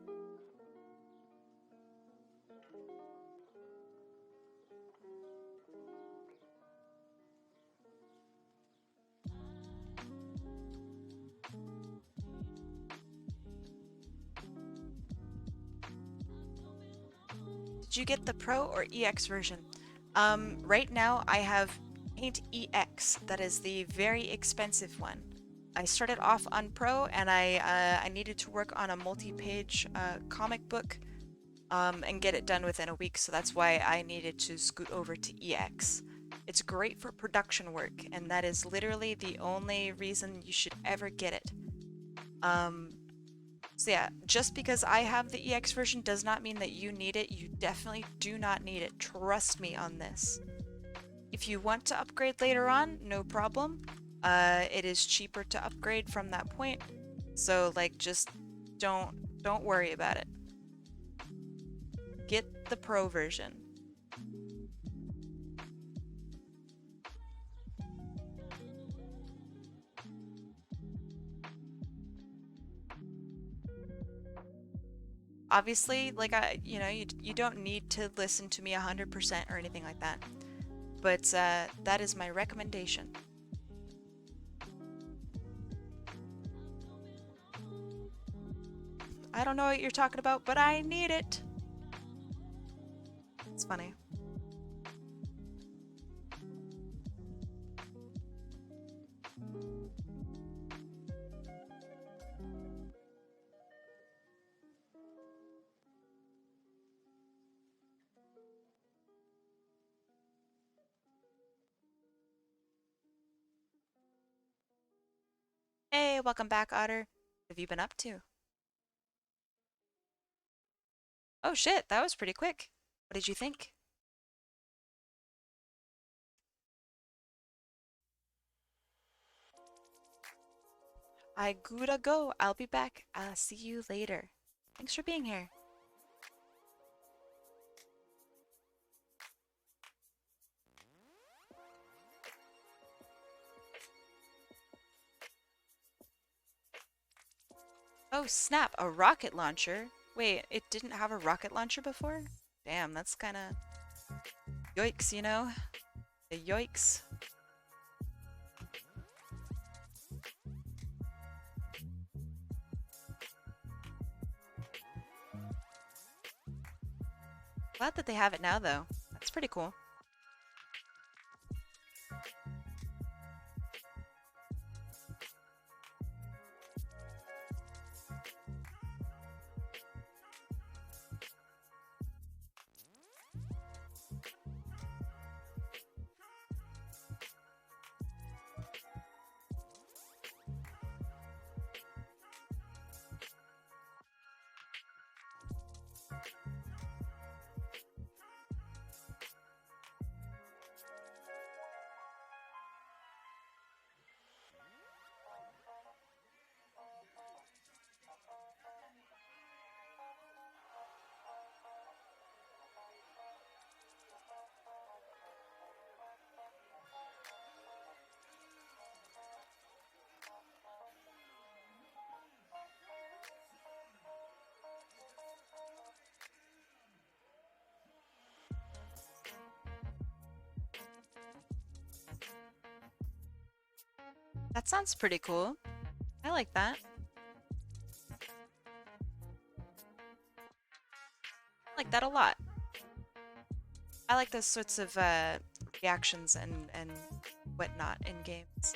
Did you get the Pro or EX version? Right now I have Paint EX. That is the very expensive one. I started off on Pro, and I needed to work on a multi-page comic book and get it done within a week. So that's why I needed to scoot over to EX. It's great for production work, and that is literally the only reason you should ever get it. Um, so yeah, just because I have the EX version does not mean that you need it. You definitely do not need it. Trust me on this. If you want to upgrade later on, no problem. It is cheaper to upgrade from that point. So like just don't worry about it. Get the Pro version. Obviously, like you don't need to listen to me 100% or anything like that. But that is my recommendation. I don't know what you're talking about, but I need it. It's funny. Hey, welcome back, Otter. What have you been up to? Oh shit, that was pretty quick. What did you think? I gotta go. I'll be back. I'll see you later. Thanks for being here. Oh snap, a rocket launcher? Wait, it didn't have a rocket launcher before? Damn, that's kinda yikes, you know? The yikes. Glad that they have it now, though. That's pretty cool. That sounds pretty cool. I like that. I like that a lot. I like those sorts of reactions and whatnot in games.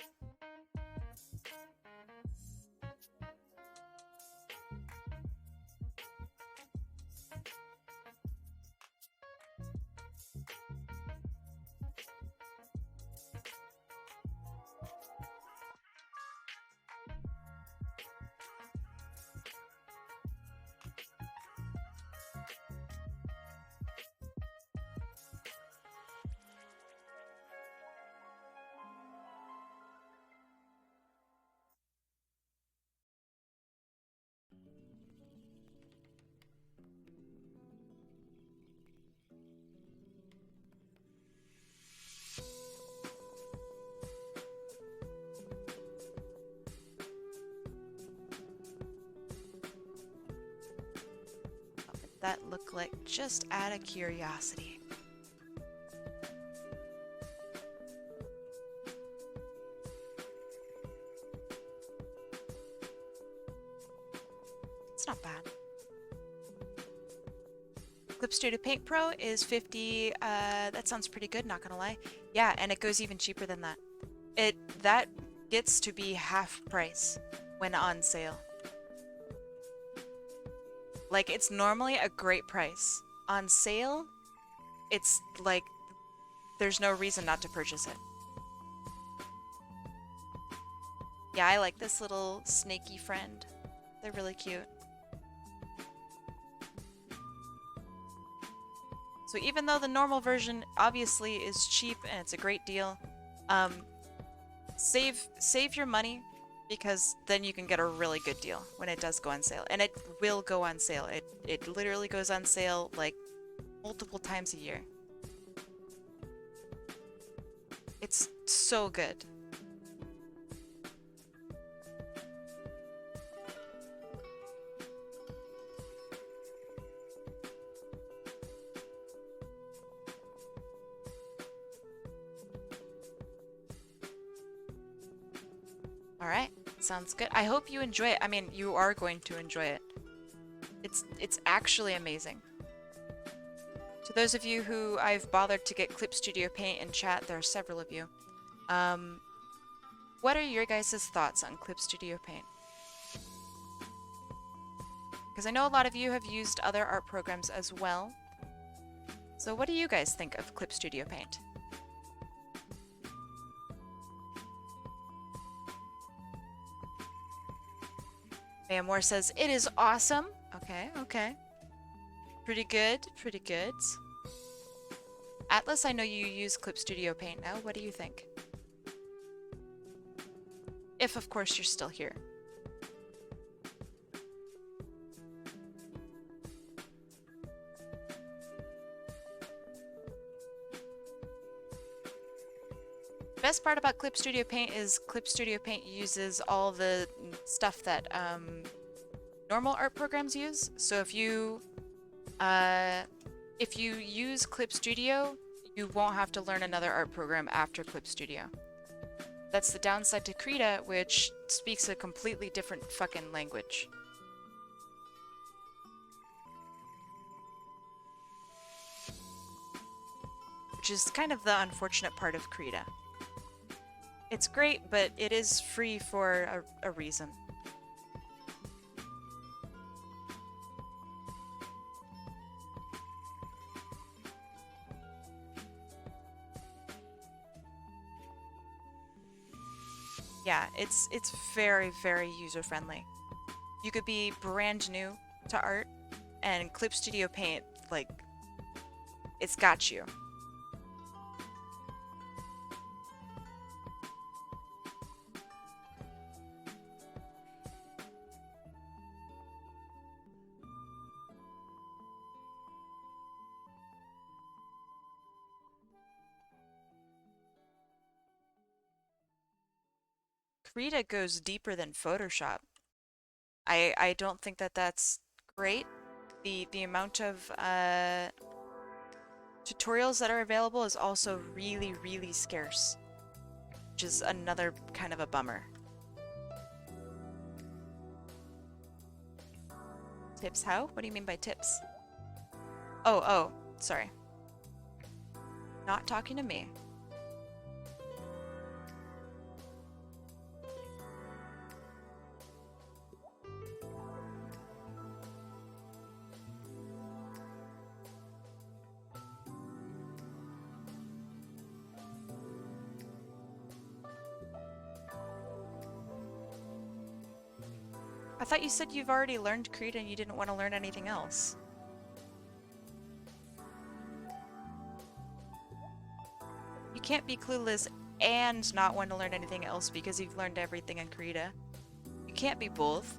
that look like, just out of curiosity? It's not bad. Clip Studio Paint Pro is 50. That sounds pretty good, not gonna lie. Yeah, and it goes even cheaper than that. That gets to be half price when on sale. Like, it's normally a great price. On sale, it's like there's no reason not to purchase it. Yeah, I like this little snaky friend. They're really cute. So even though the normal version obviously is cheap and it's a great deal, save your money, because then you can get a really good deal when it does go on sale. And it will go on sale. It literally goes on sale like multiple times a year. It's so good. All right, sounds good. I hope you enjoy it. I mean, you are going to enjoy it. It's actually amazing. To those of you who I've bothered to get Clip Studio Paint in chat, there are several of you. What are your guys' thoughts on Clip Studio Paint? Because I know a lot of you have used other art programs as well. So what do you guys think of Clip Studio Paint? Maya Moore says, it is awesome. Okay, okay. Pretty good, pretty good. Atlas, I know you use Clip Studio Paint now. What do you think? If, of course, you're still here. The best part about Clip Studio Paint is Clip Studio Paint uses all the stuff that normal art programs use. So if you use Clip Studio, you won't have to learn another art program after Clip Studio. That's the downside to Krita, which speaks a completely different fucking language. Which is kind of the unfortunate part of Krita. It's great, but it is free for a reason. Yeah, it's very, very user-friendly. You could be brand new to art, and Clip Studio Paint, like, it's got you. Krita goes deeper than Photoshop. I don't think that that's great. The amount of tutorials that are available is also really, really scarce, which is another kind of a bummer. Tips how? What do you mean by tips? Oh, sorry. Not talking to me. I thought you said you've already learned Krita and you didn't want to learn anything else. You can't be clueless and not want to learn anything else because you've learned everything in Krita. You can't be both.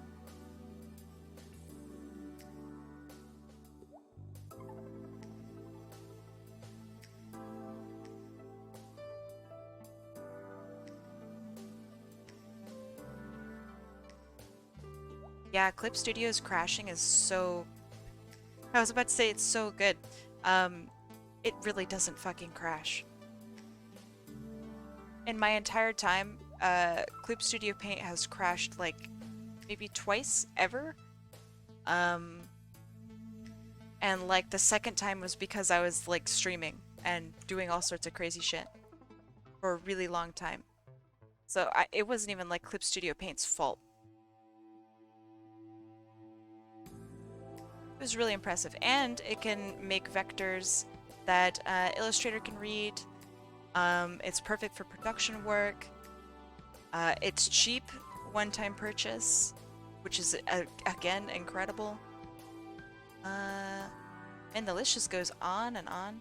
Yeah, Clip Studio's crashing is so I was about to say it's so good. Um, it really doesn't fucking crash. In my entire time, Clip Studio Paint has crashed like maybe twice ever. Um, and like the second time was because I was like streaming and doing all sorts of crazy shit for a really long time. So it wasn't even like Clip Studio Paint's fault. It was really impressive, and it can make vectors that Illustrator can read. It's perfect for production work. It's cheap, one-time purchase, which is again incredible. Uh, and the list just goes on and on.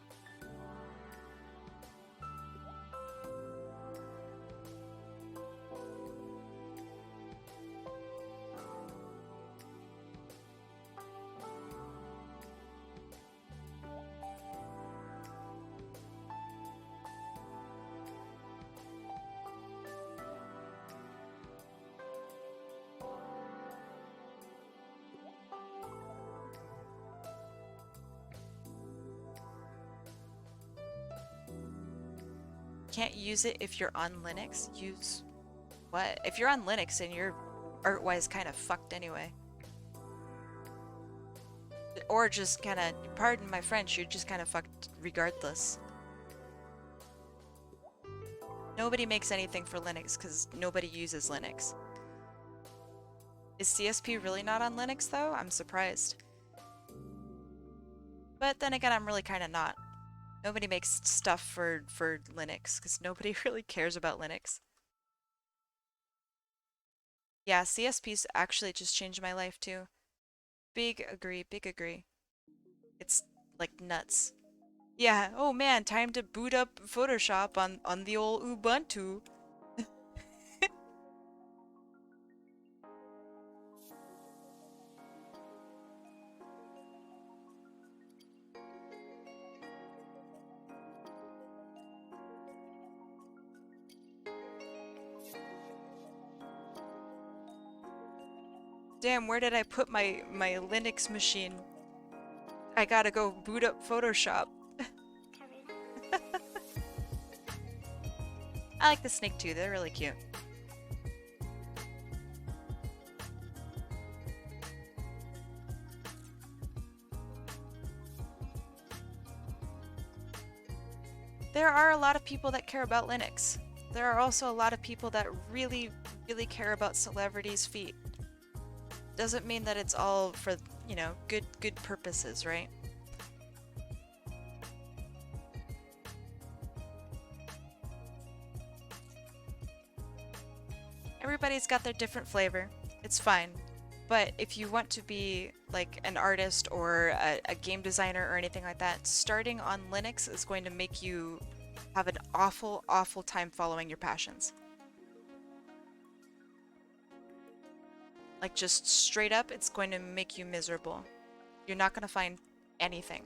Can't use it if you're on Linux. Use what? If you're on Linux and you're art-wise kind of fucked anyway. Or just kind of, pardon my French, you're just kind of fucked regardless. Nobody makes anything for Linux because nobody uses Linux. Is CSP really not on Linux though? I'm surprised. But then again, I'm really kind of not. Nobody makes stuff for Linux because nobody really cares about Linux. Yeah, CSP's actually just changed my life too. Big agree, big agree. It's like nuts. Yeah, oh man, time to boot up Photoshop on the old Ubuntu. Damn, where did I put my Linux machine? I gotta go boot up Photoshop. I like the snake too, they're really cute. There are a lot of people that care about Linux. There are also a lot of people that really, really care about celebrities' feet. Doesn't mean that it's all for, you know, good purposes, right? Everybody's got their different flavor. It's fine. But if you want to be like an artist or a game designer or anything like that, starting on Linux is going to make you have an awful, awful time following your passions. Like just straight up, it's going to make you miserable. You're not going to find anything.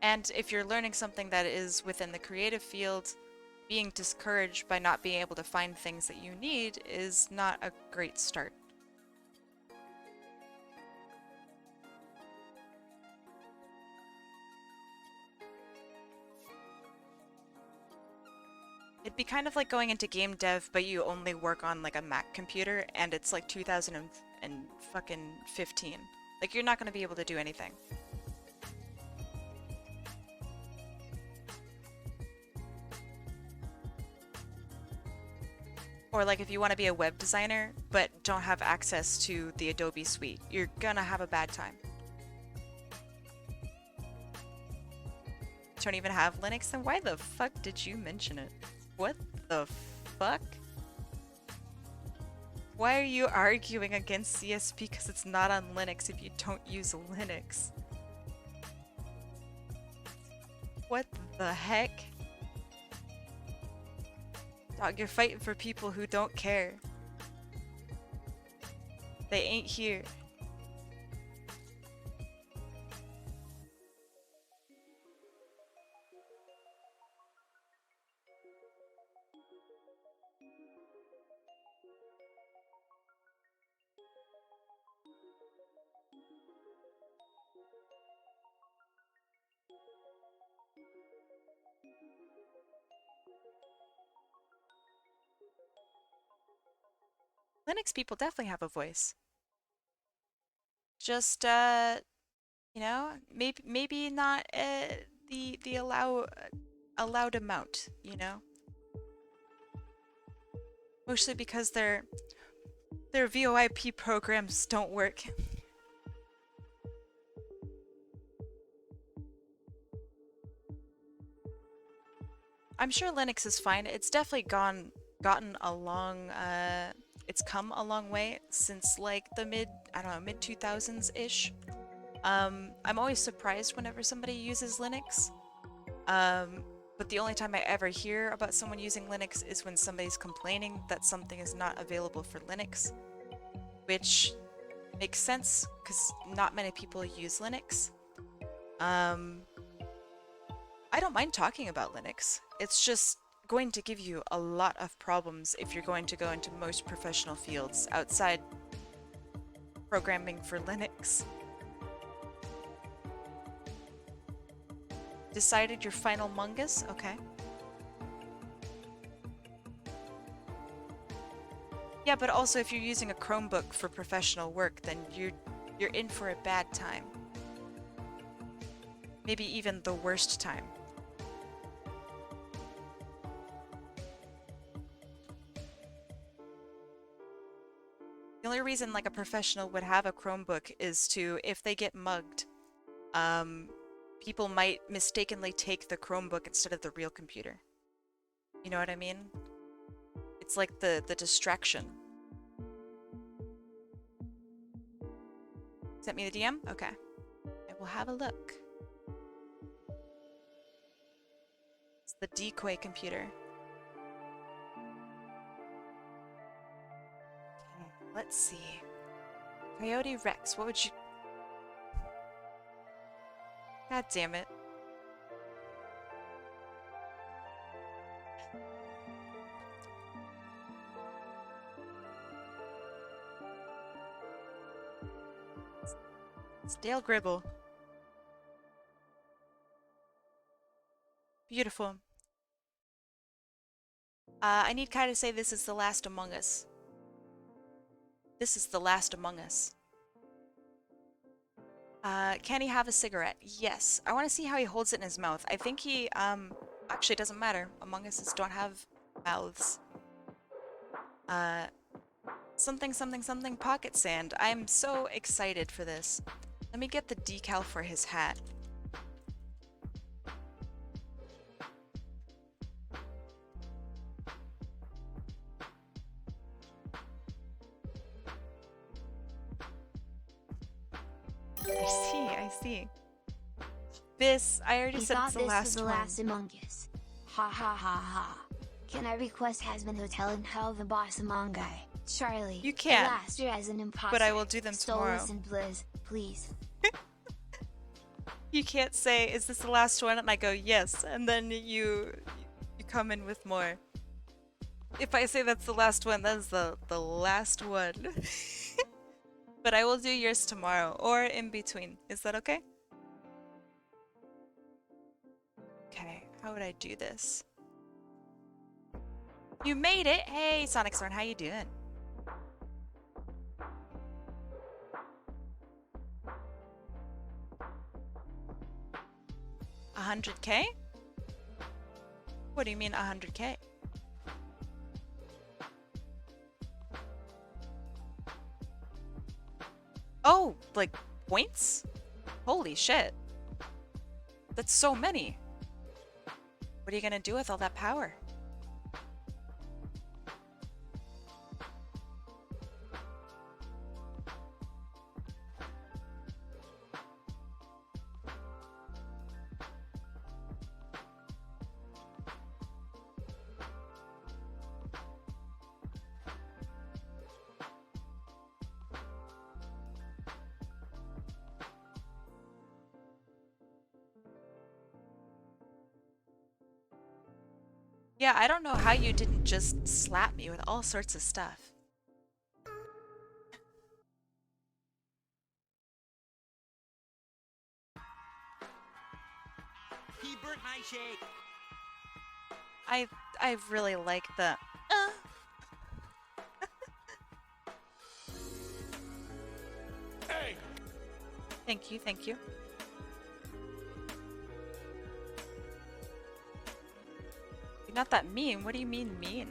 And if you're learning something that is within the creative field, being discouraged by not being able to find things that you need is not a great start. It'd be kind of like going into game dev, but you only work on like a Mac computer and it's like 2015. Like you're not going to be able to do anything. Or like if you want to be a web designer but don't have access to the Adobe suite, you're gonna have a bad time. Don't even have Linux, then why the fuck did you mention it? What the fuck? Why are you arguing against CSP because it's not on Linux if you don't use Linux? What the heck? Dog, you're fighting for people who don't care. They ain't here. Linux people definitely have a voice. Just you know, maybe not the allowed amount, you know? Mostly because their VoIP programs don't work. I'm sure Linux is fine. It's definitely gotten a long it's come a long way since like the I don't know, mid 2000s-ish. I'm always surprised whenever somebody uses Linux. But the only time I ever hear about someone using Linux is when somebody's complaining that something is not available for Linux, which makes sense because not many people use Linux. Um, I don't mind talking about Linux. It's just going to give you a lot of problems if you're going to go into most professional fields outside programming for Linux. Decided your final mungus? Okay. Yeah, but also if you're using a Chromebook for professional work, then you're in for a bad time. Maybe even the worst time. The only reason like a professional would have a Chromebook is to, if they get mugged, people might mistakenly take the Chromebook instead of the real computer. You know what I mean? It's like the distraction. Sent me the DM? Okay. I will have a look. It's the decoy computer. Okay, let's see. Coyote Rex, what would you... God damn it. Stale Gribble. Beautiful. I need Kai to say this is the last Among Us. This is the last Among Us. Can he have a cigarette? Yes. I want to see how he holds it in his mouth. I think he, actually doesn't matter. Among Us don't have mouths. Uh, something, something, something pocket sand. I'm so excited for this. Let me get the decal for his hat. I see, I see. This, I already He said thought it's the this was last the one. last Among Us. Ha ha ha ha. Can I request Hasbin Hotel and Hell the Boss Among Us? Charlie. You can, Last year as an imposter. but I will do them tomorrow. Stolas and Blizz, please. You can't say, is this the last one? And I go, yes. And then you come in with more. If I say that's the last one, that's the last one. But I will do yours tomorrow or in between. Is that okay? Okay, how would I do this? You made it! Hey, Sonic Storm, how you doing? $100K? What do you mean 100K? Oh, like points? Holy shit. That's so many. What are you gonna do with all that power? Yeah, I don't know how you didn't just slap me with all sorts of stuff. He burnt my shake. I I really like the Hey! Thank you, thank you. You're not that mean. What do you mean mean?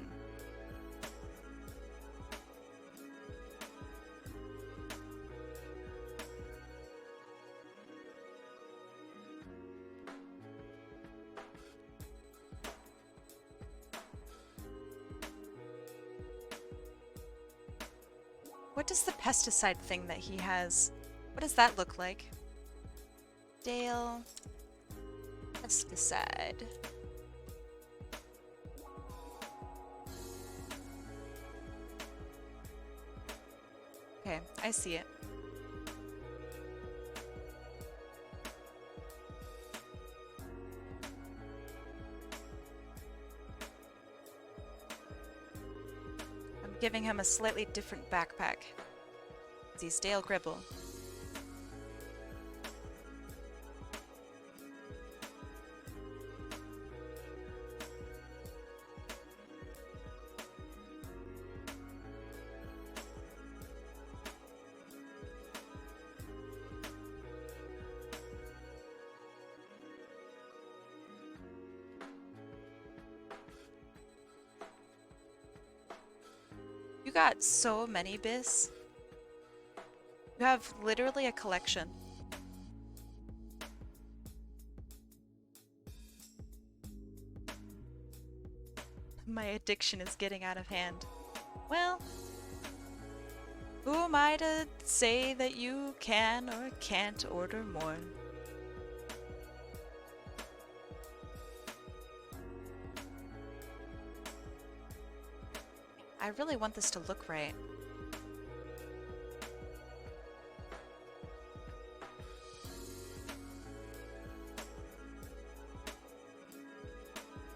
What does the pesticide thing that he has, what does that look like? Dale, pesticide. Okay, I see it. I'm giving him a slightly different backpack. He's Dale Gribble. You got so many bis. You have literally a collection. My addiction is getting out of hand. Well, who am I to say that you can or can't order more? I really want this to look right.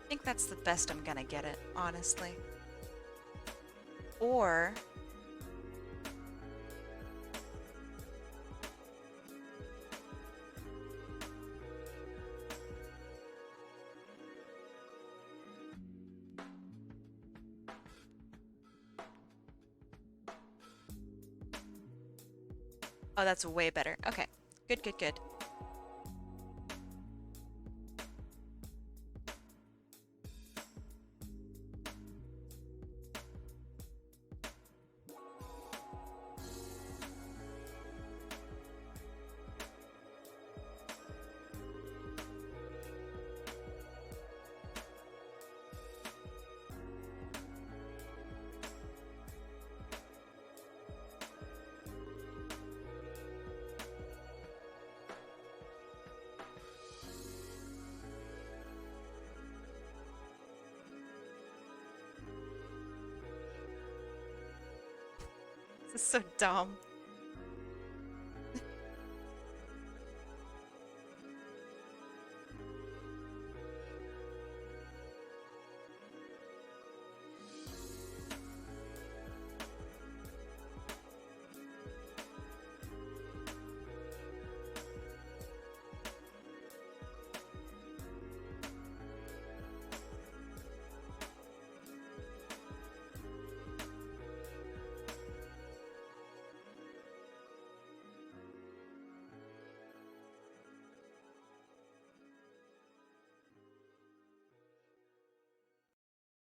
I think that's the best I'm gonna get it, honestly. Or oh, that's way better. Okay. Good, good, good. This is so dumb.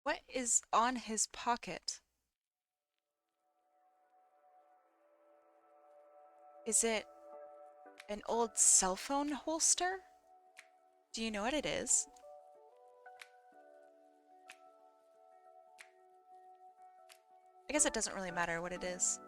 What is on his pocket? Is it an old cell phone holster? Do you know what it is? I guess it doesn't really matter what it is.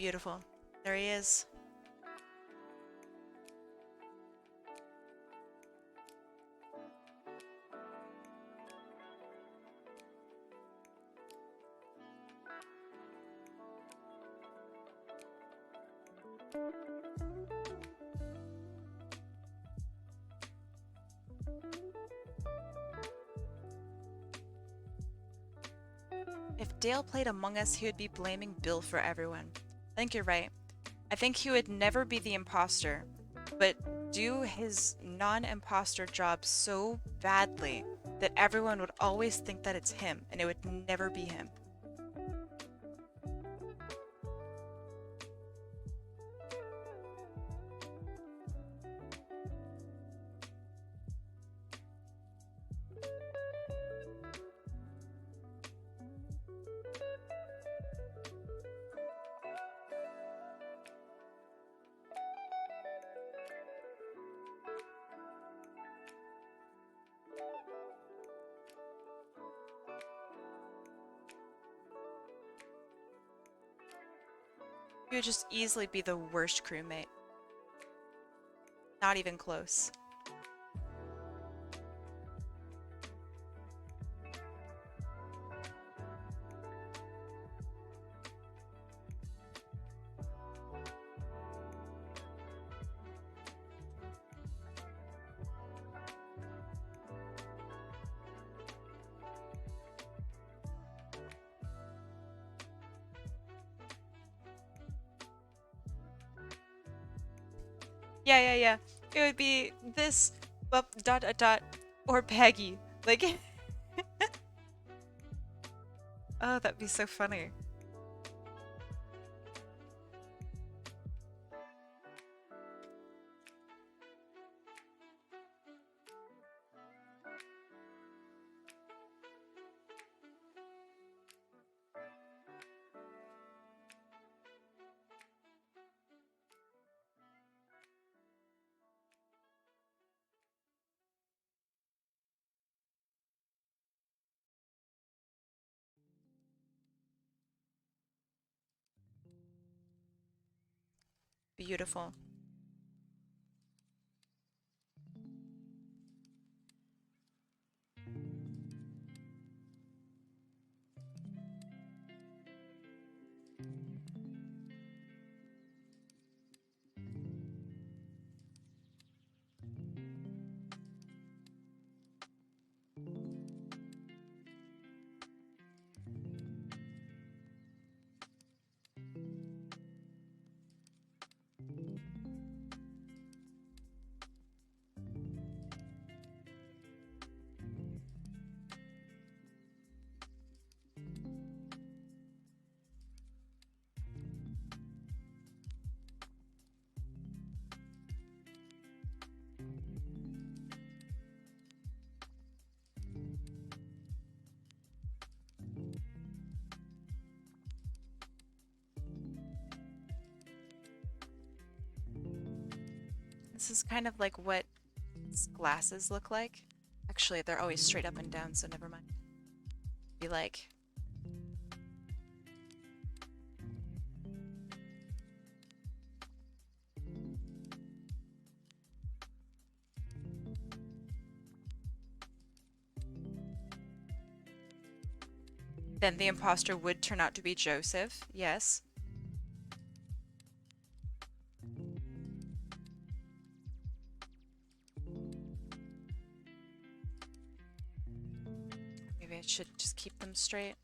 Beautiful. There he is. If Dale played Among Us, he would be blaming Bill for everyone. I think you're right. I think he would never be the imposter, but do his non-imposter job so badly that everyone would always think that it's him, and it would never be him. He would just easily be the worst crewmate. Not even close. Yeah. It would be this, dot, dot, dot, or Peggy. Like, oh, that'd be so funny. Beautiful. This is kind of like what his glasses look like. Actually, they're always straight up and down, so never mind. Be like, then the imposter would turn out to be Joseph. Yes. Maybe I should just keep them straight.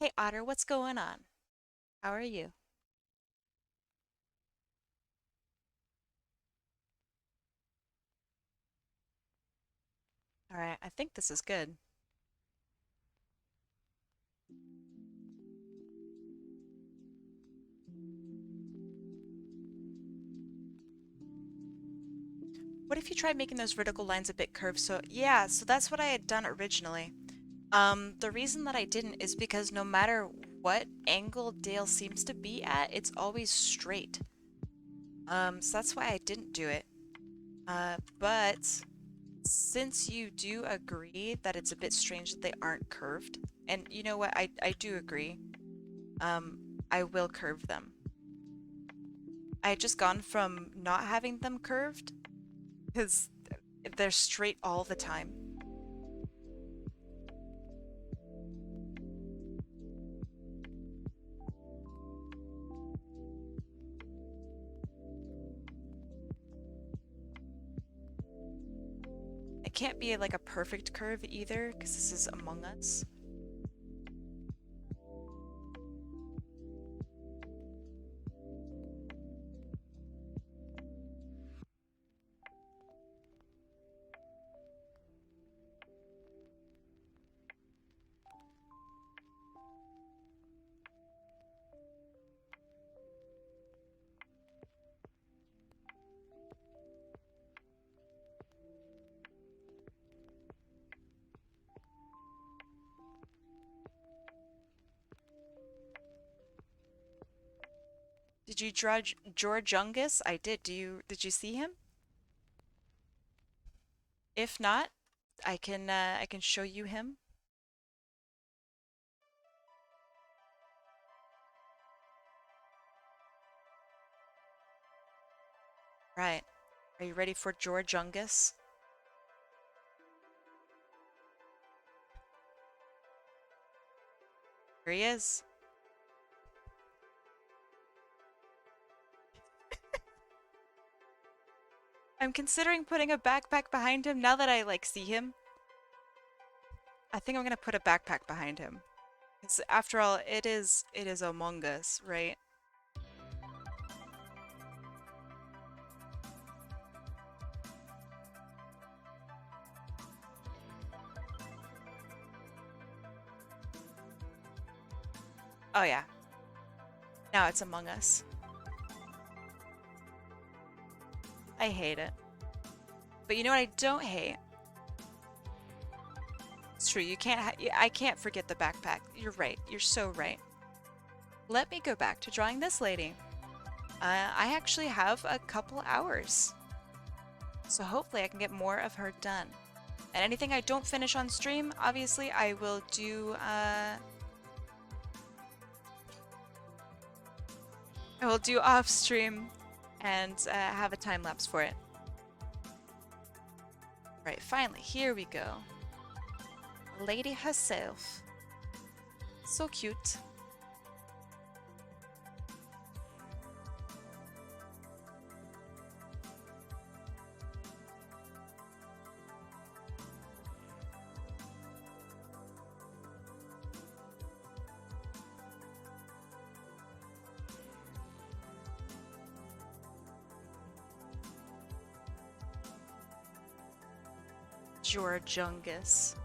Hey Otter, what's going on? How are you? All right, I think this is good. What if you tried making those vertical lines a bit curved? So yeah, so that's what I had done originally. The reason that I didn't is because no matter what angle Dale seems to be at, it's always straight. So that's why I didn't do it. But since you do agree that it's a bit strange that they aren't curved, and you know what, I do agree. I will curve them. I had just gone from not having them curved because they're straight all the time. It can't be like a perfect curve either because this is Among Us. Did you draw George Jungus? I did. Did you see him? If not, I can show you him. Right. Are you ready for George Jungus? Here he is. I'm considering putting a backpack behind him now that I like see him. I think I'm gonna put a backpack behind him. Because after all, it is Among Us, right? Oh yeah. Now it's Among Us. I hate it. But you know what I don't hate? It's true, you can't I can't forget the backpack. You're right. You're so right. Let me go back to drawing this lady. I actually have a couple hours. So hopefully I can get more of her done. And anything I don't finish on stream, obviously I will do off stream and have a time lapse for it. Right, finally, here we go. Lady herself. So cute. Georgiungus.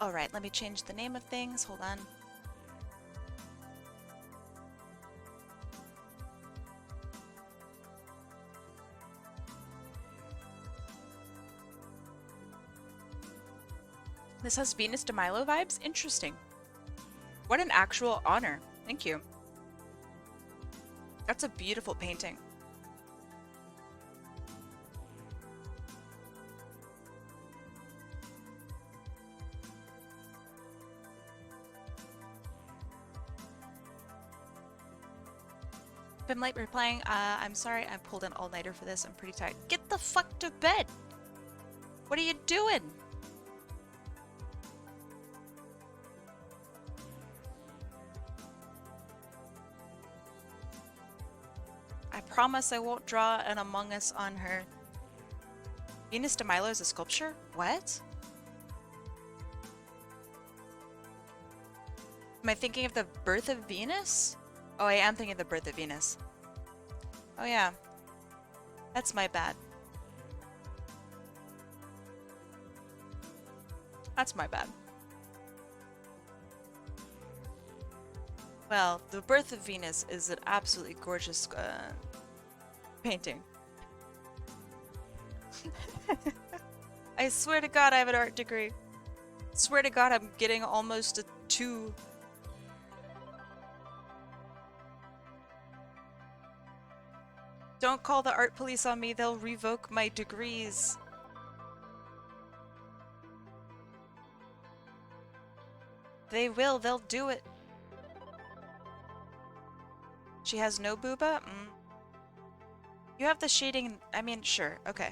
Alright, let me change the name of things. Hold on. This has Venus de Milo vibes? Interesting. What an actual honor. Thank you. That's a beautiful painting. Been late replying. I'm sorry, I pulled an all-nighter for this. I'm pretty tired. Get the fuck to bed! What are you doing? I promise I won't draw an Among Us on her. Venus de Milo is a sculpture? What? Am I thinking of the birth of Venus? Oh, I am thinking of the birth of Venus. Oh yeah, that's my bad. That's my bad. Well, the birth of Venus is an absolutely gorgeous painting. I swear to God I have an art degree. Swear to God I'm getting almost a 2. Don't call the art police on me, they'll revoke my degrees. They will, they'll do it. She has no booba? You have the shading, I mean, sure, okay.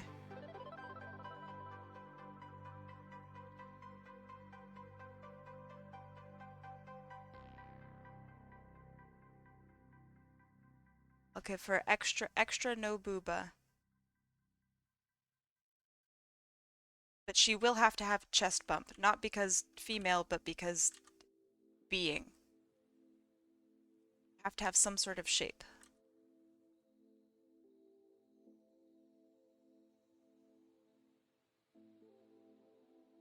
Okay, for extra no booba. But she will have to have a chest bump, not because female, but because being. Have to have some sort of shape.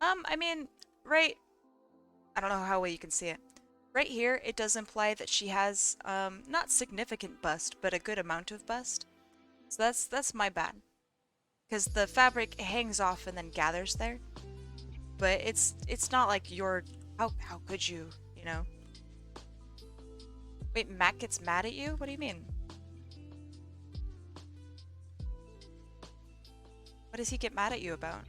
I mean, right, I don't know how well you can see it. Right here, it does imply that she has, not significant bust, but a good amount of bust. So that's my bad. Because the fabric hangs off and then gathers there. But it's not like you're, how could you, you know? Wait, Matt gets mad at you? What do you mean? What does he get mad at you about?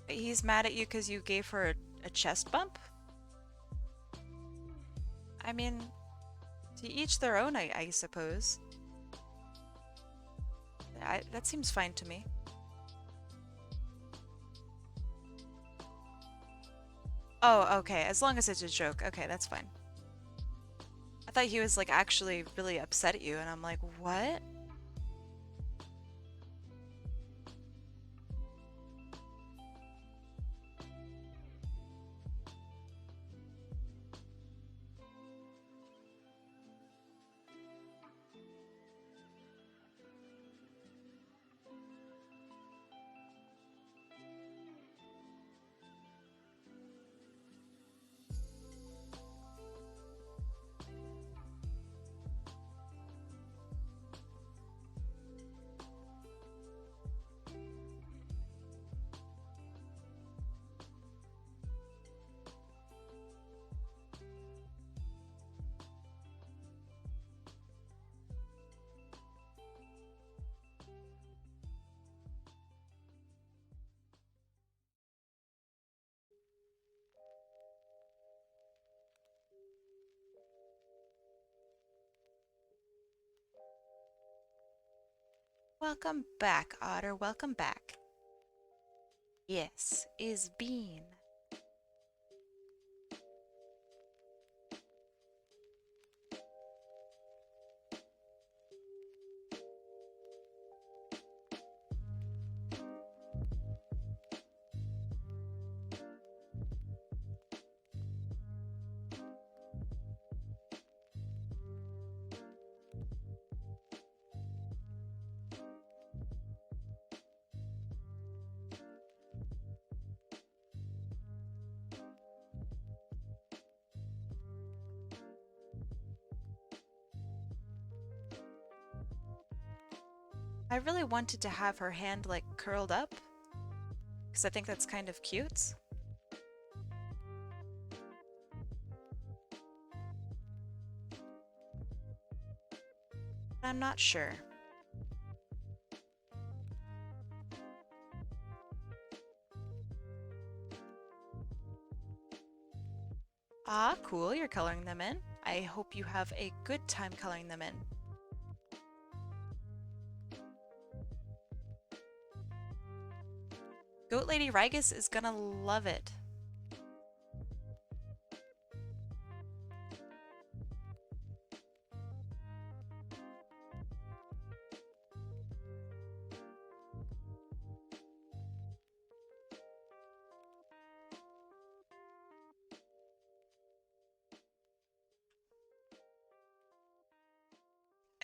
He's mad at you because you gave her a chest bump? I mean, to each their own, I suppose. That seems fine to me. Oh, okay, as long as it's a joke. Okay, that's fine. I thought he was, like, actually really upset at you, and I'm like, what? Welcome back, Otter. Welcome back. Yes, is Bean. I really wanted to have her hand, like, curled up, because I think that's kind of cute. I'm not sure. Ah, cool, you're coloring them in. I hope you have a good time coloring them in. Goat Lady Rigus is gonna love it.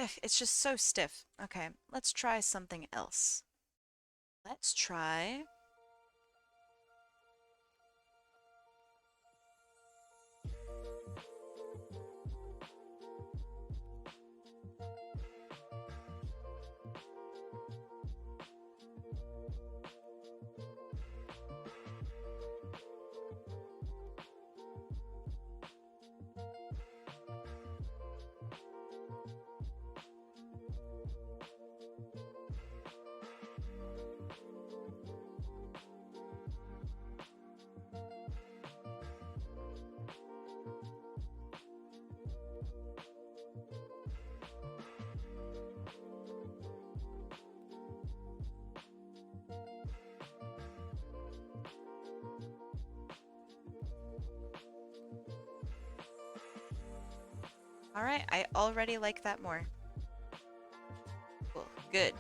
Ugh, it's just so stiff. Okay, let's try something else. Let's try... Alright, I already like that more. Cool, good.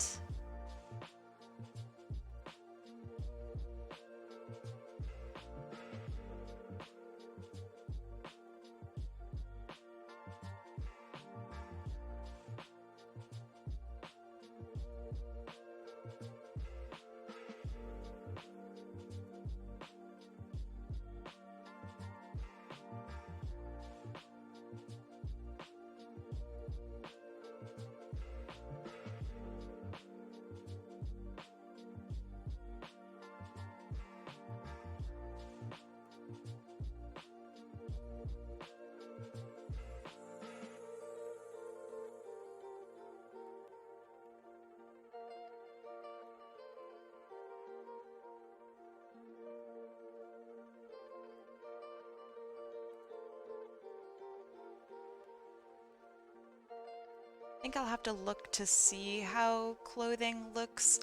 I think I'll have to look to see how clothing looks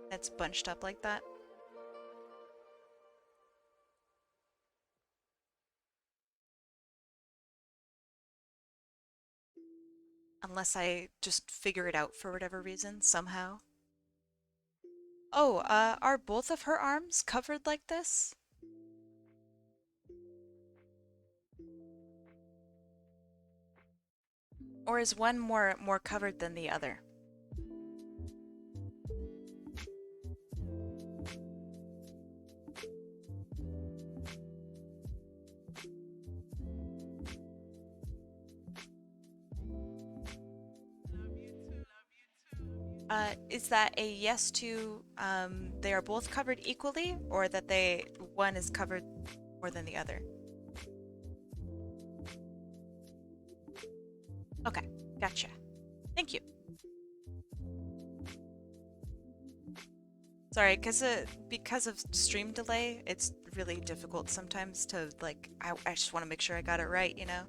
that's bunched up like that. Unless I just figure it out for whatever reason, somehow. Oh, are both of her arms covered like this? Or is one more covered than the other? Is that a yes to they are both covered equally, or that one is covered more than the other? Okay, gotcha. Thank you. Sorry, because of stream delay, it's really difficult sometimes to like I just want to make sure I got it right, you know?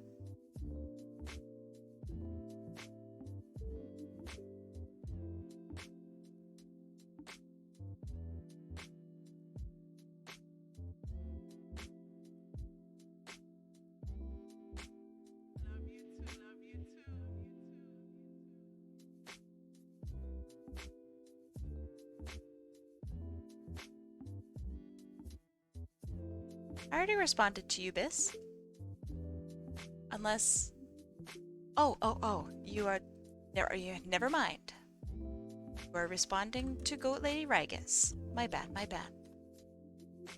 I already responded to you, Biss. Unless... Oh, you are... Never mind. You are responding to Goat Lady Rigus. My bad, my bad.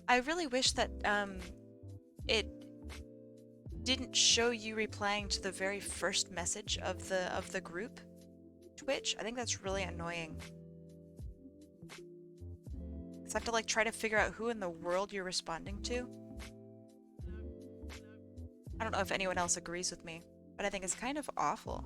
I really wish that, it didn't show you replying to the very first message of the group Twitch. I think that's really annoying. Because I have to, like, try to figure out who in the world you're responding to. I don't know if anyone else agrees with me, but I think it's kind of awful.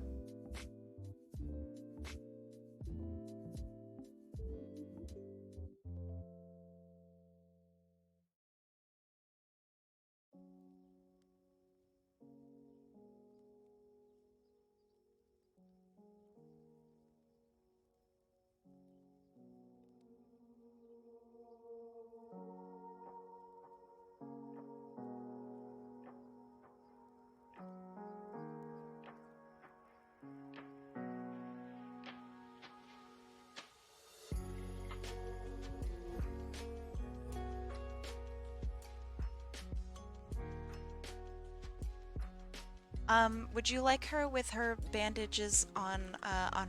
Would you like her with her bandages on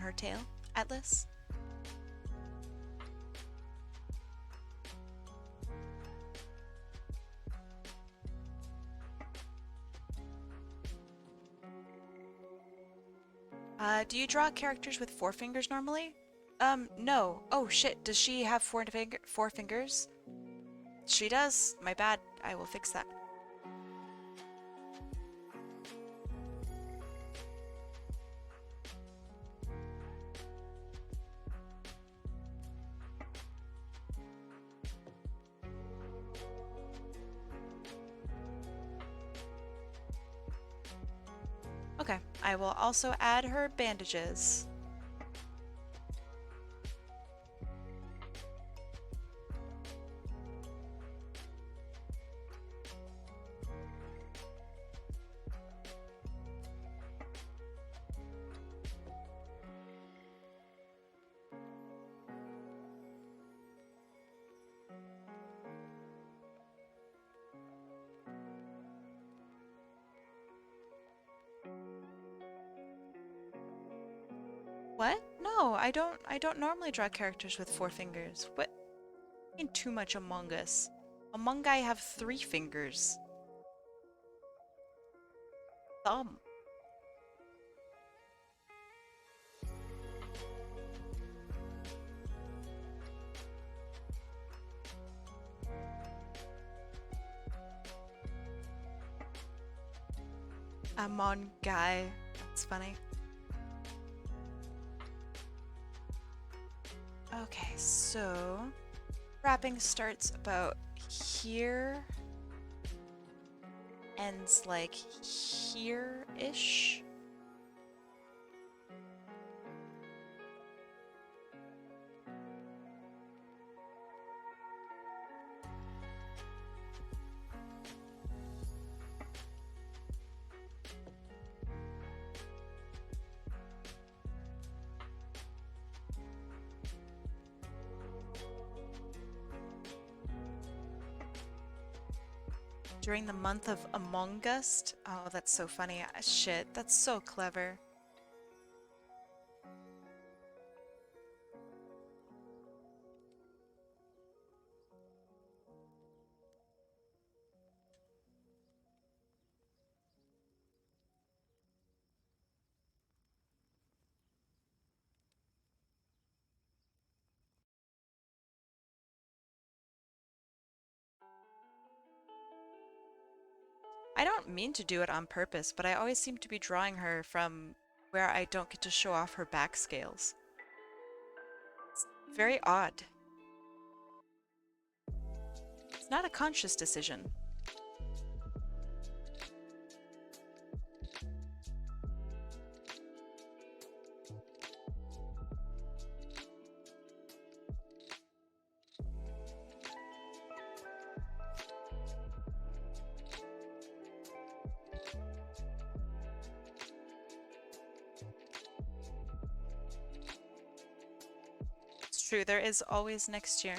her tail, Atlas? Do you draw characters with four fingers normally? No. Oh shit, does she have four fingers? She does. My bad. I will fix that. Okay, I will also add her bandages. What? No, I don't normally draw characters with four fingers. What? Ain't too much Among Us. Among I have three fingers. Thumb. Among guy. That's funny. Okay, so wrapping starts about here, ends like here-ish. During the month of Among Us. Oh, that's so funny. Shit, that's so clever. I don't mean to do it on purpose, but I always seem to be drawing her from where I don't get to show off her back scales. It's very odd. It's not a conscious decision. It's true, there is always next year.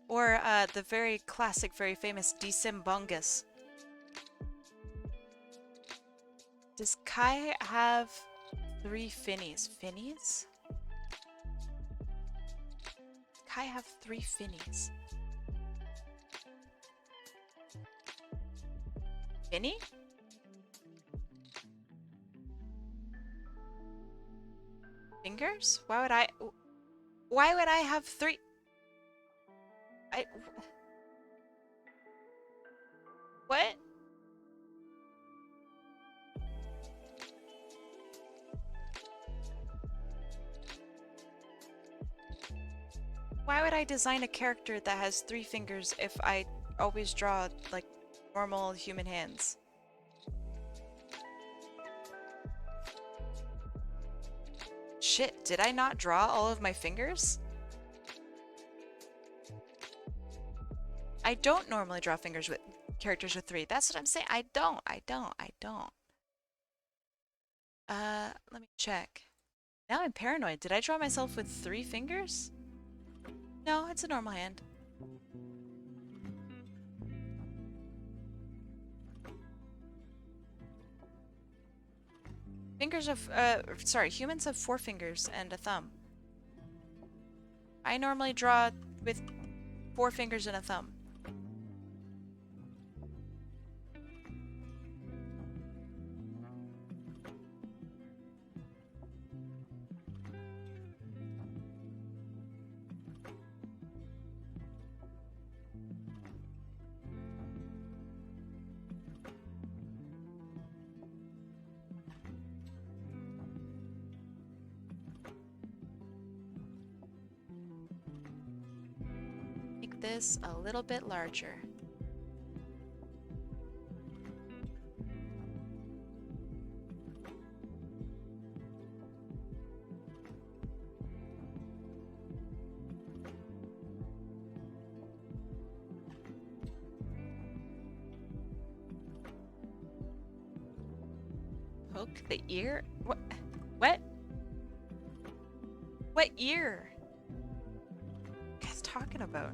Or the very classic, very famous Decembongus. Does Kai have three finnies? Finnies? Kai have three finnies? Finny? Fingers? Why would I have three? I... What? Why would I design a character that has three fingers if I always draw, like, normal human hands? Shit, did I not draw all of my fingers? I don't normally draw fingers with characters with three. That's what I'm saying. I don't. Let me check. Now I'm paranoid. Did I draw myself with three fingers? No, it's a normal hand. Fingers of, sorry, humans have 4 fingers and a thumb. I normally draw with 4 fingers and a thumb. Make this a little bit larger. Poke the ear? What? What? What ear? What are you guys talking about?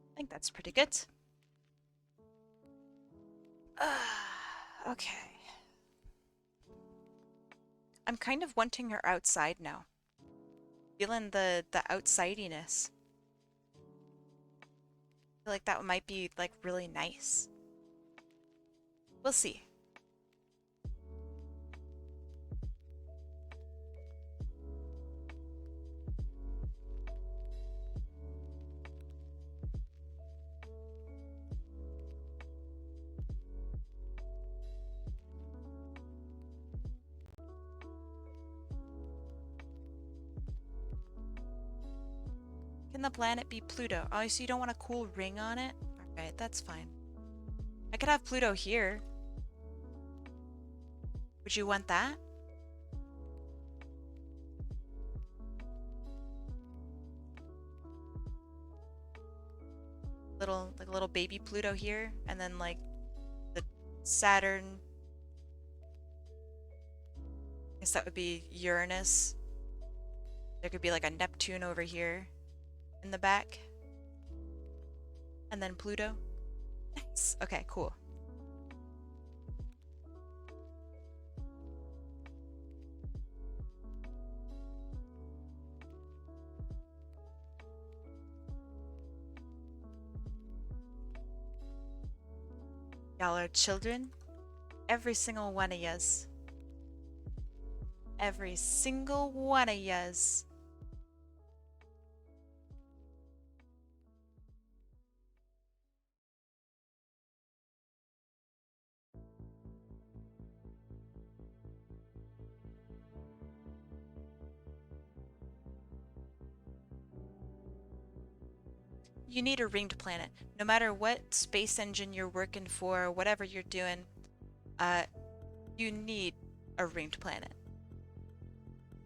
I think that's pretty good. Okay. I'm kind of wanting her outside now. Feeling the outsidiness. I feel like that might be like really nice. We'll see. Can the planet be Pluto? Oh, so you don't want a cool ring on it? Alright, that's fine. I could have Pluto here. Would you want that? Like a little baby Pluto here, and then like the Saturn. I guess that would be Uranus. There could be like a Neptune over here in the back. And then Pluto. Nice. Okay, cool. Y'all are children? Every single one of yous. Every single one of yous. You need a ringed planet. No matter what space engine you're working for, whatever you're doing, you need a ringed planet.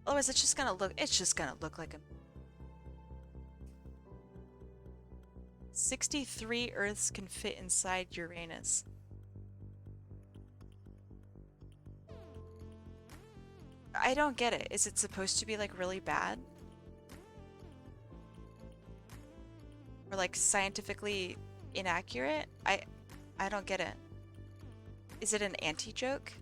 Otherwise, it's just gonna look like a 63 Earths can fit inside Uranus. I don't get it. Is it supposed to be like really bad? Or like scientifically inaccurate? I don't get it. Is it an anti-joke?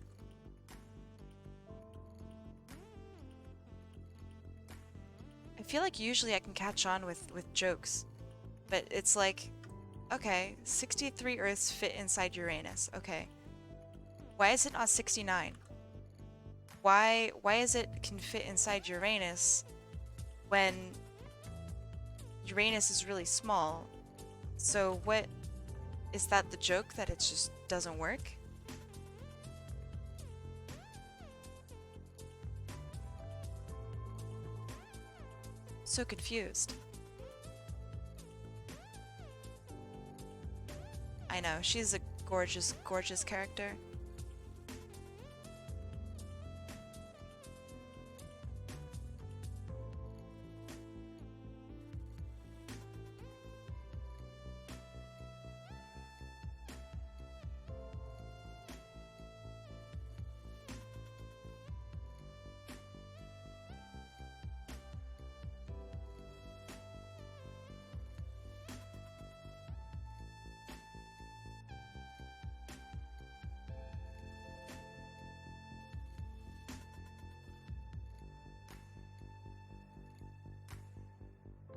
I feel like usually I can catch on with jokes, but it's like, okay, 63 Earths fit inside Uranus. Okay. Why is it not 69? Why is it can fit inside Uranus when Uranus is really small? So what is that the joke that it just doesn't work? So confused. I know, she's a gorgeous, gorgeous character.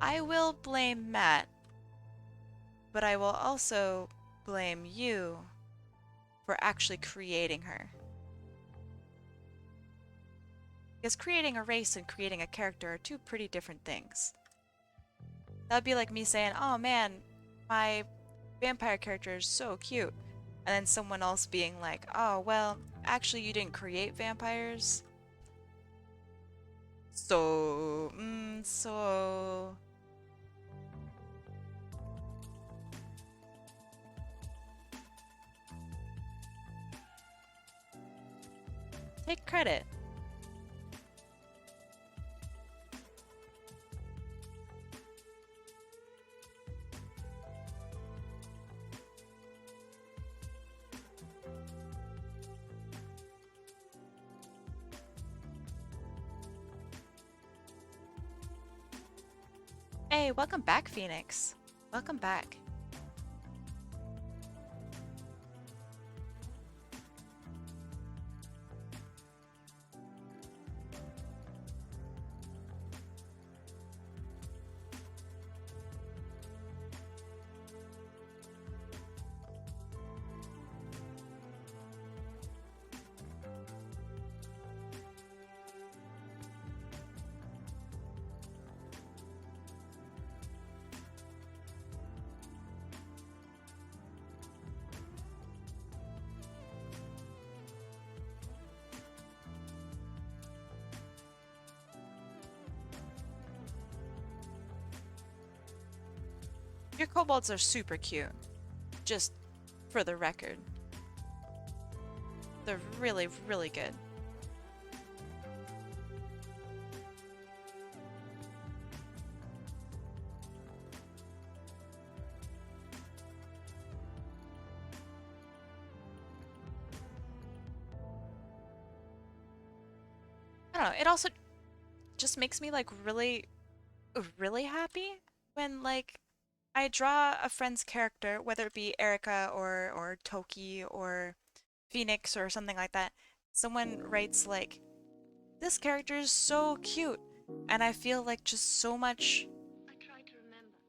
I will blame Matt, but I will also blame you for actually creating her. Because creating a race and creating a character are two pretty different things. That'd be like me saying, oh man, my vampire character is so cute. And then someone else being like, oh, well, actually you didn't create vampires. So... Take credit. Hey, welcome back, Phoenix. Welcome back. Your kobolds are super cute. Just for the record. They're really, really good. I don't know, it also just makes me like really, really happy when like I draw a friend's character, whether it be Erica or Toki or Phoenix or something like that. Someone writes like, this character is so cute, and I feel like just so much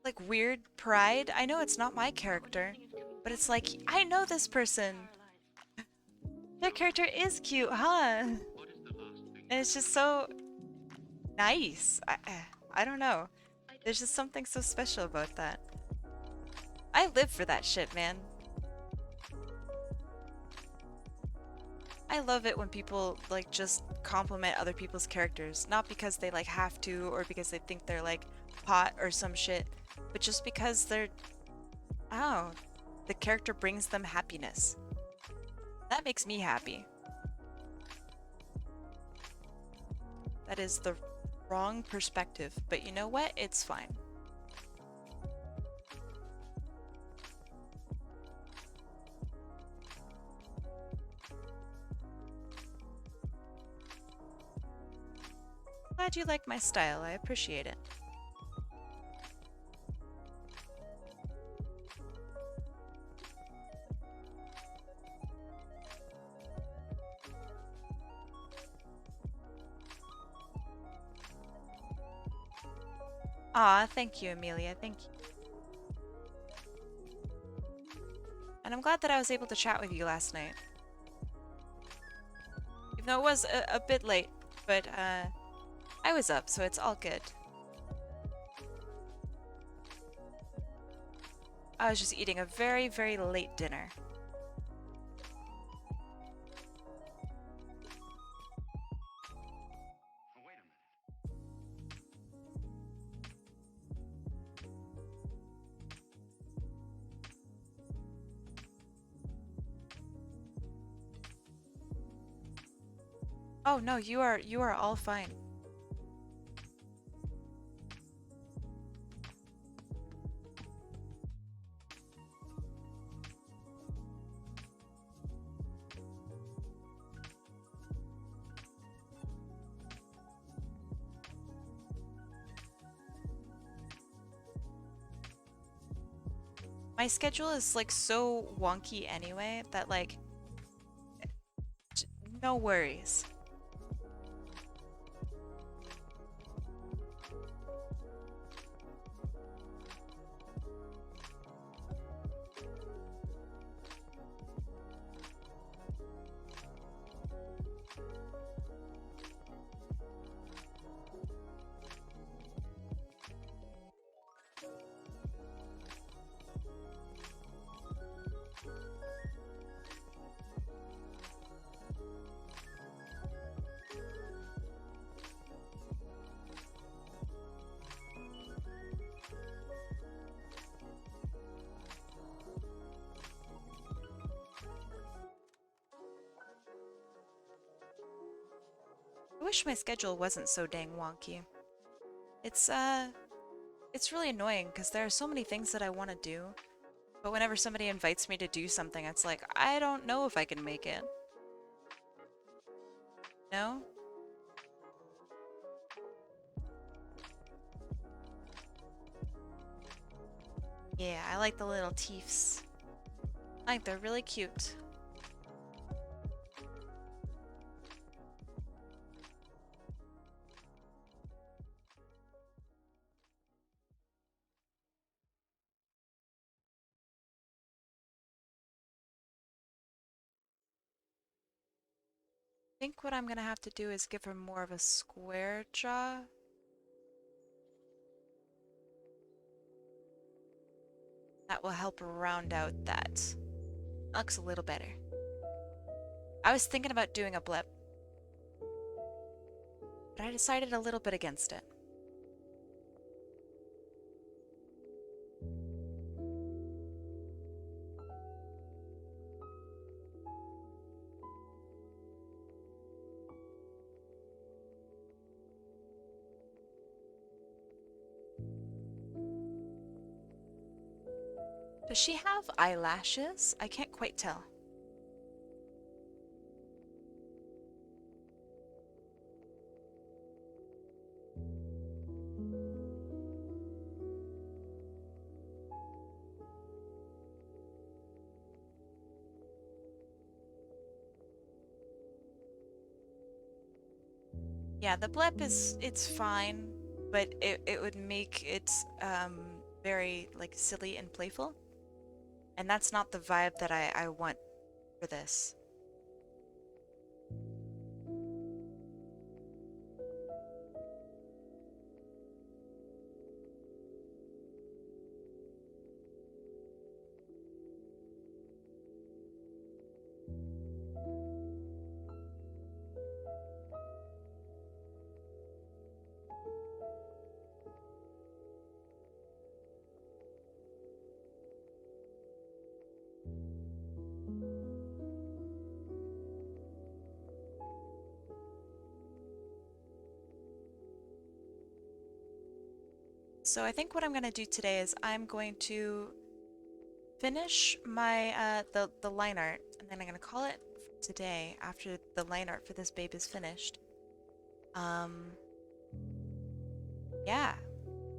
like weird pride. I know it's not my character, but it's like, I know this person. Their character is cute, huh? And it's just so nice. I don't know. There's just something so special about that. I live for that shit, man. I love it when people like just compliment other people's characters, not because they like have to or because they think they're like hot or some shit, but just because they're, oh, the character brings them happiness. That makes me happy. That is the wrong perspective, but you know what? It's fine. glad you like my style. I appreciate it. Aw, thank you, Amelia. Thank you. And I'm glad that I was able to chat with you last night. Even though it was a bit late, but I was up, so it's all good. I was just eating a very, very late dinner. Oh no, you are all fine. My schedule is like so wonky anyway that like no worries. I wish my schedule wasn't so dang wonky. It's it's really annoying because there are so many things that I want to do, but whenever somebody invites me to do something, it's like I don't know if I can make it. No? Yeah, I like the little teeths. I think they're really cute. I think what I'm gonna have to do is give her more of a square jaw. That will help round out that. Looks a little better. I was thinking about doing a blip, but I decided a little bit against it. Does she have eyelashes? I can't quite tell. Yeah, the blip is, it's fine, but it would make it very like silly and playful. And that's not the vibe that I want for this. So I think what I'm going to do today is I'm going to finish my the line art, and then I'm going to call it today after the line art for this babe is finished. yeah,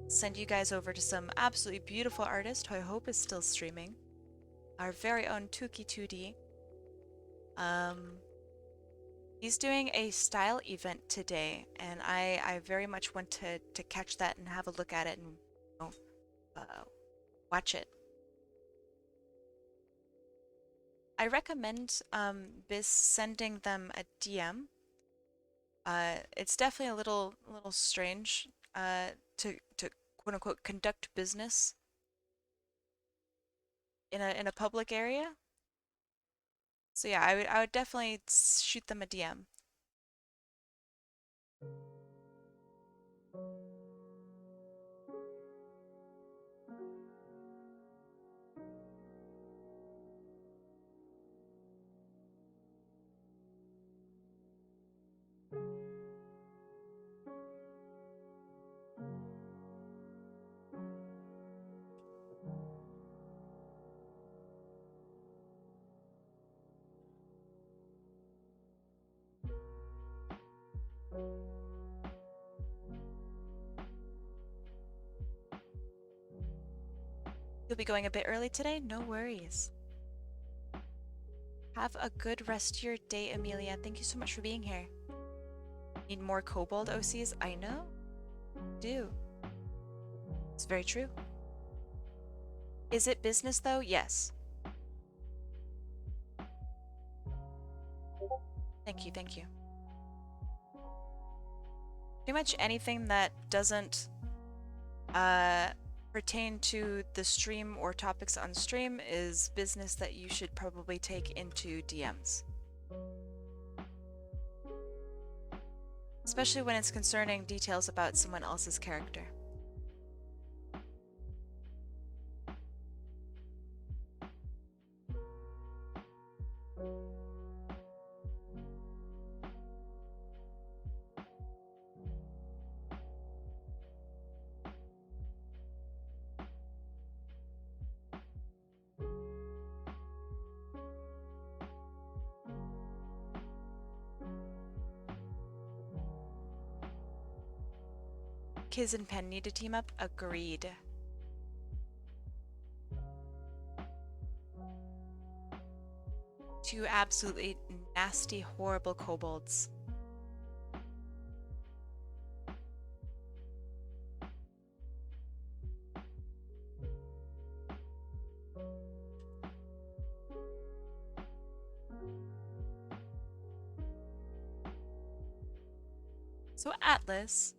send you guys over to some absolutely beautiful artist who I hope is still streaming. Our very own Tuki2D. Um, he's doing a style event today, and I very much want to catch that and have a look at it and watch it. I recommend Biz sending them a DM. It's definitely a little strange to quote unquote conduct business in a public area. So yeah, I would definitely shoot them a DM. You'll be going a bit early today? No worries. Have a good rest of your day, Amelia. Thank you so much for being here. Need more kobold OCs? I know. Do. It's very true. Is it business though? Yes. Thank you, thank you. Pretty much anything that doesn't uh, pertain to the stream or topics on stream is business that you should probably take into DMs. Especially when it's concerning details about someone else's character. Kiz and Pen need to team up? Agreed. Two absolutely nasty, horrible kobolds. So Atlas,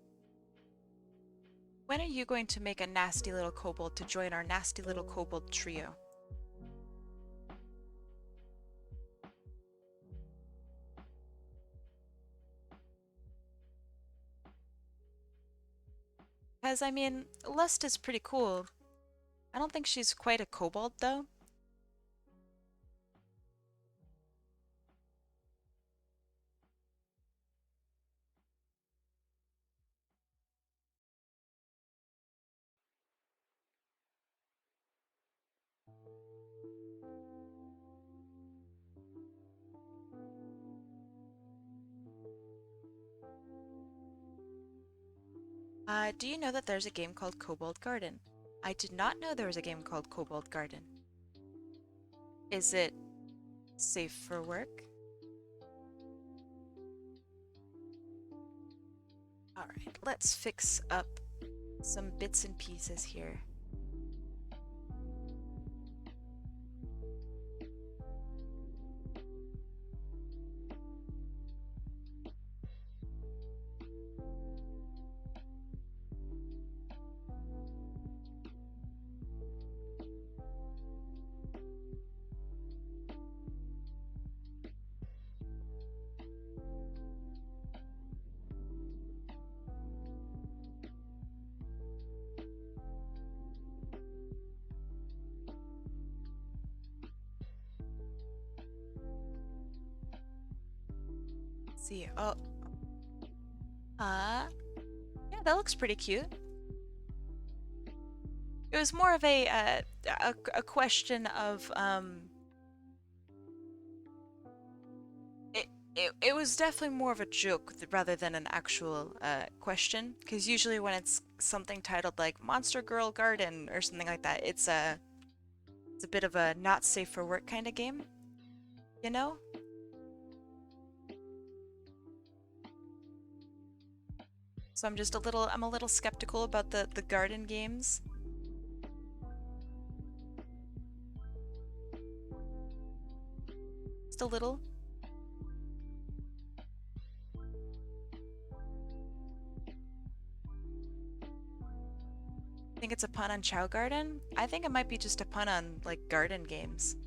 when are you going to make a nasty little kobold to join our nasty little kobold trio? Because, I mean, Lust is pretty cool. I don't think she's quite a kobold, though. Do you know that there's a game called Kobold Garden? I did not know there was a game called Kobold Garden. Is it safe for work? Alright, let's fix up some bits and pieces here. Let's see, oh. Yeah, that looks pretty cute. It was more of a question of, it was definitely more of a joke rather than an actual question. Because usually when it's something titled like Monster Girl Garden or something like that, it's a bit of a not safe for work kind of game, you know? So I'm a little skeptical about the garden games. Just a little. Think it's a pun on Chow Garden? I think it might be just a pun on like garden games.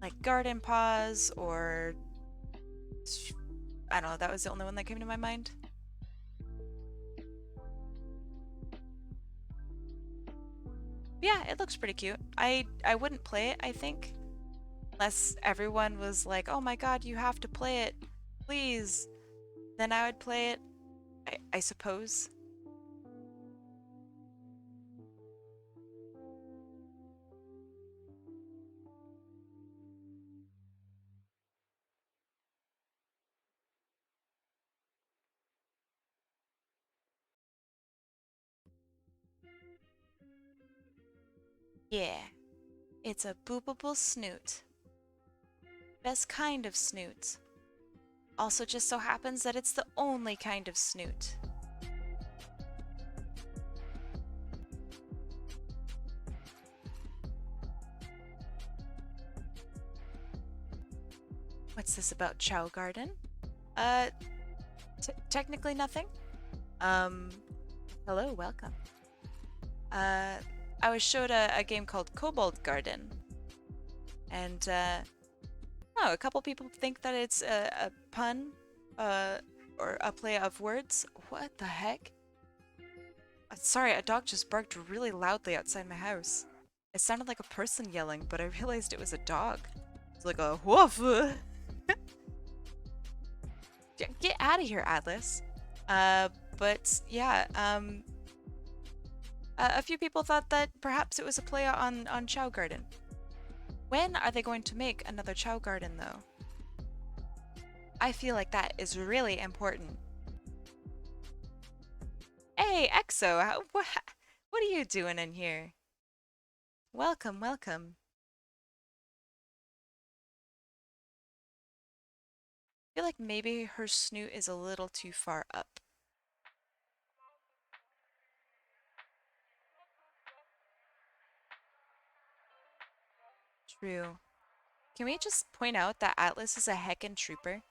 Like Garden Paws or I don't know, that was the only one that came to my mind. Yeah, it looks pretty cute. I wouldn't play it, I think, unless everyone was like, "Oh my god, you have to play it. Please." Then I would play it, I suppose. Yeah, it's a boopable snoot. Best kind of snoot. Also just so happens that it's the only kind of snoot. What's this about Chow Garden? Uh, technically nothing. Um, hello, welcome. I was showed a game called Kobold Garden, and oh, a couple people think that it's a pun, or a play of words. What the heck? Sorry, a dog just barked really loudly outside my house. It sounded like a person yelling, but I realized it was a dog. It's like a woof. Get out of here, Atlas. But yeah, a few people thought that perhaps it was a play on Chow Garden. When are they going to make another Chow Garden, though? I feel like that is really important. Hey, EXO, what are you doing in here? Welcome, welcome. I feel like maybe her snoot is a little too far up. True. Can we just point out that Atlas is a heckin' trooper?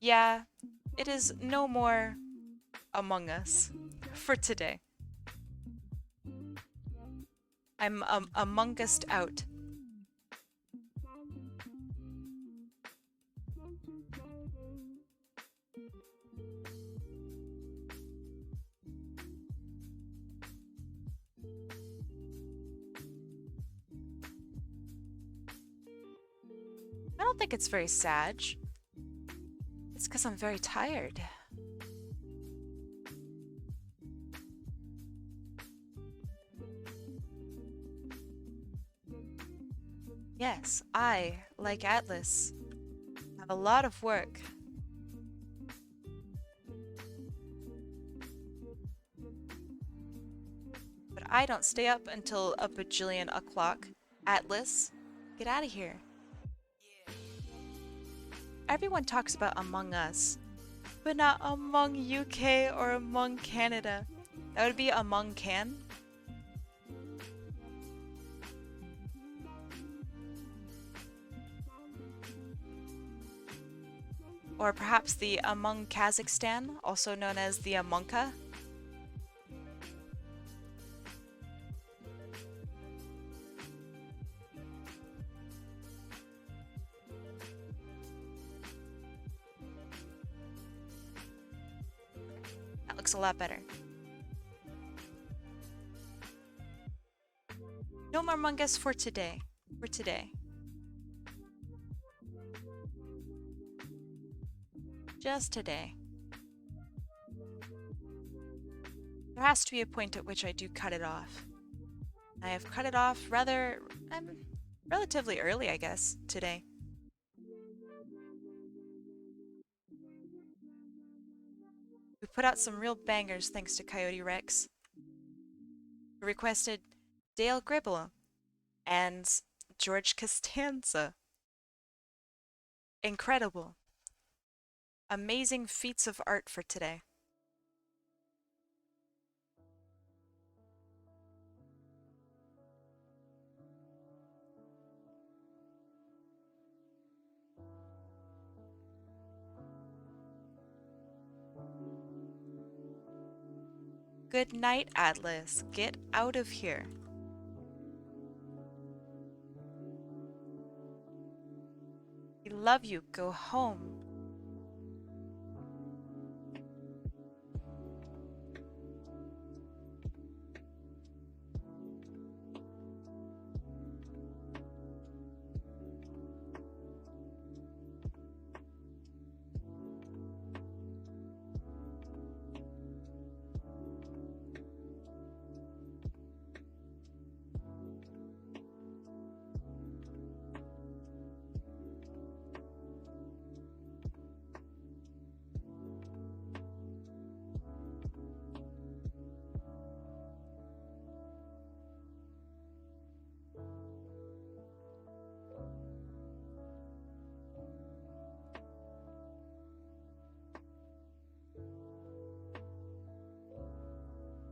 Yeah, it is no more Among Us for today. I'm Among Us out. I don't think it's very sad. It's because I'm very tired. Yes, I, like Atlas, have a lot of work. But I don't stay up until a bajillion o'clock. Atlas, get out of here. Everyone talks about Among Us, but not Among UK or Among Canada. That would be Among Can. Or perhaps the Among Kazakhstan, also known as the Amonka. That looks a lot better. No more Mungus for today. For today. Just today. There has to be a point at which I do cut it off. I have cut it off rather, relatively early, I guess, today. We put out some real bangers thanks to Coyote Rex, who requested Dale Gribble and George Costanza. Incredible. Amazing feats of art for today. Good night, Atlas. Get out of here. We love you. Go home.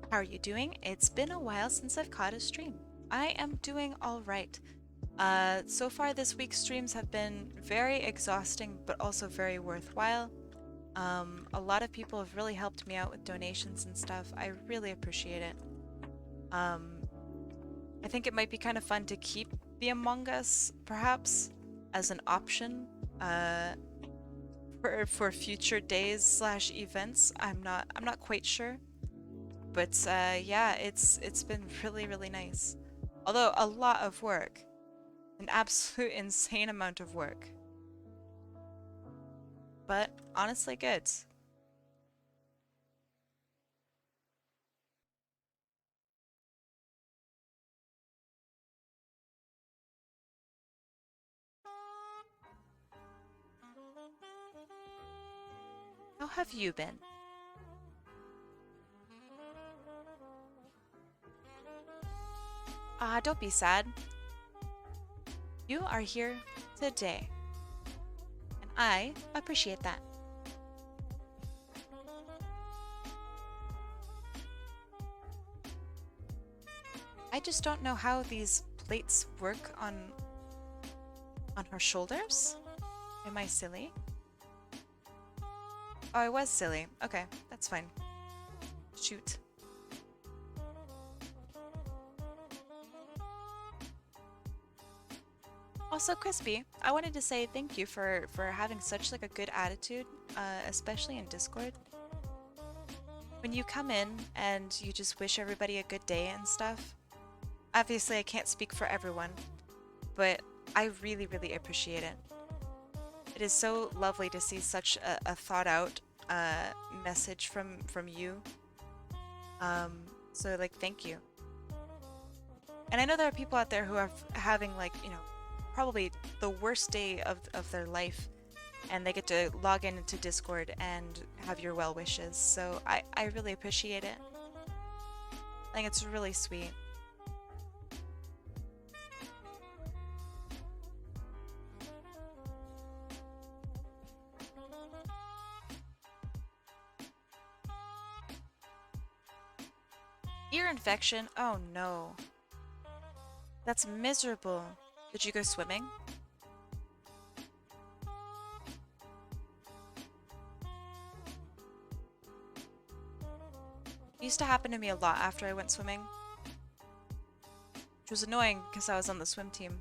How are you doing? It's been a while since I've caught a stream. I am doing all right. So far this week's streams have been very exhausting, but also very worthwhile. A lot of people have really helped me out with donations and stuff. I really appreciate it. I think it might be kind of fun to keep the Among Us, perhaps, as an option for future days slash events. I'm not quite sure. But yeah, it's been really nice. Although a lot of work. An absolute insane amount of work. But honestly good. How have you been? Don't be sad. You are here today. And I appreciate that. I just don't know how these plates work on her shoulders. Am I silly? Oh, I was silly. Okay, that's fine. Shoot. Also, Crispy, I wanted to say thank you for having such like a good attitude, especially in Discord. When you come in and you just wish everybody a good day and stuff, obviously I can't speak for everyone, but I really appreciate it. It is so lovely to see such a thought out message from you. So like thank you. And I know there are people out there who are having like, you know, probably the worst day of their life, and they get to log in into Discord and have your well wishes. So I really appreciate it. I think it's really sweet. Ear infection? Oh no. That's miserable. Did you go swimming? It used to happen to me a lot after I went swimming, which was annoying because I was on the swim team.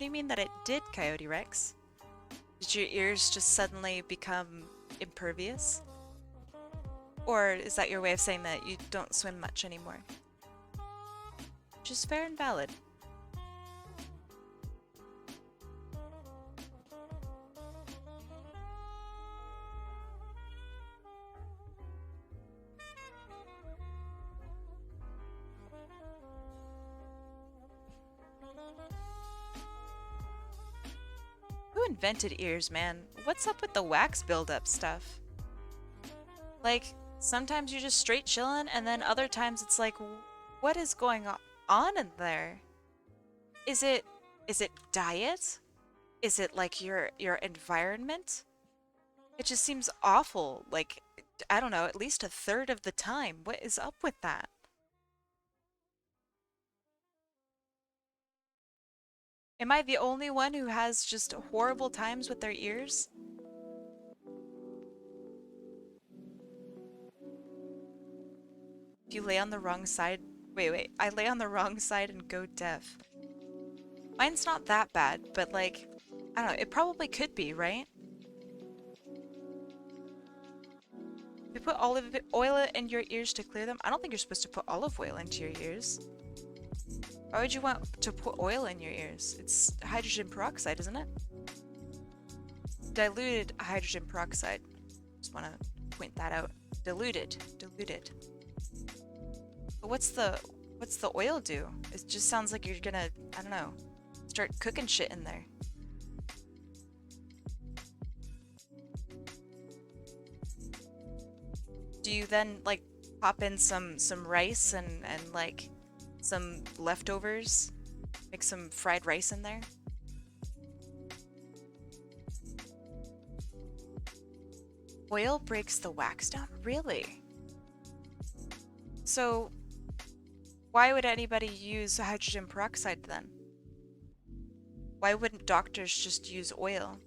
do you mean that it did, Coyote Rex? Did your ears just suddenly become impervious? Or is that your way of saying that you don't swim much anymore? Which is fair and valid. Who invented ears, man? What's up with the wax buildup stuff? Like, sometimes you're just straight chilling, and then other times it's like, what is going on in there? Is it diet? Is it like your environment? It just seems awful. Like, I don't know, at least a third of the time. What is up with that? Am I the only one who has just horrible times with their ears? If you lay on the wrong side... Wait, I lay on the wrong side and go deaf. Mine's not that bad, but like, I don't know, it probably could be, right? You put olive oil in your ears to clear them? I don't think you're supposed to put olive oil into your ears. Why would you want to put oil in your ears? It's hydrogen peroxide, isn't it? Diluted hydrogen peroxide. Just want to point that out. Diluted. But what's the oil do? It just sounds like you're gonna, I don't know, start cooking shit in there. Do you then like pop in some rice and like some leftovers? Make some fried rice in there? Oil breaks the wax down? Really? So why would anybody use hydrogen peroxide then? Why wouldn't doctors just use oil?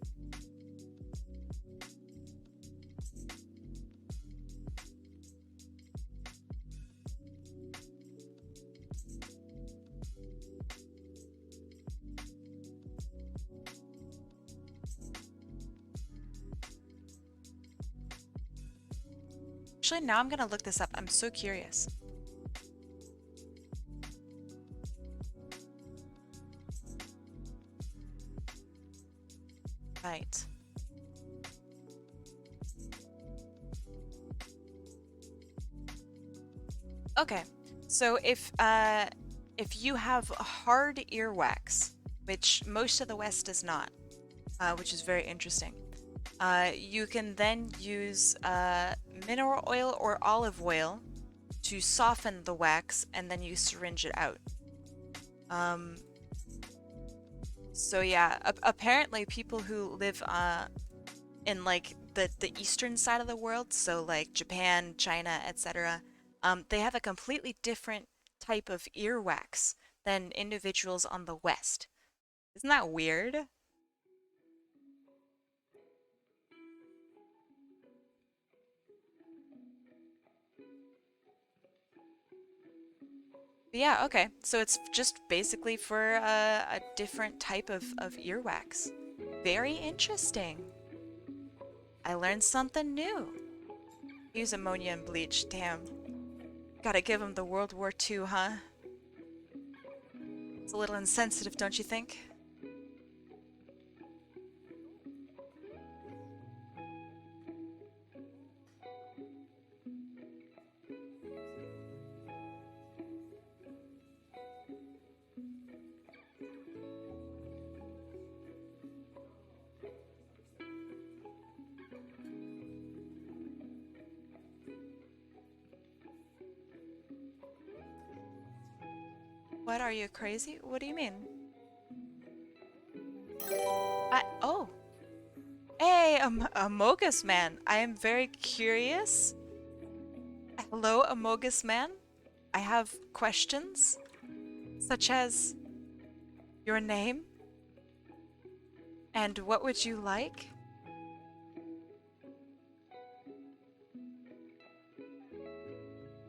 Actually, now I'm gonna look this up. I'm so curious. Right. Okay, so if you have hard earwax, which most of the West does not, which is very interesting, you can then use mineral oil or olive oil to soften the wax, and then you syringe it out. So yeah, apparently people who live in like the eastern side of the world, so like Japan, China, etc., they have a completely different type of earwax than individuals on the West. Isn't that weird? But yeah, okay. So it's just basically for a different type of earwax. Very interesting. I learned something new. Use ammonia and bleach, damn. Gotta give him the World War II, huh? It's a little insensitive, don't you think? What, are you crazy? What do you mean? Oh! Hey, Amogus Man! I am very curious. Hello, Amogus Man. I have questions, such as your name, and what would you like?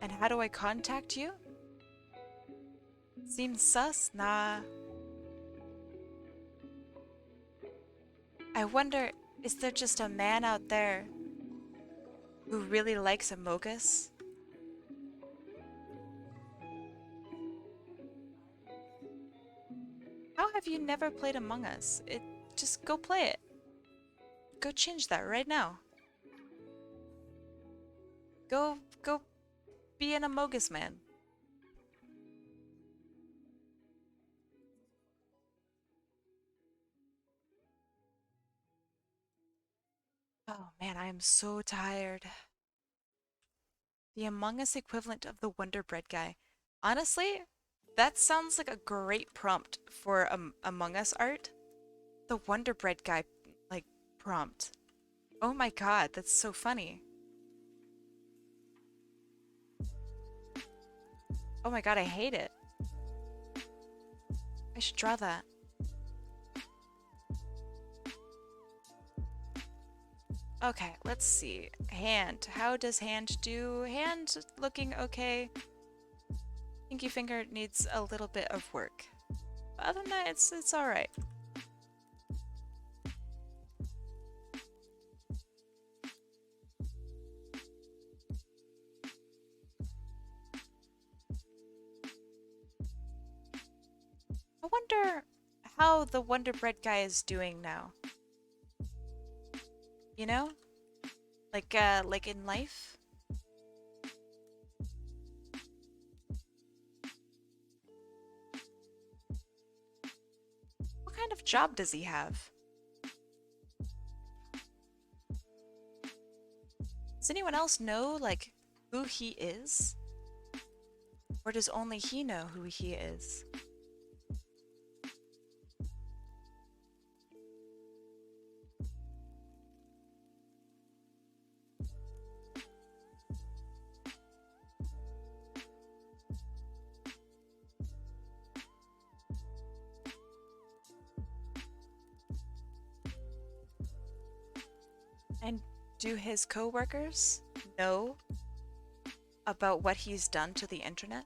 And how do I contact you? Seems sus? Nah. I wonder, is there just a man out there who really likes Amogus? How have you never played Among Us? Just go play it. Go change that right now. Go be an Amogus man. Oh man, I am so tired. The Among Us equivalent of the Wonder Bread guy. Honestly, that sounds like a great prompt for Among Us art. The Wonder Bread guy, like, prompt. Oh my god, that's so funny. Oh my god, I hate it. I should draw that. Okay, let's see. Hand. How does hand do? Hand looking okay. Pinky finger needs a little bit of work. But other than that, it's alright. I wonder how the Wonder Bread guy is doing now. You know? Like in life? What kind of job does he have? Does anyone else know, like, who he is? Or does only he know who he is? And do his coworkers know about what he's done to the internet?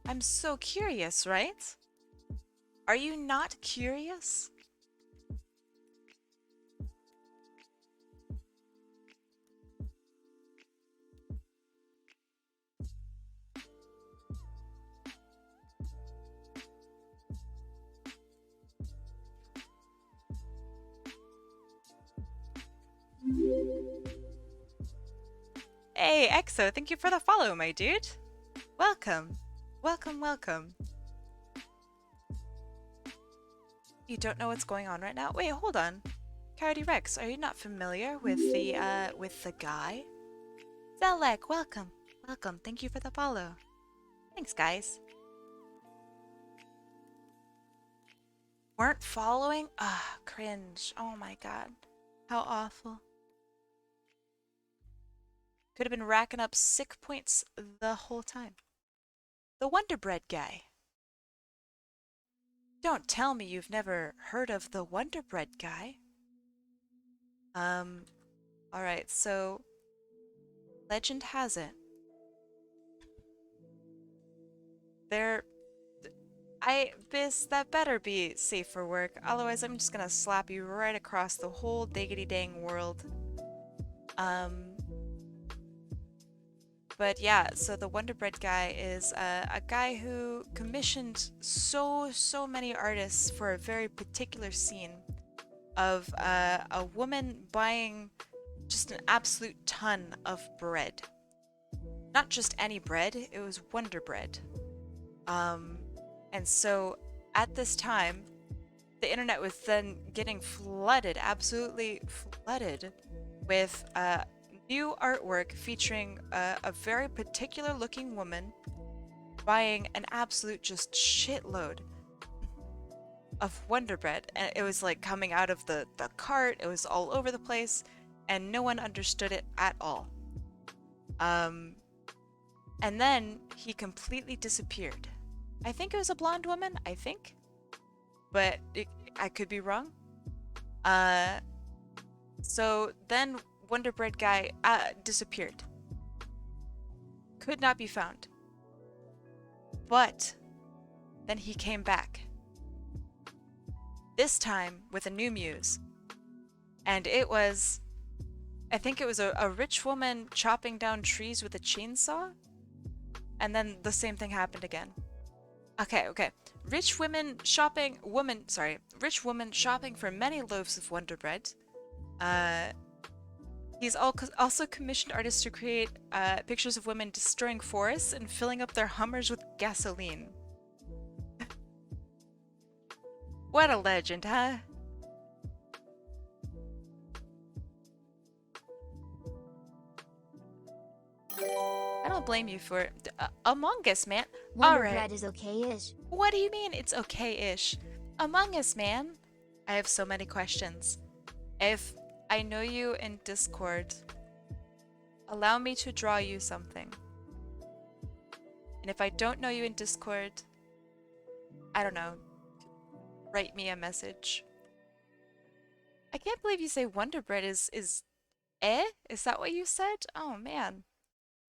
I'm so curious, right? Are you not curious? Hey, Exo, thank you for the follow, my dude. Welcome. Welcome, welcome. You don't know what's going on right now? Wait, hold on. Cardi Rex, are you not familiar with the guy? Zelek, welcome. Welcome. Thank you for the follow. Thanks, guys. Weren't following? Ah, cringe. Oh my god. How awful. Could have been racking up sick points the whole time. The Wonder Bread guy. Don't tell me you've never heard of the Wonder Bread guy. Alright, so legend has it. That better be safe for work, otherwise I'm just gonna slap you right across the whole diggity dang world. But yeah, so the Wonder Bread guy is a guy who commissioned so many artists for a very particular scene of a woman buying just an absolute ton of bread. Not just any bread, it was Wonder Bread. And so at this time, the internet was then getting flooded, absolutely flooded, with new artwork featuring a very particular looking woman buying an absolute just shitload of Wonder Bread. And it was like coming out of the cart, it was all over the place, and no one understood it at all. And then he completely disappeared. I think it was a blonde woman, I think. But I could be wrong. So then Wonder Bread guy disappeared. Could not be found. But then he came back. this time with a new muse. And I think it was a rich woman chopping down trees with a chainsaw. And then the same thing happened again. Okay. Rich woman shopping for many loaves of Wonder Bread. He's also commissioned artists to create pictures of women destroying forests and filling up their Hummers with gasoline. What a legend, huh? I don't blame you for it. Among Us, man. Wonder Alright. Bread is okay-ish. What do you mean it's okay-ish? Among Us, man. I have so many questions. If I know you in Discord, allow me to draw you something. And if I don't know you in Discord, I don't know, write me a message. I can't believe you say Wonder Bread is eh? Is that what you said? Oh man.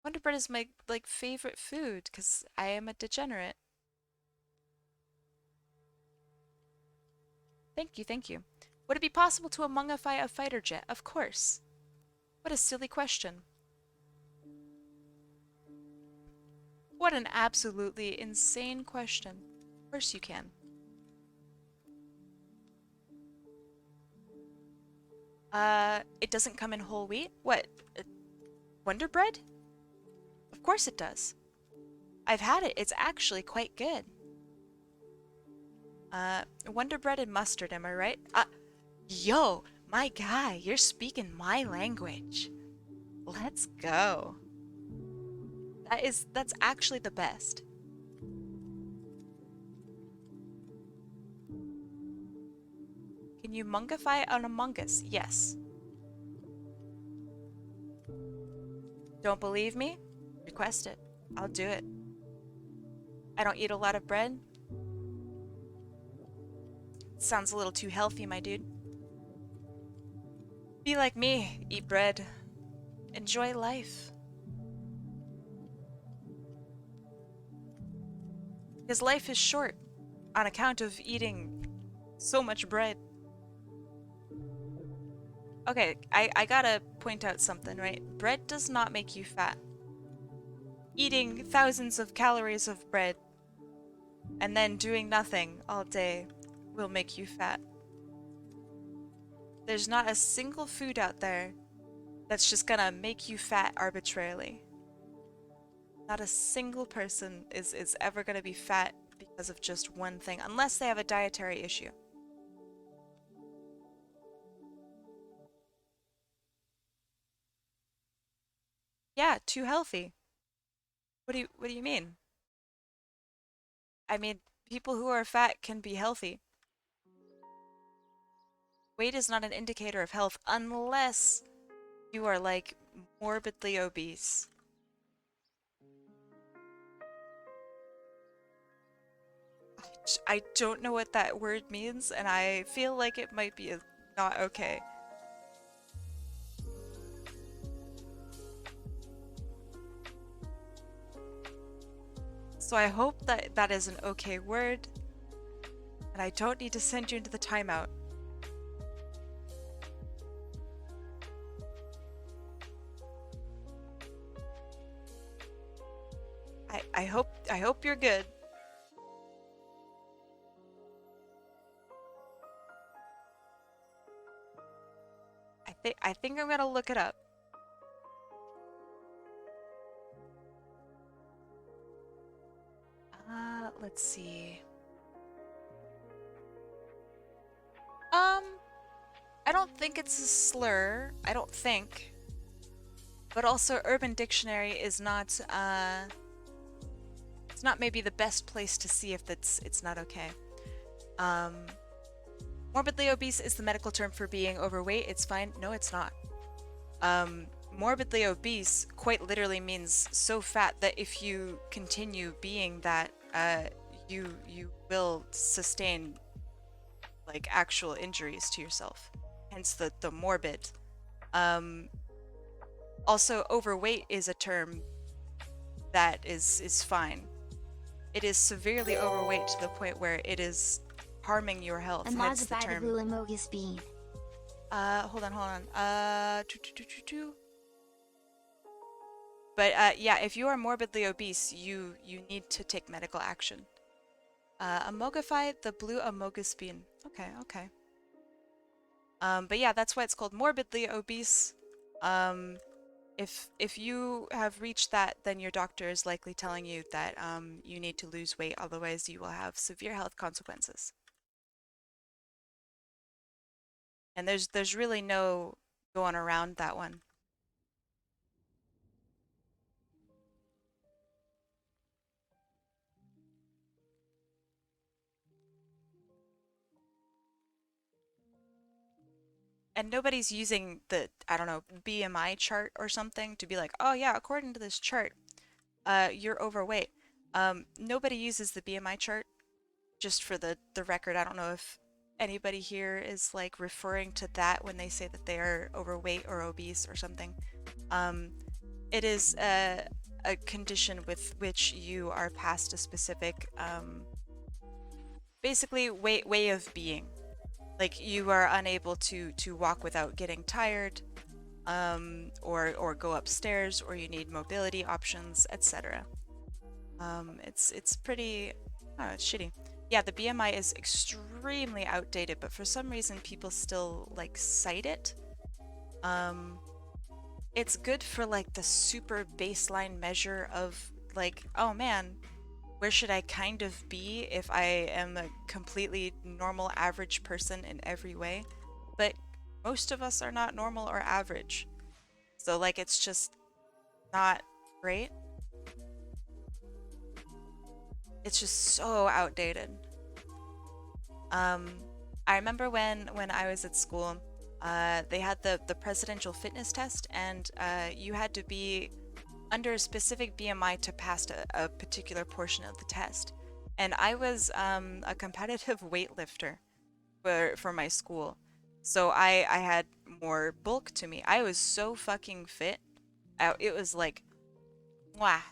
Wonder Bread is my favorite food because I am a degenerate. Thank you. Would it be possible to amongify a fighter jet? Of course. What a silly question. What an absolutely insane question. Of course you can. It doesn't come in whole wheat? What? Wonder Bread? Of course it does. I've had it. It's actually quite good. Wonder Bread and mustard, am I right? Yo, my guy, you're speaking my language. Let's go. That's actually the best. Can you mungify an Among Us? Yes. Don't believe me? Request it. I'll do it. I don't eat a lot of bread. Sounds a little too healthy, my dude. Be like me. Eat bread. Enjoy life. Because life is short on account of eating so much bread. Okay, I gotta point out something, right? Bread does not make you fat. Eating thousands of calories of bread and then doing nothing all day will make you fat. There's not a single food out there that's just gonna make you fat arbitrarily. Not a single person is ever gonna be fat because of just one thing, unless they have a dietary issue. Yeah, too healthy. What do you mean? I mean, people who are fat can be healthy. Weight is not an indicator of health unless you are like morbidly obese. I don't know what that word means, and I feel like it might be not okay. So I hope that that is an okay word, and I don't need to send you into the timeout. I hope you're good. I think I'm gonna look it up. Let's see. I don't think it's a slur. I don't think. But also Urban Dictionary is not it's not maybe the best place to see if it's not okay. Morbidly obese is the medical term for being overweight. It's fine. No, it's not. Morbidly obese quite literally means so fat that if you continue being that, you will sustain like actual injuries to yourself. Hence the morbid. Also, overweight is a term that is fine. It is severely overweight to the point where it is harming your health, hence the term. Amazabitaglulamogus bean. Hold on. But yeah, if you are morbidly obese, you need to take medical action. Amogify the blue amogus bean. Okay. But yeah, that's why it's called morbidly obese. Um, if you have reached that, then your doctor is likely telling you that you need to lose weight, otherwise you will have severe health consequences. And there's really no going around that one. And nobody's using the, I don't know, BMI chart or something to be like, oh yeah, according to this chart, you're overweight. Nobody uses the BMI chart. Just for the record, I don't know if anybody here is like referring to that when they say that they are overweight or obese or something. Um, it is a condition with which you are past a specific, basically way of being. Like you are unable to walk without getting tired, or go upstairs, or you need mobility options, etc. It's pretty, oh, it's shitty. Yeah, the BMI is extremely outdated, but for some reason people still like cite it. Um, it's good for like the super baseline measure of like, oh man, where should I kind of be if I am a completely normal average person in every way? But most of us are not normal or average. So like it's just not great. It's just so outdated. Um, I remember when I was at school, they had the presidential fitness test, and you had to be under a specific BMI to pass a particular portion of the test. And I was a competitive weightlifter for my school, so I had more bulk to me. I was so fucking fit. It was like, wow,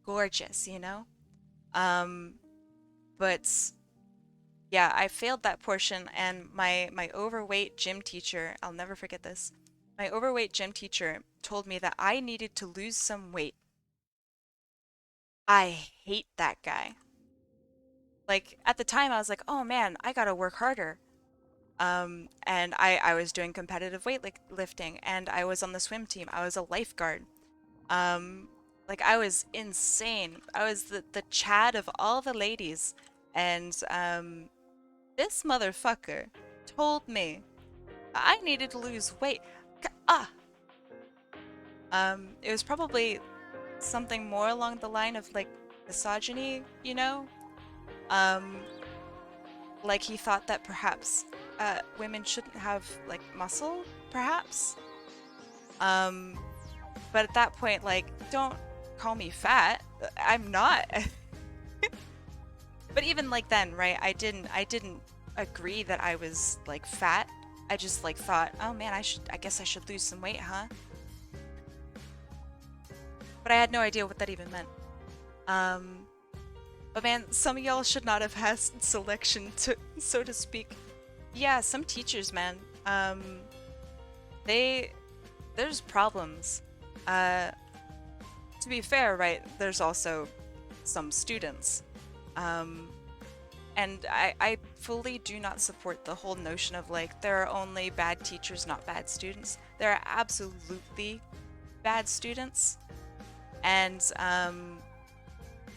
gorgeous, you know? Um, but yeah, I failed that portion, and my overweight gym teacher, I'll never forget this. My overweight gym teacher told me that I needed to lose some weight. I hate that guy. Like at the time I was like, "Oh man, I got to work harder." And I was doing competitive weightlifting, and I was on the swim team. I was a lifeguard. Um like I was insane. I was the Chad of all the ladies, and this motherfucker told me I needed to lose weight. Ah! It was probably something more along the line of like misogyny, you know? Um, like he thought that perhaps women shouldn't have like muscle, perhaps. Um, but at that point, like, don't call me fat. I'm not. But even like then, right? I didn't agree that I was like fat. I just like thought, oh man, I guess I should lose some weight, huh? But I had no idea what that even meant. Um, but man, some of y'all should not have had selection, to so to speak. Yeah, some teachers, man. They there's problems. Uh, to be fair, right? There's also some students. Um, and I fully do not support the whole notion of like there are only bad teachers, not bad students. There are absolutely bad students, and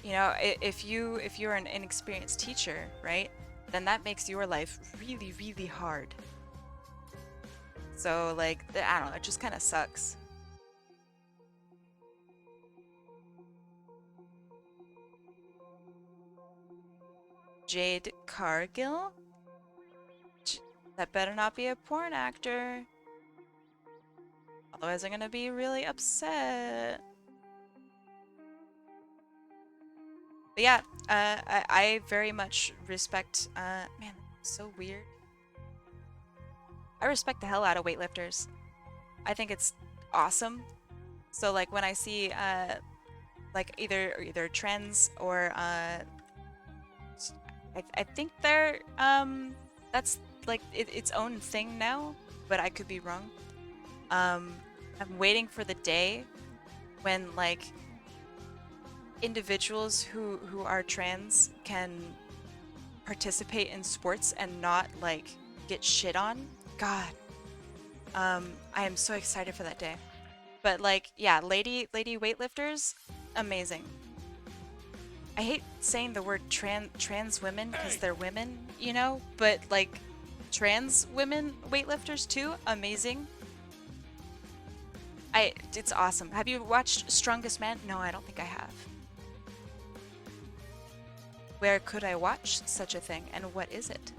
you know, if you're an inexperienced teacher, right, then that makes your life really, really hard. So like, I don't know, it just kind of sucks. Jade Cargill? That better not be a porn actor. Otherwise I'm gonna be really upset. But yeah, I very much respect, man, so weird. I respect the hell out of weightlifters. I think it's awesome. So like when I see like either trends or I think they're that's like its own thing now, but I could be wrong. Um, I'm waiting for the day when like individuals who are trans can participate in sports and not like get shit on. God, I am so excited for that day. But like, yeah, lady weightlifters, amazing. I hate saying the word trans women because Hey! they're women, you know, but like trans women weightlifters too, amazing. It's awesome. Have you watched Strongest Man? No, I don't think I have. Where could I watch such a thing and what is it?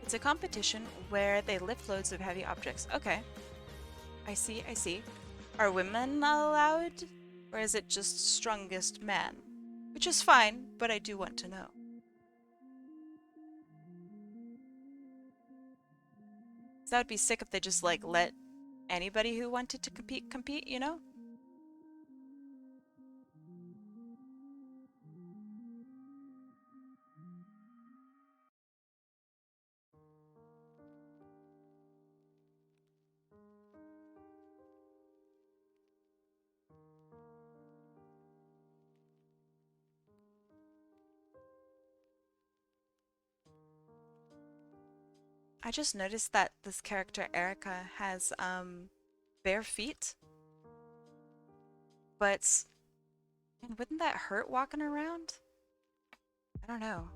It's a competition where they lift loads of heavy objects. Okay, I see, I see. Are women allowed? Or is it just strongest man? Which is fine, but I do want to know. That would be sick if they just like let anybody who wanted to compete, you know? I just noticed that this character Erica has bare feet, but man, wouldn't that hurt walking around? I don't know.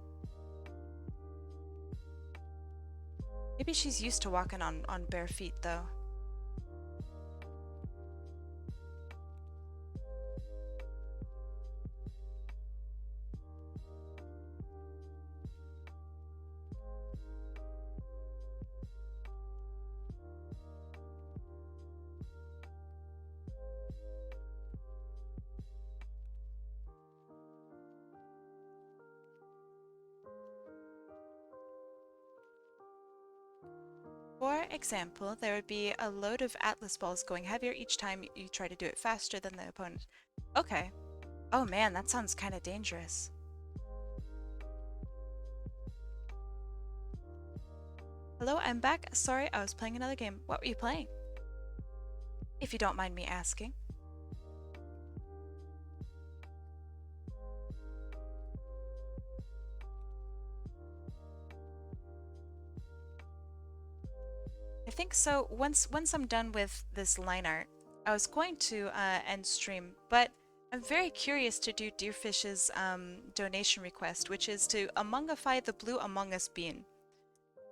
Maybe she's used to walking on bare feet though. For example, there would be a load of Atlas balls going heavier each time you try to do it faster than the opponent. Okay. Oh man, that sounds kind of dangerous. Hello, I'm back. Sorry, I was playing another game. What were you playing? If you don't mind me asking. I think so. Once I'm done with this line art, I was going to end stream, but I'm very curious to do Deerfish's donation request, which is to amongify the blue Among Us bean.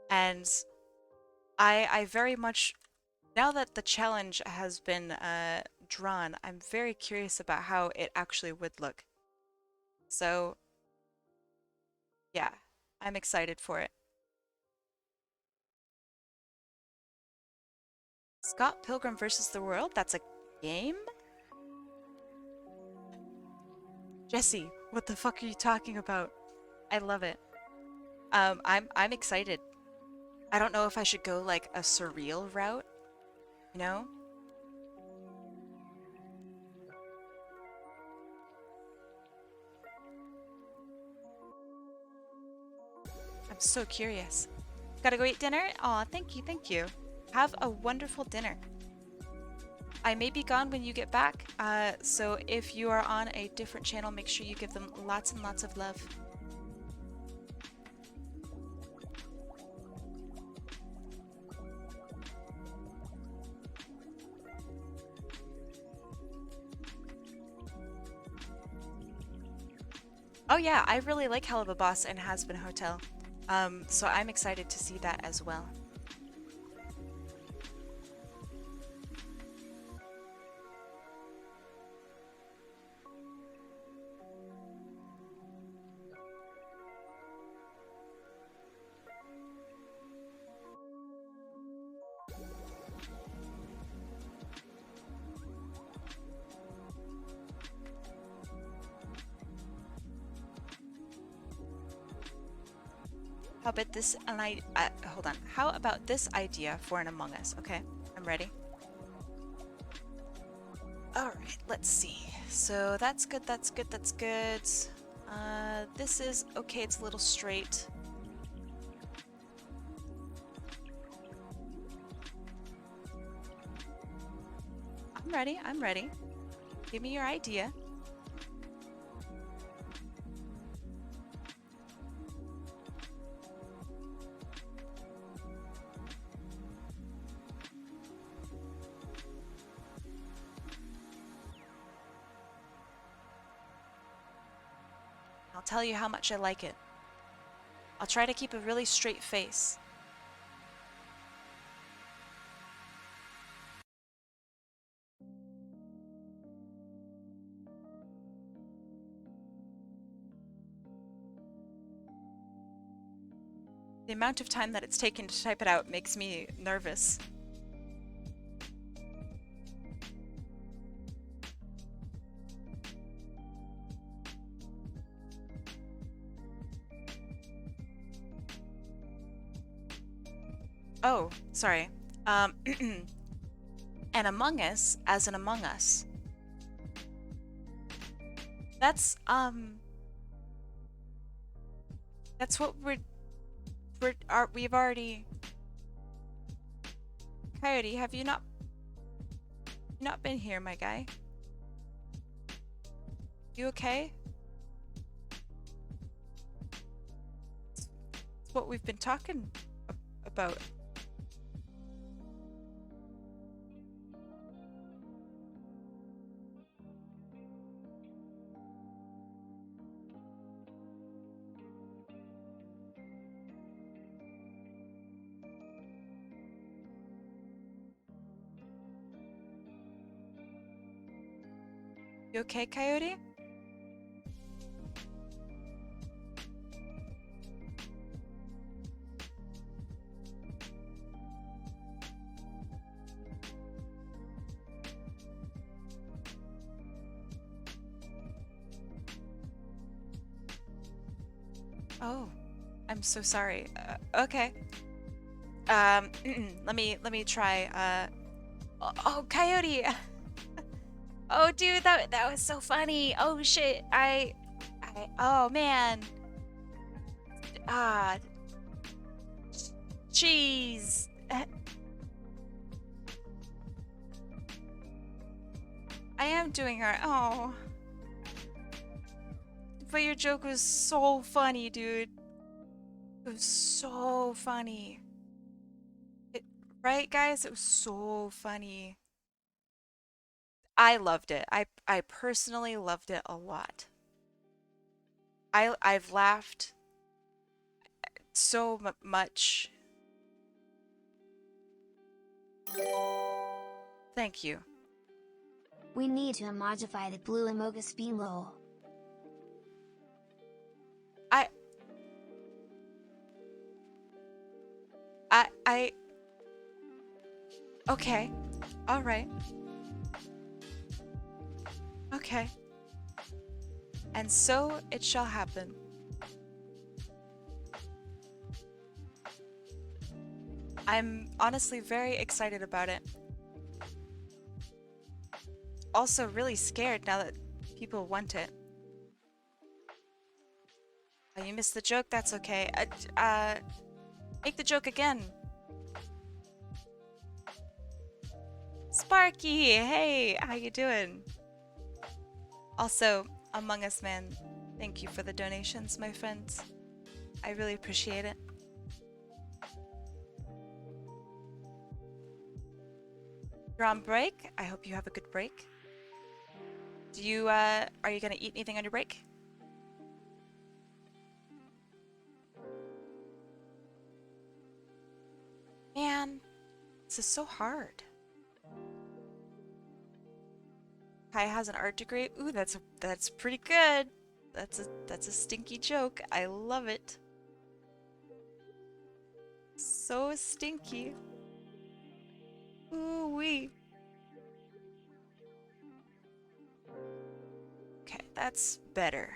And I very much, now that the challenge has been drawn, I'm very curious about how it actually would look. So yeah, I'm excited for it. Scott Pilgrim versus the World? That's a game? Jesse, what the fuck are you talking about? I love it. I'm excited. I don't know if I should go like a surreal route, you know? I'm so curious. Gotta go eat dinner? Aw, thank you, thank you. Have a wonderful dinner. I may be gone when you get back, so if you are on a different channel, make sure you give them lots and lots of love. Oh yeah, I really like Hell of a Boss and Has Been Hotel. So I'm excited to see that as well. How about this? And hold on. How about this idea for an Among Us? Okay, I'm ready. All right, let's see. So that's good. That's good. That's good. This is okay. It's a little straight. I'm ready. I'm ready. Give me your idea. I'll tell you how much I like it. I'll try to keep a really straight face. The amount of time that it's taken to type it out makes me nervous. Oh, sorry. An Among Us as an Among Us. That's that's what we've already. Coyote, have you not been here, my guy? You okay? It's what we've been talking about. You okay, Coyote? Oh, I'm so sorry. Okay. Let me try. Oh, Coyote. Oh, dude, that was so funny. Oh shit. Oh man. Ah, jeez. I am doing alright. Oh. But your joke was so funny, dude. It was so funny. Right, guys? It was so funny. I loved it. I personally loved it a lot. I've laughed so much. Thank you. We need to modify the blue emogus bean lol. I I okay. All right. Okay. And so it shall happen. I'm honestly very excited about it. Also really scared now that people want it. Oh, you missed the joke? That's okay. Make the joke again. Sparky, hey, how you doing? Also, Among Us Man, thank you for the donations, my friends. I really appreciate it. You're on break? I hope you have a good break. Are you gonna eat anything on your break? Man, this is so hard. Kai has an art degree. Ooh, that's pretty good. That's a stinky joke. I love it. So stinky. Ooh wee. Okay, that's better.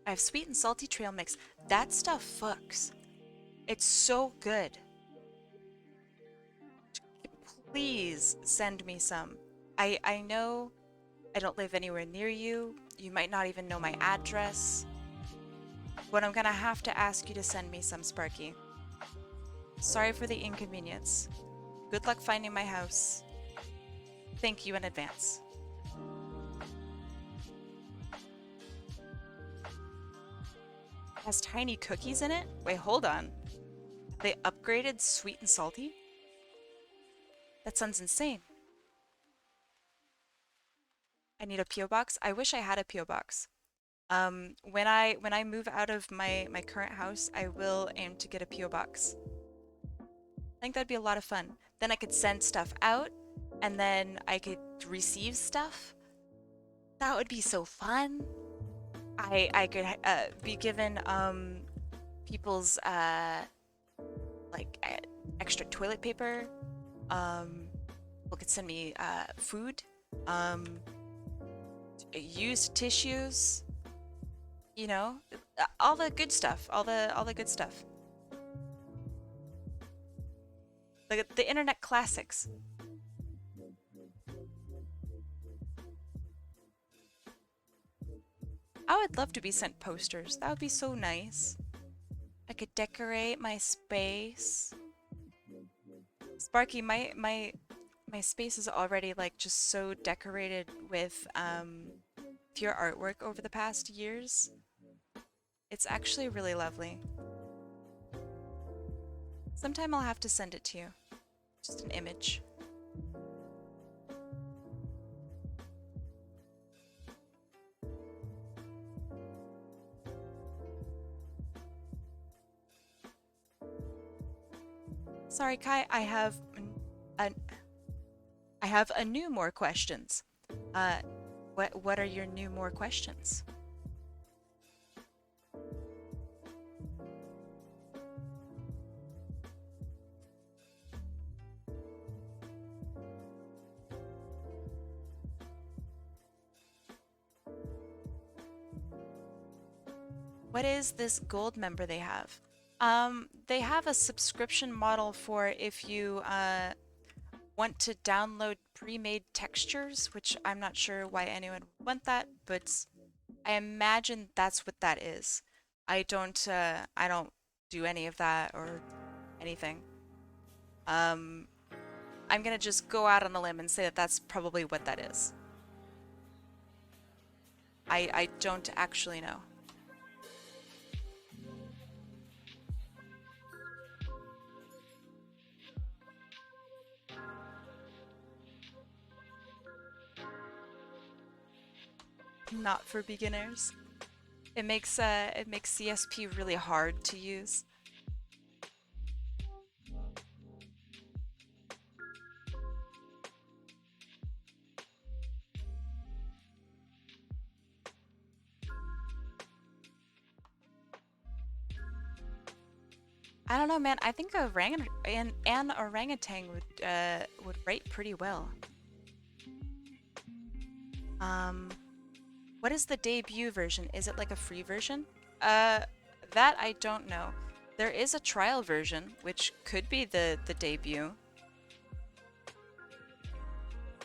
I have sweet and salty trail mix. That stuff fucks. It's so good. Please send me some. I know I don't live anywhere near you. You might not even know my address. But I'm gonna have to ask you to send me some, Sparky. Sorry for the inconvenience. Good luck finding my house. Thank you in advance. It has tiny cookies in it? Wait, hold on. They upgraded sweet and salty? That sounds insane. I need a P.O. box. I wish I had a P.O. box. When I move out of my current house, I will aim to get a P.O. box. I think that'd be a lot of fun. Then I could send stuff out, and then I could receive stuff. That would be so fun. I could be given people's like extra toilet paper. People could send me food, um, used tissues. You know, all the good stuff. All the good stuff. Like the internet classics. I would love to be sent posters. That would be so nice. I could decorate my space. Sparky, my space is already like just so decorated with your artwork over the past years. It's actually really lovely. Sometime I'll have to send it to you. Just an image. Sorry, Kai, a, I have a new more questions. Uh, what are your new more questions? What is this gold member they have? They have a subscription model for if you want to download pre-made textures, which I'm not sure why anyone would want that, but I imagine that's what that is. I don't do any of that or anything. Um, I'm gonna just go out on a limb and say that that's probably what that is. I don't actually know. Not for beginners. It makes CSP really hard to use. I don't know, man. I think an orangutan would rate pretty well. Um, what is the debut version? Is it like a free version? Uh, that I don't know. There is a trial version, which could be the debut.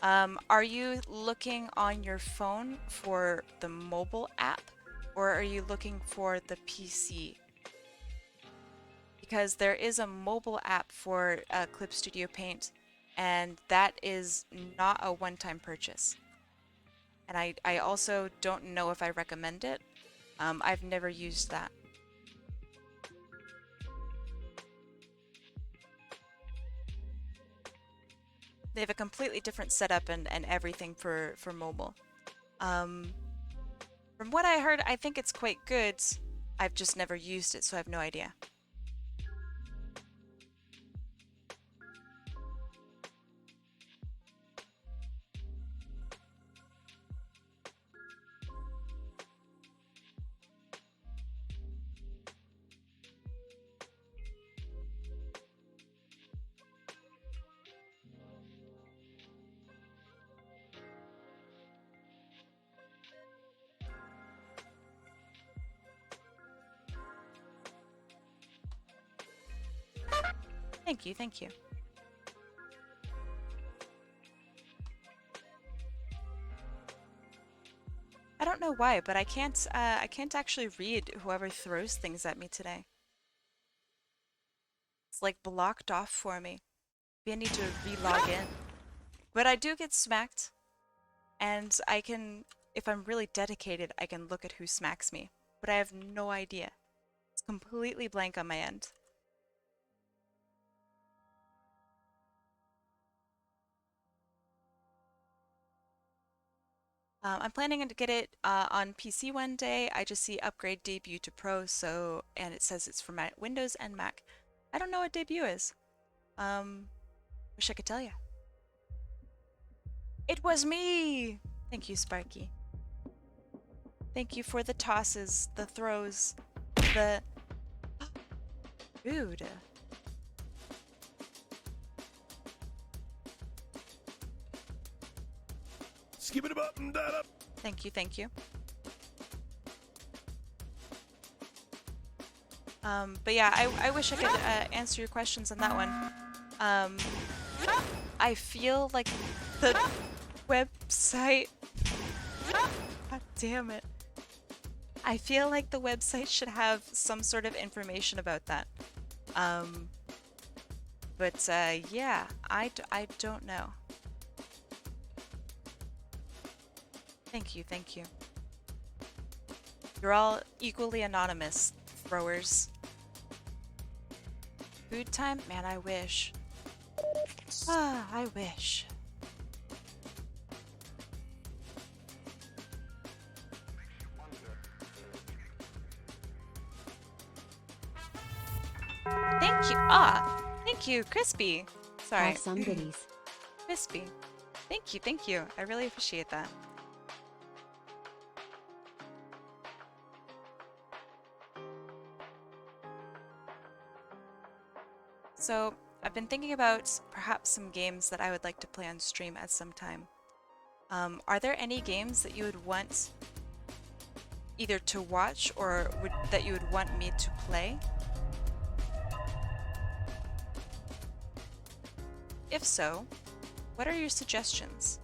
Are you looking on your phone for the mobile app, or are you looking for the PC? Because there is a mobile app for Clip Studio Paint, and that is not a one-time purchase. And I also don't know if I recommend it. I've never used that. They have a completely different setup and everything for mobile. From what I heard, I think it's quite good. I've just never used it, so I have no idea. Thank you, thank you. I don't know why, but I can't actually read whoever throws things at me today. It's like blocked off for me. Maybe I need to re-log in. But I do get smacked, and I can, if I'm really dedicated, I can look at who smacks me. But I have no idea. It's completely blank on my end. I'm planning to get it on PC one day. I just see upgrade debut to Pro, so, and it says it's for Windows and Mac. I don't know what debut is. Wish I could tell you. It was me! Thank you, Sparky. Thank you for the tosses, the throws, the... Rude. Skip it up and that up. Thank you, thank you. But yeah, I wish I could answer your questions on that one. I feel like the website... God damn it. I feel like the website should have some sort of information about that. But yeah, I don't know. Thank you, thank you. You're all equally anonymous, throwers. Food time? Man, I wish. Ah, I wish. Thank you. Ah, thank you, Crispy. Sorry. Have some goodies. Crispy. Thank you, thank you. I really appreciate that. So, I've been thinking about perhaps some games that I would like to play on stream at some time. Are there any games that you would want either to watch or that you would want me to play? If so, what are your suggestions?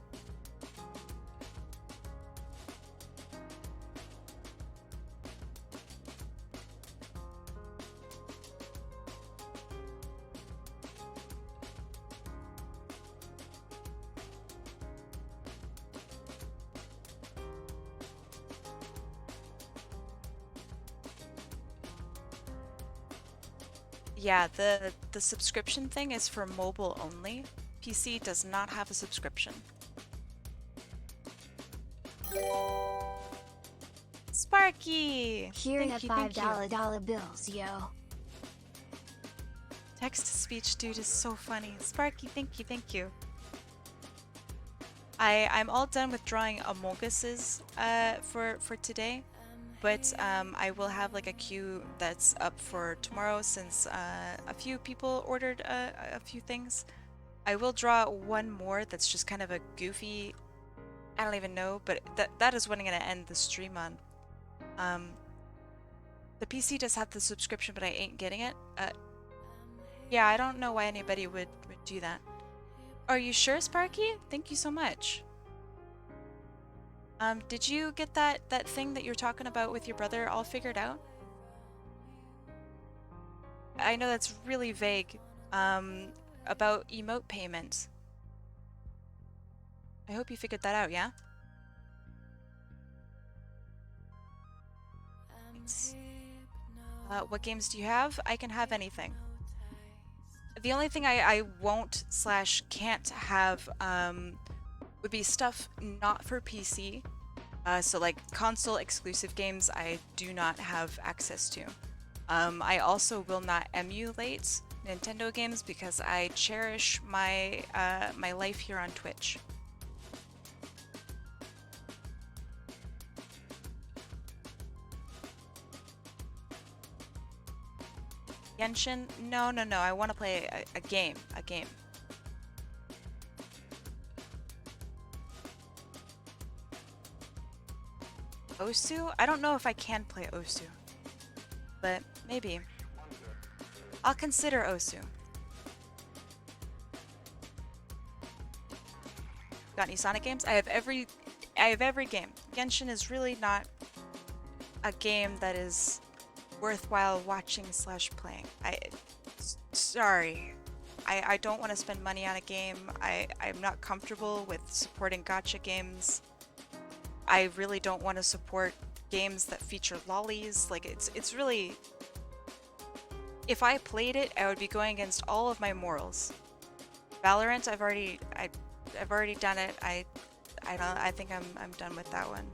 Yeah, the subscription thing is for mobile only. PC does not have a subscription. Sparky! Here Thank are you, thank you. $5 bills, yo. Text-to-speech dude is so funny. Sparky, thank you, thank you. I'm all done with drawing Among Us's for today, but I will have like a queue that's up for tomorrow since a few people ordered a few things. I will draw one more that's just kind of a goofy, I don't even know, but that is what I'm gonna end the stream on. The PC does have the subscription, but I ain't getting it. Yeah, I don't know why anybody would do that. Are you sure, Sparky? Thank you so much. Did you get that thing that you're talking about with your brother all figured out? I know that's really vague. About emote payment. I hope you figured that out, yeah? Thanks. What games do you have? I can have anything. The only thing I won't / can't have would be stuff not for PC. So like console exclusive games I do not have access to. I also will not emulate Nintendo games because I cherish my my life here on Twitch. Genshin? No, no, no. I want to play a game. A game. Osu? I don't know if I can play Osu, but maybe. I'll consider Osu. Got any Sonic games? I have every game. Genshin is really not a game that is worthwhile watching slash playing. Sorry. I don't want to spend money on a game. I'm not comfortable with supporting gacha games. I really don't want to support games that feature lollies. Like it's really, if I played it, I would be going against all of my morals. Valorant, I've already done it. I think I'm done with that one.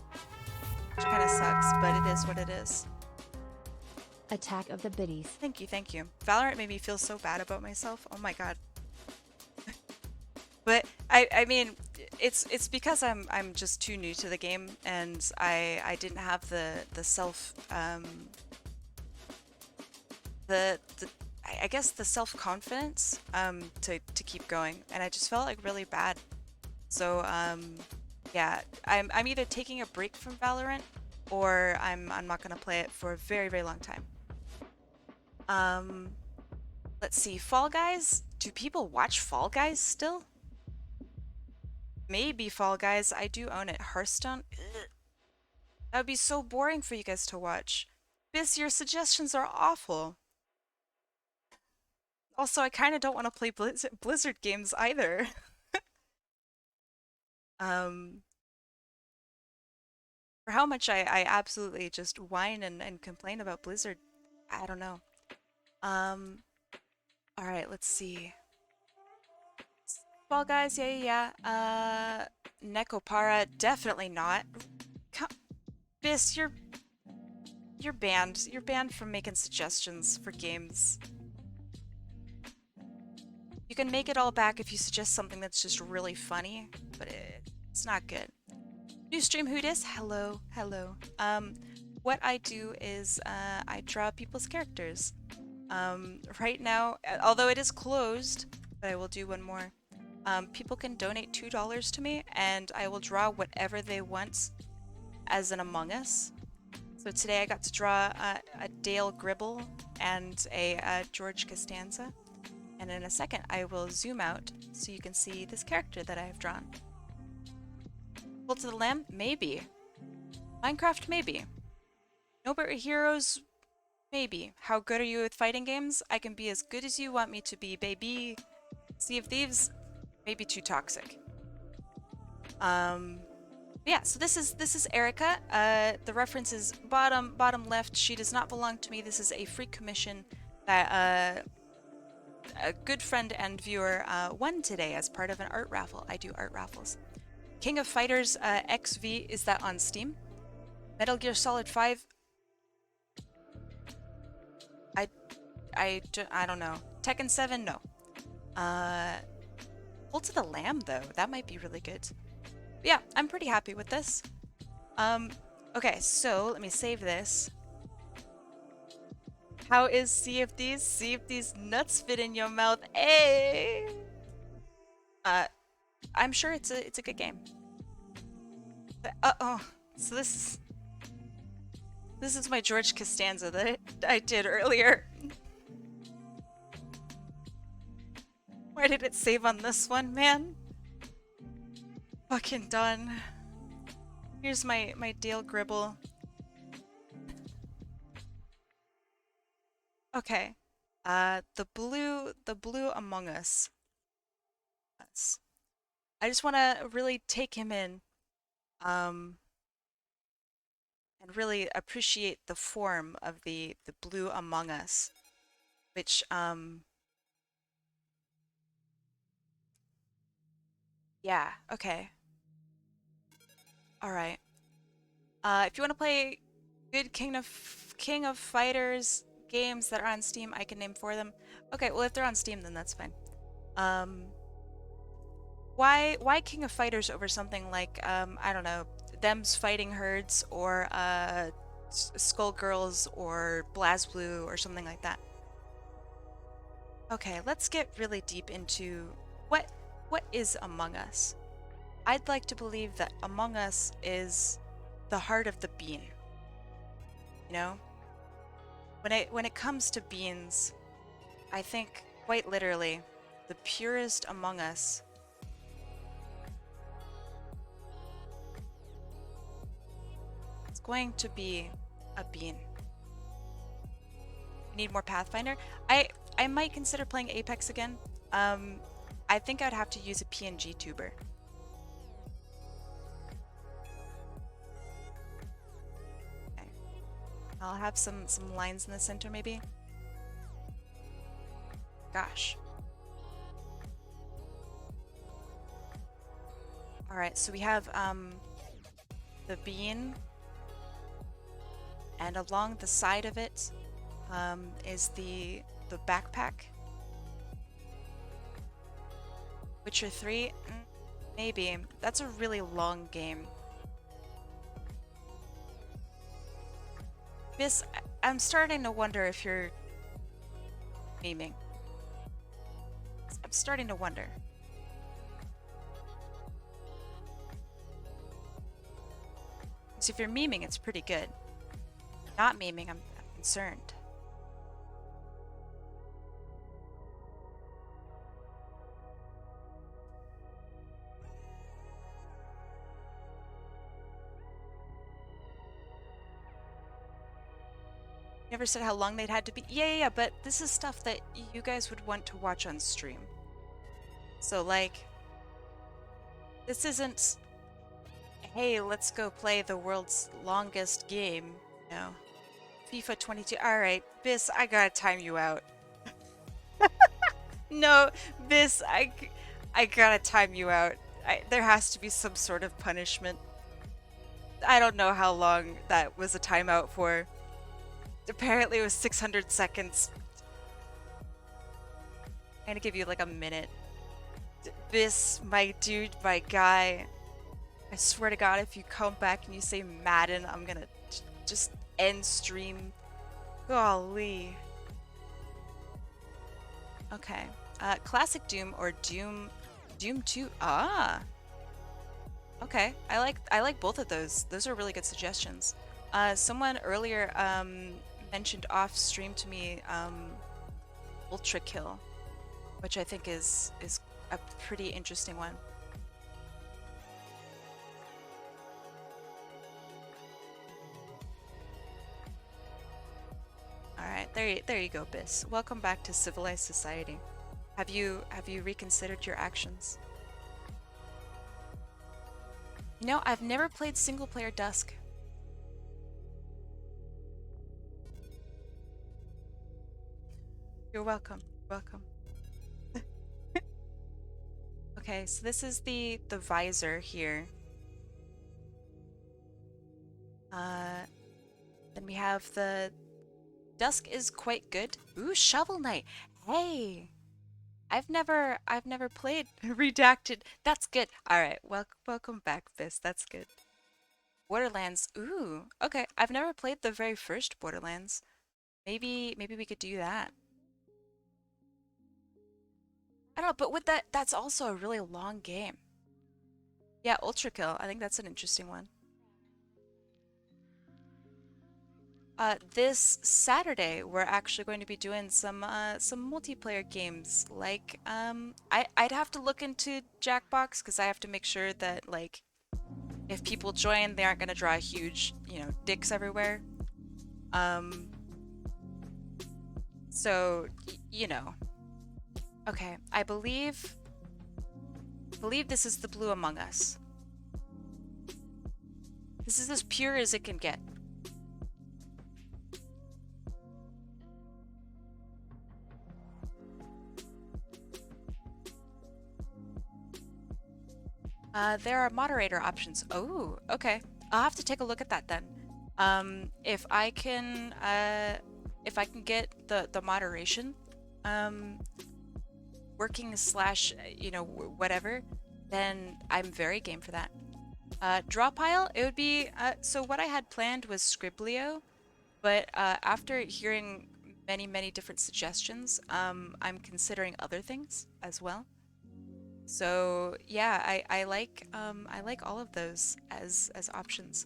Which kind of sucks, but it is what it is. Attack of the Biddies. Thank you, thank you. Valorant made me feel so bad about myself. Oh my god. But I mean, it's because I'm just too new to the game, and I didn't have the self I guess the self-confidence to keep going, and I just felt like really bad. So yeah, I'm either taking a break from Valorant, or I'm not gonna play it for a very, very long time. Let's see, Fall Guys? Do people watch Fall Guys still? Maybe Fall Guys. I do own it. Hearthstone? Ugh. That would be so boring for you guys to watch. Biz, your suggestions are awful. Also, I kind of don't want to play Blizzard games either. For how much I absolutely just whine and complain about Blizzard, I don't know. All right, let's see. Fall Guys, yeah. Nekopara, definitely not. Bis, you're banned. You're banned from making suggestions for games. You can make it all back if you suggest something that's just really funny, but it's not good. New stream, who dis? Hello, hello. What I do is I draw people's characters. Right now, although it is closed, but I will do one more. People can donate $2 to me, and I will draw whatever they want as an Among Us. So today I got to draw a Dale Gribble and a George Costanza. And in a second, I will zoom out so you can see this character that I have drawn. Pull to the Lamb? Maybe. Minecraft? Maybe. Noble Heroes? Maybe. How good are you with fighting games? I can be as good as you want me to be, baby. Sea of Thieves? Maybe too toxic. Yeah, so this is Erica. The reference is bottom left. She does not belong to me. This is a free commission that a good friend and viewer won today as part of an art raffle. I do art raffles. King of Fighters XV, is that on Steam? Metal Gear Solid 5. I don't know. Tekken 7, no. Pull to the Lamb though, that might be really good. But yeah, I'm pretty happy with this. Okay, so let me save this. How is Sea of Thieves? See if these nuts fit in your mouth. Hey! I'm sure it's a good game. Uh-oh. So this is my George Costanza that I did earlier. Why did it save on this one, man? Fucking done. Here's my Dale Gribble. Okay. The blue Among Us. I just want to really take him in, and really appreciate the form of the blue Among Us, which yeah, okay. All right. If you want to play good King of Fighters games that are on Steam, I can name for them. Okay, well if they're on Steam, then that's fine. Why King of Fighters over something like I don't know, Them's Fighting Herds or Skullgirls or BlazBlue or something like that? Okay, let's get really deep into what is Among Us. I'd like to believe that Among Us is the heart of the bean. You know? When it comes to beans, I think quite literally the purest among us going to be a bean. I need more Pathfinder. I might consider playing Apex again. I think I'd have to use a PNG tuber. Okay. I'll have some lines in the center maybe. Gosh. All right, so we have the bean, and along the side of it is the backpack. Witcher 3? Maybe. That's a really long game. Miss, I'm starting to wonder if you're memeing. I'm starting to wonder. So if you're memeing, it's pretty good. Not memeing, I'm concerned. Never said how long they'd had to be. Yeah, but this is stuff that you guys would want to watch on stream. So, like, this isn't, hey, let's go play the world's longest game. No. FIFA 22. Alright, Biss, I gotta time you out. No, Biss, I gotta time you out. There has to be some sort of punishment. I don't know how long that was a timeout for. Apparently it was 600 seconds. I'm gonna give you like a minute. This, my dude, my guy. I swear to God, if you come back and you say Madden, I'm gonna just end stream. Golly. Okay. Classic Doom or Doom 2. Ah. Okay. I like both of those. Those are really good suggestions. Someone earlier mentioned off stream to me Ultra Kill, which I think is a pretty interesting one. All right, there you go, Biss. Welcome back to civilized society. Have you reconsidered your actions? You know, I've never played single player Dusk. You're welcome. Welcome. Okay, so this is the visor here. Then we have the Dusk is quite good. Ooh, Shovel Knight. Hey, I've never played Redacted. That's good. All right, welcome back, Biss. That's good. Borderlands. Ooh, okay. I've never played the very first Borderlands. Maybe we could do that. I don't know, but with that's also a really long game. Yeah, Ultra Kill. I think that's an interesting one. This Saturday we're actually going to be doing some multiplayer games. Like I'd have to look into Jackbox because I have to make sure that like if people join they aren't gonna draw huge, you know, dicks everywhere. So you know. Okay, I believe this is the Blue Among Us. This is as pure as it can get. There are moderator options. Oh, okay. I'll have to take a look at that then. If I can get the moderation, working slash, you know, whatever, then I'm very game for that. Draw pile, it would be, so what I had planned was Scriblio, but after hearing many different suggestions, I'm considering other things as well. So yeah, I like all of those as options.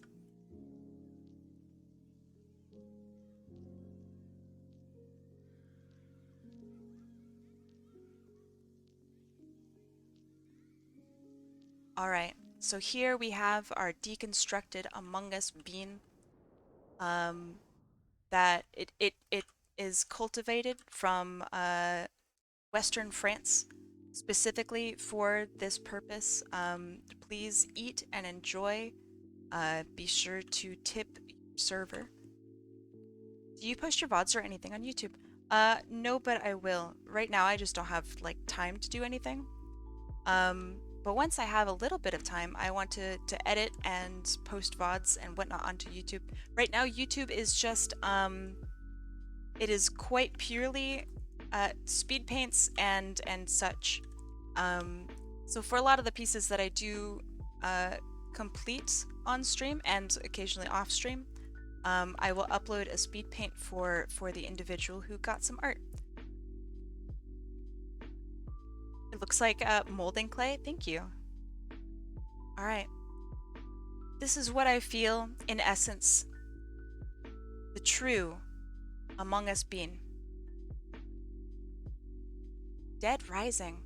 All right, so here we have our deconstructed Among Us bean. that it is cultivated from Western France specifically for this purpose. Please eat and enjoy. Be sure to tip your server. Do you post your VODs or anything on YouTube? No, but I will. Right now, I just don't have like time to do anything. But once I have a little bit of time, I want to edit and post VODs and whatnot onto YouTube. Right now, YouTube is just it is quite purely speed paints and such. So for a lot of the pieces that I do complete on stream and occasionally off stream, I will upload a speed paint for the individual who got some art. It looks like molding clay. Thank you. All right. This is what I feel, in essence, the true Among Us being. Dead Rising.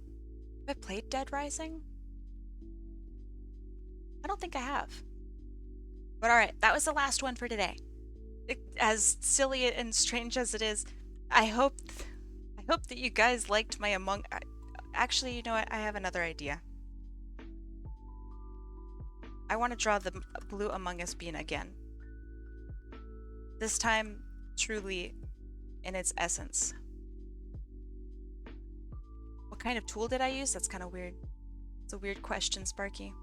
Have I played Dead Rising? I don't think I have. But alright, that was the last one for today. As silly and strange as it is, I hope that you guys liked my Actually, you know what? I have another idea. I want to draw the blue Among Us bean again. This time, truly in its essence. What kind of tool did I use? That's kind of weird. It's a weird question, Sparky.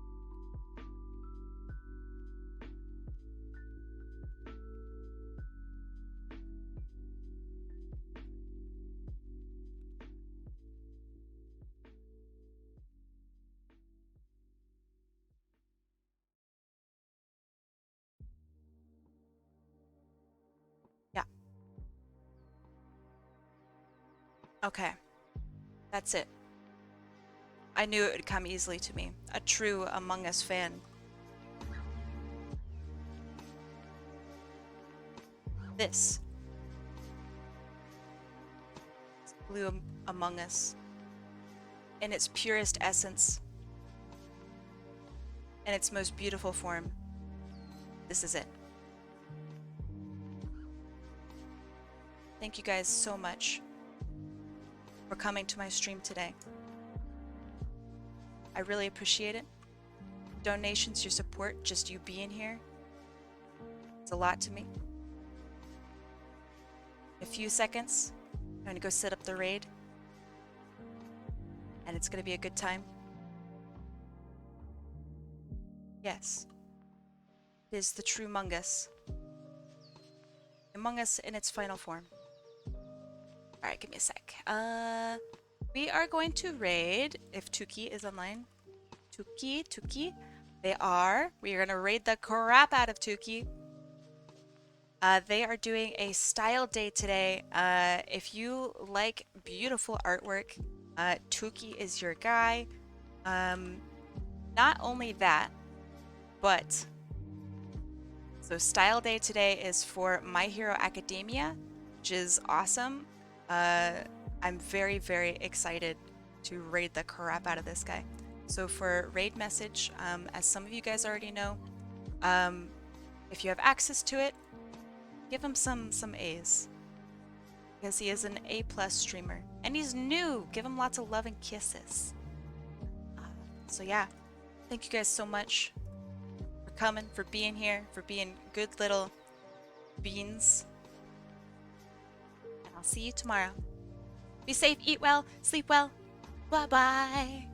Yeah. Okay. That's it. I knew it would come easily to me. A true Among Us fan. This is blue Among Us in its purest essence, in its most beautiful form. This is it. Thank you guys so much for coming to my stream today. I really appreciate it. Donations, your support, just you being here. It's a lot to me. In a few seconds, I'm going to go set up the raid. And it's going to be a good time. Yes. It is the true Among Us. Among Us in its final form. Alright, give me a sec. We are going to raid, if Tuki is online. Tuki. They are. We are going to raid the crap out of Tuki. They are doing a style day today. If you like beautiful artwork, Tuki is your guy. Not only that, but so style day today is for My Hero Academia, which is awesome. I'm very, very excited to raid the crap out of this guy. So for raid message, as some of you guys already know, if you have access to it, give him some A's. Because he is an A+ streamer. And he's new! Give him lots of love and kisses. So yeah, thank you guys so much for coming, for being here, for being good little beans. And I'll see you tomorrow. Be safe, eat well, sleep well. Bye-bye.